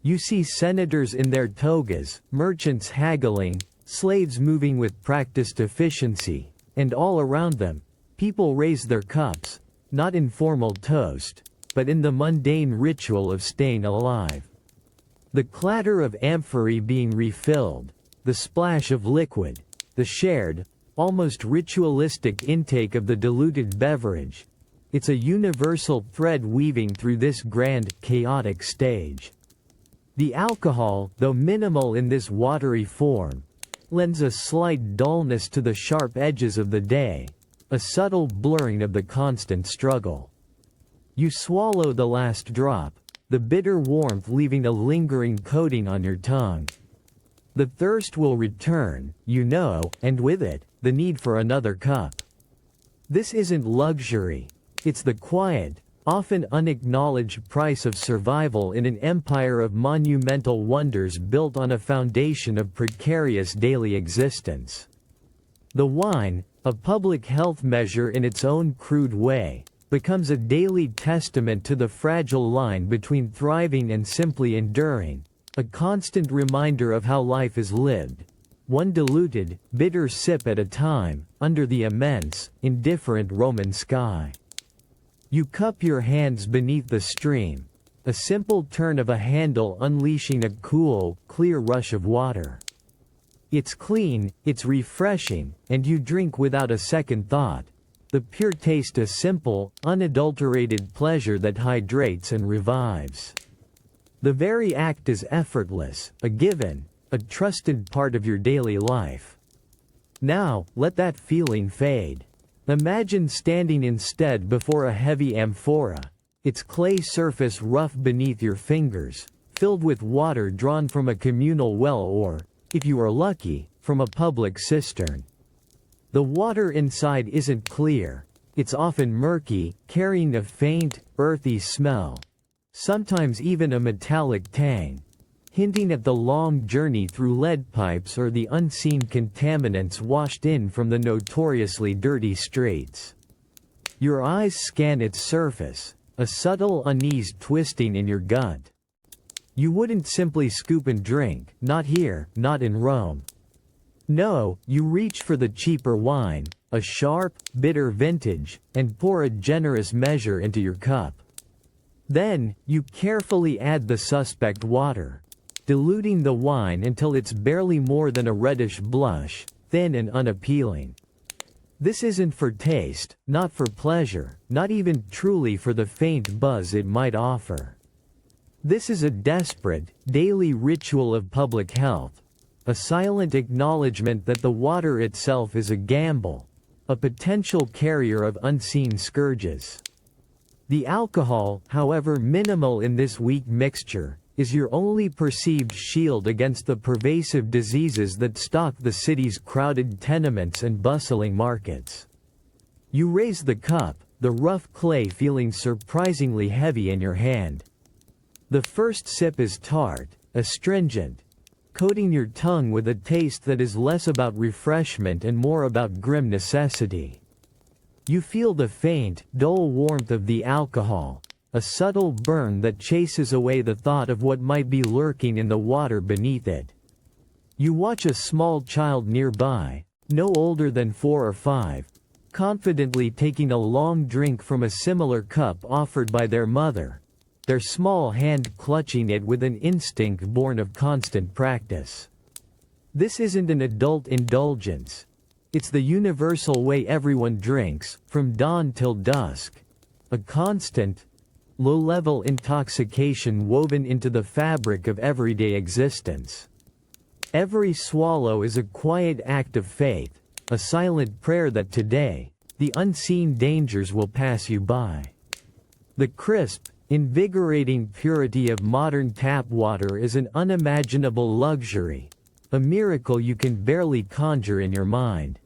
You see senators in their togas, merchants haggling, slaves moving with practiced efficiency, and all around them, people raise their cups, not in formal toast, but in the mundane ritual of staying alive. The clatter of amphorae being refilled, the splash of liquid, the shared, almost ritualistic intake of the diluted beverage, it's a universal thread weaving through this grand, chaotic stage. The alcohol, though minimal in this watery form, lends a slight dullness to the sharp edges of the day, a subtle blurring of the constant struggle. You swallow the last drop, the bitter warmth leaving a lingering coating on your tongue. The thirst will return, you know, and with it, the need for another cup. This isn't luxury, it's the quiet, often unacknowledged price of survival in an empire of monumental wonders built on a foundation of precarious daily existence. The wine, a public health measure in its own crude way, becomes a daily testament to the fragile line between thriving and simply enduring, a constant reminder of how life is lived, one diluted, bitter sip at a time, under the immense, indifferent Roman sky. You cup your hands beneath the stream, a simple turn of a handle unleashing a cool, clear rush of water. It's clean, it's refreshing, and you drink without a second thought. The pure taste, a simple, unadulterated pleasure that hydrates and revives. The very act is effortless, a given, a trusted part of your daily life. Now, let that feeling fade. Imagine standing instead before a heavy amphora, its clay surface rough beneath your fingers, filled with water drawn from a communal well or, if you are lucky, from a public cistern. The water inside isn't clear, it's often murky, carrying a faint, earthy smell. Sometimes even a metallic tang, hinting at the long journey through lead pipes or the unseen contaminants washed in from the notoriously dirty streets. Your eyes scan its surface, a subtle unease twisting in your gut. You wouldn't simply scoop and drink, not here, not in Rome. No, you reach for the cheaper wine, a sharp, bitter vintage, and pour a generous measure into your cup. Then, you carefully add the suspect water, diluting the wine until it's barely more than a reddish blush, thin and unappealing. This isn't for taste, not for pleasure, not even truly for the faint buzz it might offer. This is a desperate, daily ritual of public health, a silent acknowledgement that the water itself is a gamble, a potential carrier of unseen scourges. The alcohol, however minimal in this weak mixture, is your only perceived shield against the pervasive diseases that stalk the city's crowded tenements and bustling markets. You raise the cup, the rough clay feeling surprisingly heavy in your hand. The first sip is tart, astringent, coating your tongue with a taste that is less about refreshment and more about grim necessity. You feel the faint, dull warmth of the alcohol, a subtle burn that chases away the thought of what might be lurking in the water beneath it. You watch a small child nearby, no older than 4 or 5, confidently taking a long drink from a similar cup offered by their mother, their small hand clutching it with an instinct born of constant practice. This isn't an adult indulgence. It's the universal way everyone drinks, from dawn till dusk. A constant, low-level intoxication woven into the fabric of everyday existence. Every swallow is a quiet act of faith, a silent prayer that today, the unseen dangers will pass you by. The crisp, invigorating purity of modern tap water is an unimaginable luxury, a miracle you can barely conjure in your mind.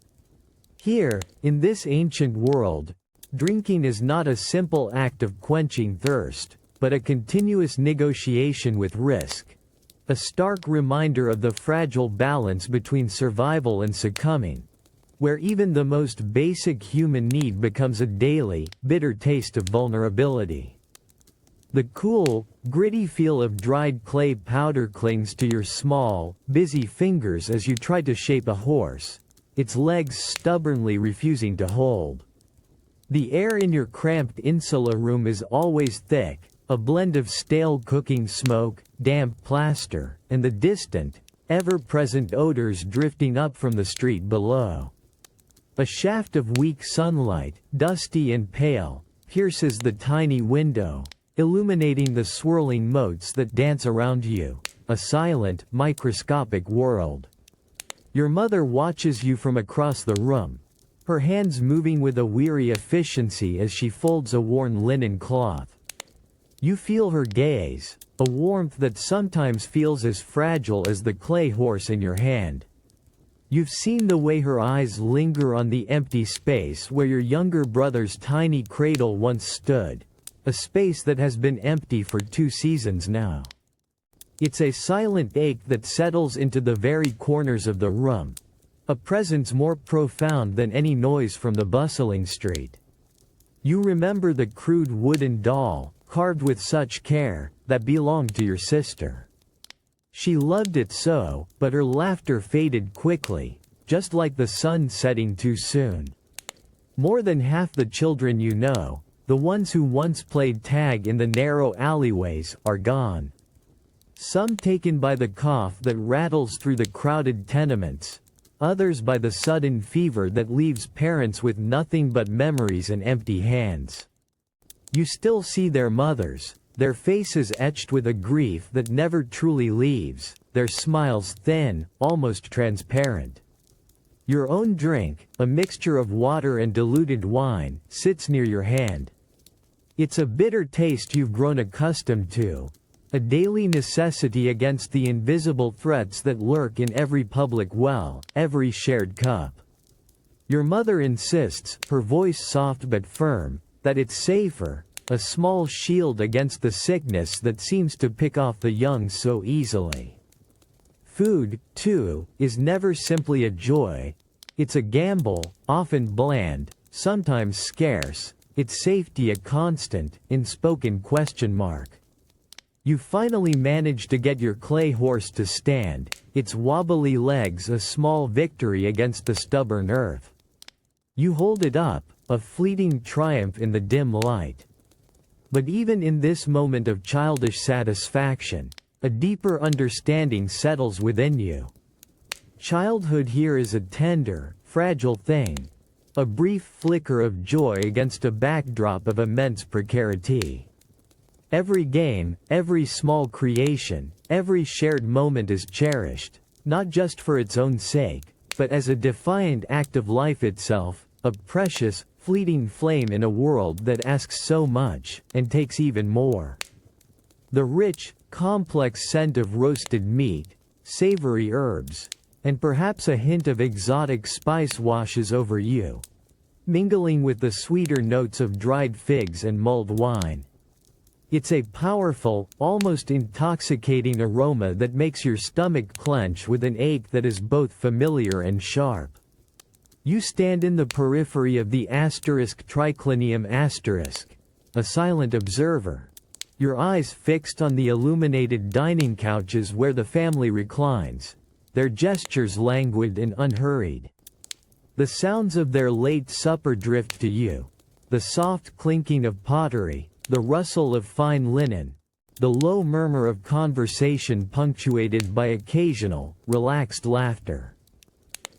Here, in this ancient world, drinking is not a simple act of quenching thirst, but a continuous negotiation with risk, a stark reminder of the fragile balance between survival and succumbing, where even the most basic human need becomes a daily, bitter taste of vulnerability. The cool, gritty feel of dried clay powder clings to your small, busy fingers as you try to shape a horse, its legs stubbornly refusing to hold. The air in your cramped insula room is always thick, a blend of stale cooking smoke, damp plaster, and the distant, ever-present odors drifting up from the street below. A shaft of weak sunlight, dusty and pale, pierces the tiny window, illuminating the swirling motes that dance around you, a silent, microscopic world. Your mother watches you from across the room, her hands moving with a weary efficiency as she folds a worn linen cloth. You feel her gaze, a warmth that sometimes feels as fragile as the clay horse in your hand. You've seen the way her eyes linger on the empty space where your younger brother's tiny cradle once stood, a space that has been empty for 2 seasons now. It's a silent ache that settles into the very corners of the room, a presence more profound than any noise from the bustling street. You remember the crude wooden doll, carved with such care, that belonged to your sister. She loved it so, but her laughter faded quickly, just like the sun setting too soon. More than half the children you know, the ones who once played tag in the narrow alleyways, are gone. Some taken by the cough that rattles through the crowded tenements, others by the sudden fever that leaves parents with nothing but memories and empty hands. You still see their mothers, their faces etched with a grief that never truly leaves, their smiles thin, almost transparent. Your own drink, a mixture of water and diluted wine, sits near your hand. It's a bitter taste you've grown accustomed to, a daily necessity against the invisible threats that lurk in every public well, every shared cup. Your mother insists, her voice soft but firm, that it's safer, a small shield against the sickness that seems to pick off the young so easily. Food, too, is never simply a joy. It's a gamble, often bland, sometimes scarce, its safety a constant, unspoken question mark. You finally manage to get your clay horse to stand, its wobbly legs a small victory against the stubborn earth. You hold it up, a fleeting triumph in the dim light. But even in this moment of childish satisfaction, a deeper understanding settles within you. Childhood here is a tender, fragile thing, a brief flicker of joy against a backdrop of immense precarity. Every game, every small creation, every shared moment is cherished, not just for its own sake, but as a defiant act of life itself, a precious, fleeting flame in a world that asks so much, and takes even more. The rich, complex scent of roasted meat, savory herbs, and perhaps a hint of exotic spice washes over you, mingling with the sweeter notes of dried figs and mulled wine. It's a powerful, almost intoxicating aroma that makes your stomach clench with an ache that is both familiar and sharp. You stand in the periphery of the triclinium asterisk, a silent observer, your eyes fixed on the illuminated dining couches where the family reclines, their gestures languid and unhurried. The sounds of their late supper drift to you, the soft clinking of pottery, the rustle of fine linen, the low murmur of conversation punctuated by occasional, relaxed laughter.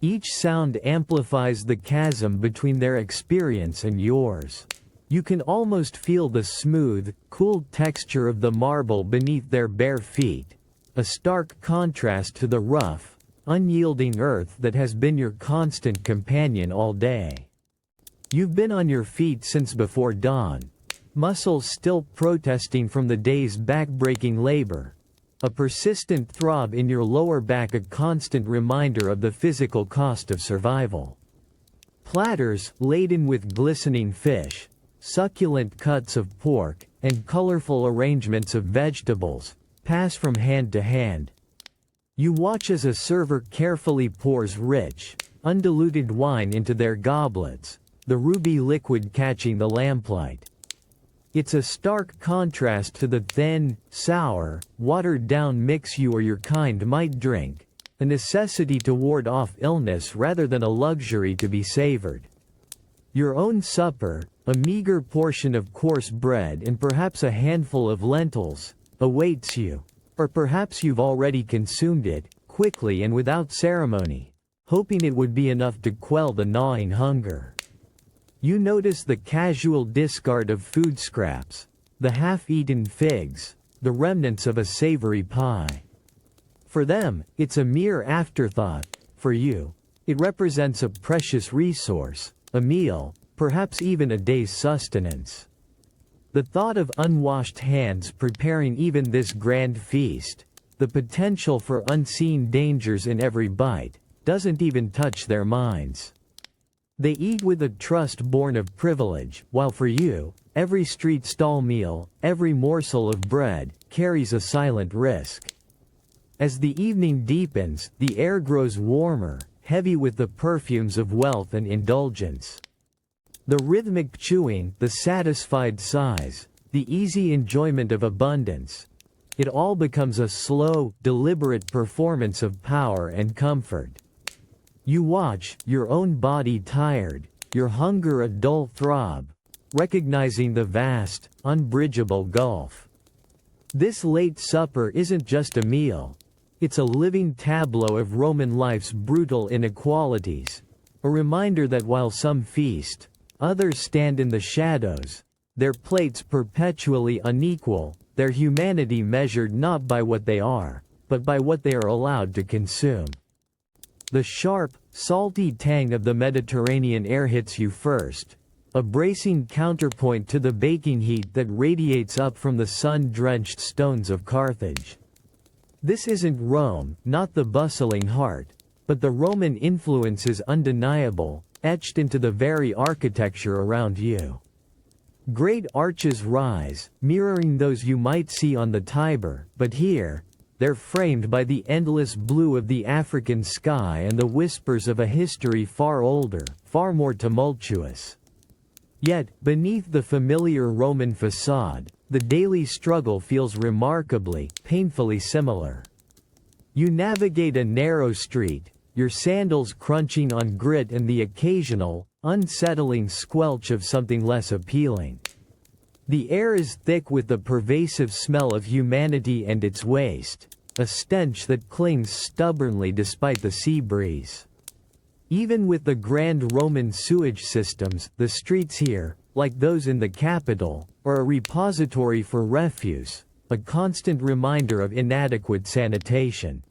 Each sound amplifies the chasm between their experience and yours. You can almost feel the smooth, cool texture of the marble beneath their bare feet, a stark contrast to the rough, unyielding earth that has been your constant companion all day. You've been on your feet since before dawn, muscles still protesting from the day's back-breaking labor, a persistent throb in your lower back, a constant reminder of the physical cost of survival. Platters laden with glistening fish, succulent cuts of pork, and colorful arrangements of vegetables pass from hand to hand. You watch as a server carefully pours rich, undiluted wine into their goblets, the ruby liquid catching the lamplight. It's a stark contrast to the thin, sour, watered-down mix you or your kind might drink, a necessity to ward off illness rather than a luxury to be savored. Your own supper, a meager portion of coarse bread and perhaps a handful of lentils, awaits you, or perhaps you've already consumed it, quickly and without ceremony, hoping it would be enough to quell the gnawing hunger. You notice the casual discard of food scraps, the half-eaten figs, the remnants of a savory pie. For them, it's a mere afterthought. For you, it represents a precious resource, a meal, perhaps even a day's sustenance. The thought of unwashed hands preparing even this grand feast, the potential for unseen dangers in every bite, doesn't even touch their minds. They eat with a trust born of privilege, while for you, every street stall meal, every morsel of bread, carries a silent risk. As the evening deepens, the air grows warmer, heavy with the perfumes of wealth and indulgence. The rhythmic chewing, the satisfied sighs, the easy enjoyment of abundance. It all becomes a slow, deliberate performance of power and comfort. You watch, your own body tired, your hunger a dull throb, recognizing the vast, unbridgeable gulf. This late supper isn't just a meal. It's a living tableau of Roman life's brutal inequalities, a reminder that while some feast, others stand in the shadows, their plates perpetually unequal, their humanity measured not by what they are, but by what they are allowed to consume. The sharp, salty tang of the Mediterranean air hits you first, a bracing counterpoint to the baking heat that radiates up from the sun-drenched stones of Carthage. This isn't Rome, not the bustling heart, but the Roman influence is undeniable, etched into the very architecture around you. Great arches rise, mirroring those you might see on the Tiber, but here, they're framed by the endless blue of the African sky and the whispers of a history far older, far more tumultuous. Yet, beneath the familiar Roman facade, the daily struggle feels remarkably, painfully similar. You navigate a narrow street, your sandals crunching on grit and the occasional, unsettling squelch of something less appealing. The air is thick with the pervasive smell of humanity and its waste, a stench that clings stubbornly despite the sea breeze. Even with the grand Roman sewage systems, the streets here, like those in the capital, are a repository for refuse, a constant reminder of inadequate sanitation.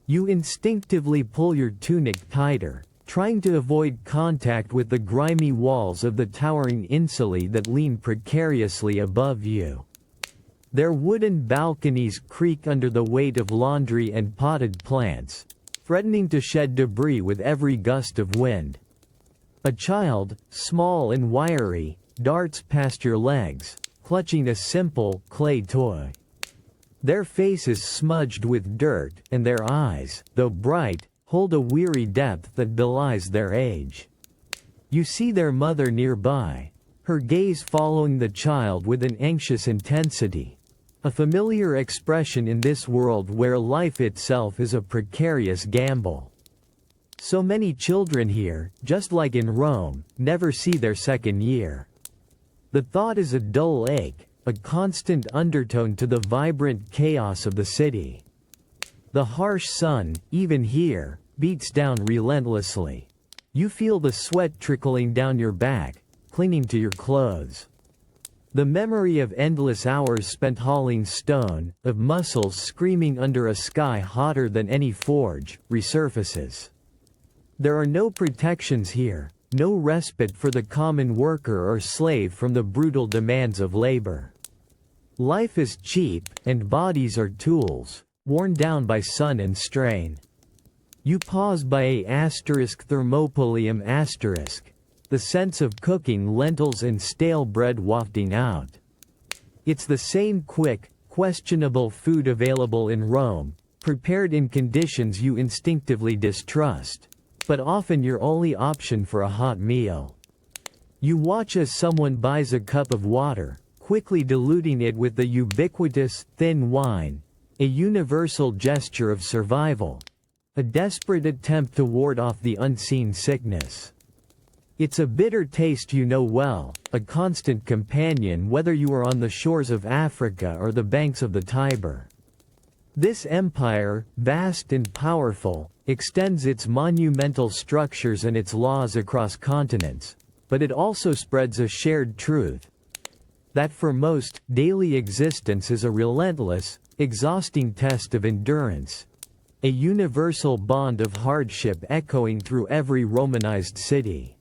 You instinctively pull your tunic tighter, trying to avoid contact with the grimy walls of the towering insulae that lean precariously above you. Their wooden balconies creak under the weight of laundry and potted plants, threatening to shed debris with every gust of wind. A child, small and wiry, darts past your legs, clutching a simple, clay toy. Their face is smudged with dirt, and their eyes, though bright, hold a weary depth that belies their age. You see their mother nearby, her gaze following the child with an anxious intensity, a familiar expression in this world where life itself is a precarious gamble. So many children here, just like in Rome, never see their second year. The thought is a dull ache, a constant undertone to the vibrant chaos of the city. The harsh sun, even here, beats down relentlessly. You feel the sweat trickling down your back, clinging to your clothes. The memory of endless hours spent hauling stone, of muscles screaming under a sky hotter than any forge, resurfaces. There are no protections here, no respite for the common worker or slave from the brutal demands of labor. Life is cheap, and bodies are tools, worn down by sun and strain. You pause by a thermopolium asterisk, the sense of cooking lentils and stale bread wafting out. It's the same quick, questionable food available in Rome, prepared in conditions you instinctively distrust, but often your only option for a hot meal. You watch as someone buys a cup of water, quickly diluting it with the ubiquitous, thin wine, a universal gesture of survival, a desperate attempt to ward off the unseen sickness. It's a bitter taste you know well, a constant companion whether you are on the shores of Africa or the banks of the Tiber. This empire, vast and powerful, extends its monumental structures and its laws across continents, but it also spreads a shared truth that for most, daily existence is a relentless, exhausting test of endurance, a universal bond of hardship echoing through every Romanized city.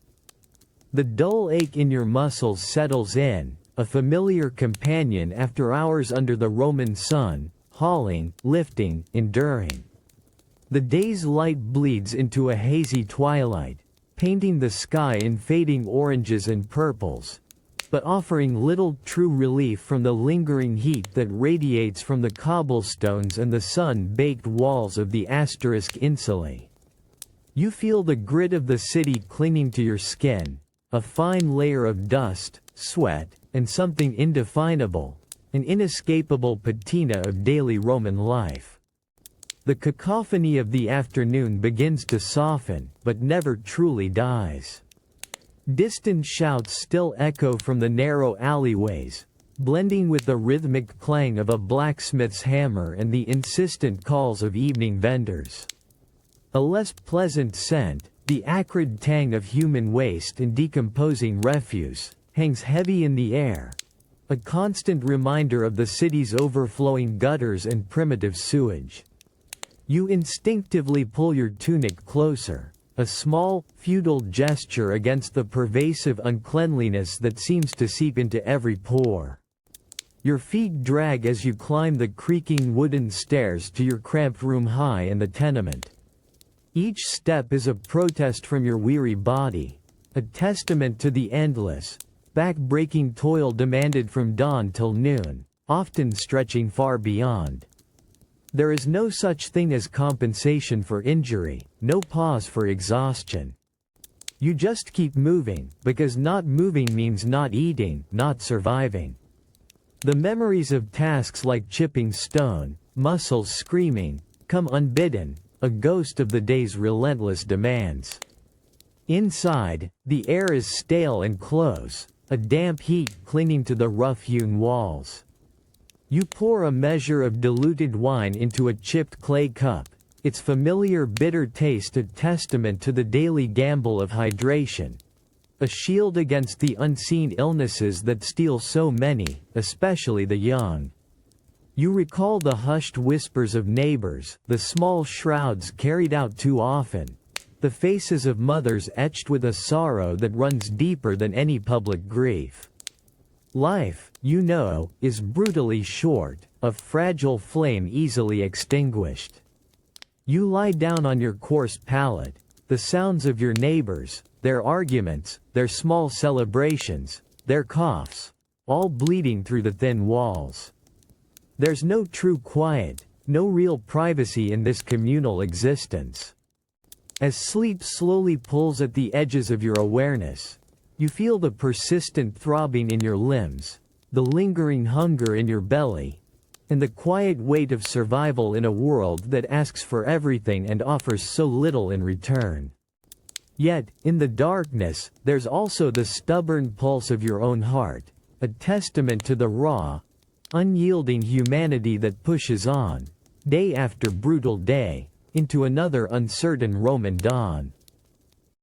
The dull ache in your muscles settles in, a familiar companion after hours under the Roman sun, hauling, lifting, enduring. The day's light bleeds into a hazy twilight, painting the sky in fading oranges and purples, but offering little true relief from the lingering heat that radiates from the cobblestones and the sun-baked walls of the insulae. You feel the grit of the city clinging to your skin, a fine layer of dust, sweat, and something indefinable, an inescapable patina of daily Roman life. The cacophony of the afternoon begins to soften, but never truly dies. Distant shouts still echo from the narrow alleyways, blending with the rhythmic clang of a blacksmith's hammer and the insistent calls of evening vendors. A less pleasant scent, the acrid tang of human waste and decomposing refuse, hangs heavy in the air, a constant reminder of the city's overflowing gutters and primitive sewage. You instinctively pull your tunic closer, a small, futile gesture against the pervasive uncleanliness that seems to seep into every pore. Your feet drag as you climb the creaking wooden stairs to your cramped room high in the tenement. Each step is a protest from your weary body, a testament to the endless, back-breaking toil demanded from dawn till noon, often stretching far beyond. There is no such thing as compensation for injury, no pause for exhaustion. You just keep moving, because not moving means not eating, not surviving. The memories of tasks like chipping stone, muscles screaming, come unbidden, a ghost of the day's relentless demands. Inside, the air is stale and close, a damp heat clinging to the rough-hewn walls. You pour a measure of diluted wine into a chipped clay cup, its familiar bitter taste a testament to the daily gamble of hydration, a shield against the unseen illnesses that steal so many, especially the young. You recall the hushed whispers of neighbors, the small shrouds carried out too often, the faces of mothers etched with a sorrow that runs deeper than any public grief. Life, you know, is brutally short, a fragile flame easily extinguished. You lie down on your coarse pallet, the sounds of your neighbors, their arguments, their small celebrations, their coughs, all bleeding through the thin walls. There's no true quiet, no real privacy in this communal existence. As sleep slowly pulls at the edges of your awareness, you feel the persistent throbbing in your limbs, the lingering hunger in your belly, and the quiet weight of survival in a world that asks for everything and offers so little in return. Yet, in the darkness, there's also the stubborn pulse of your own heart, a testament to the raw, unyielding humanity that pushes on, day after brutal day, into another uncertain Roman dawn.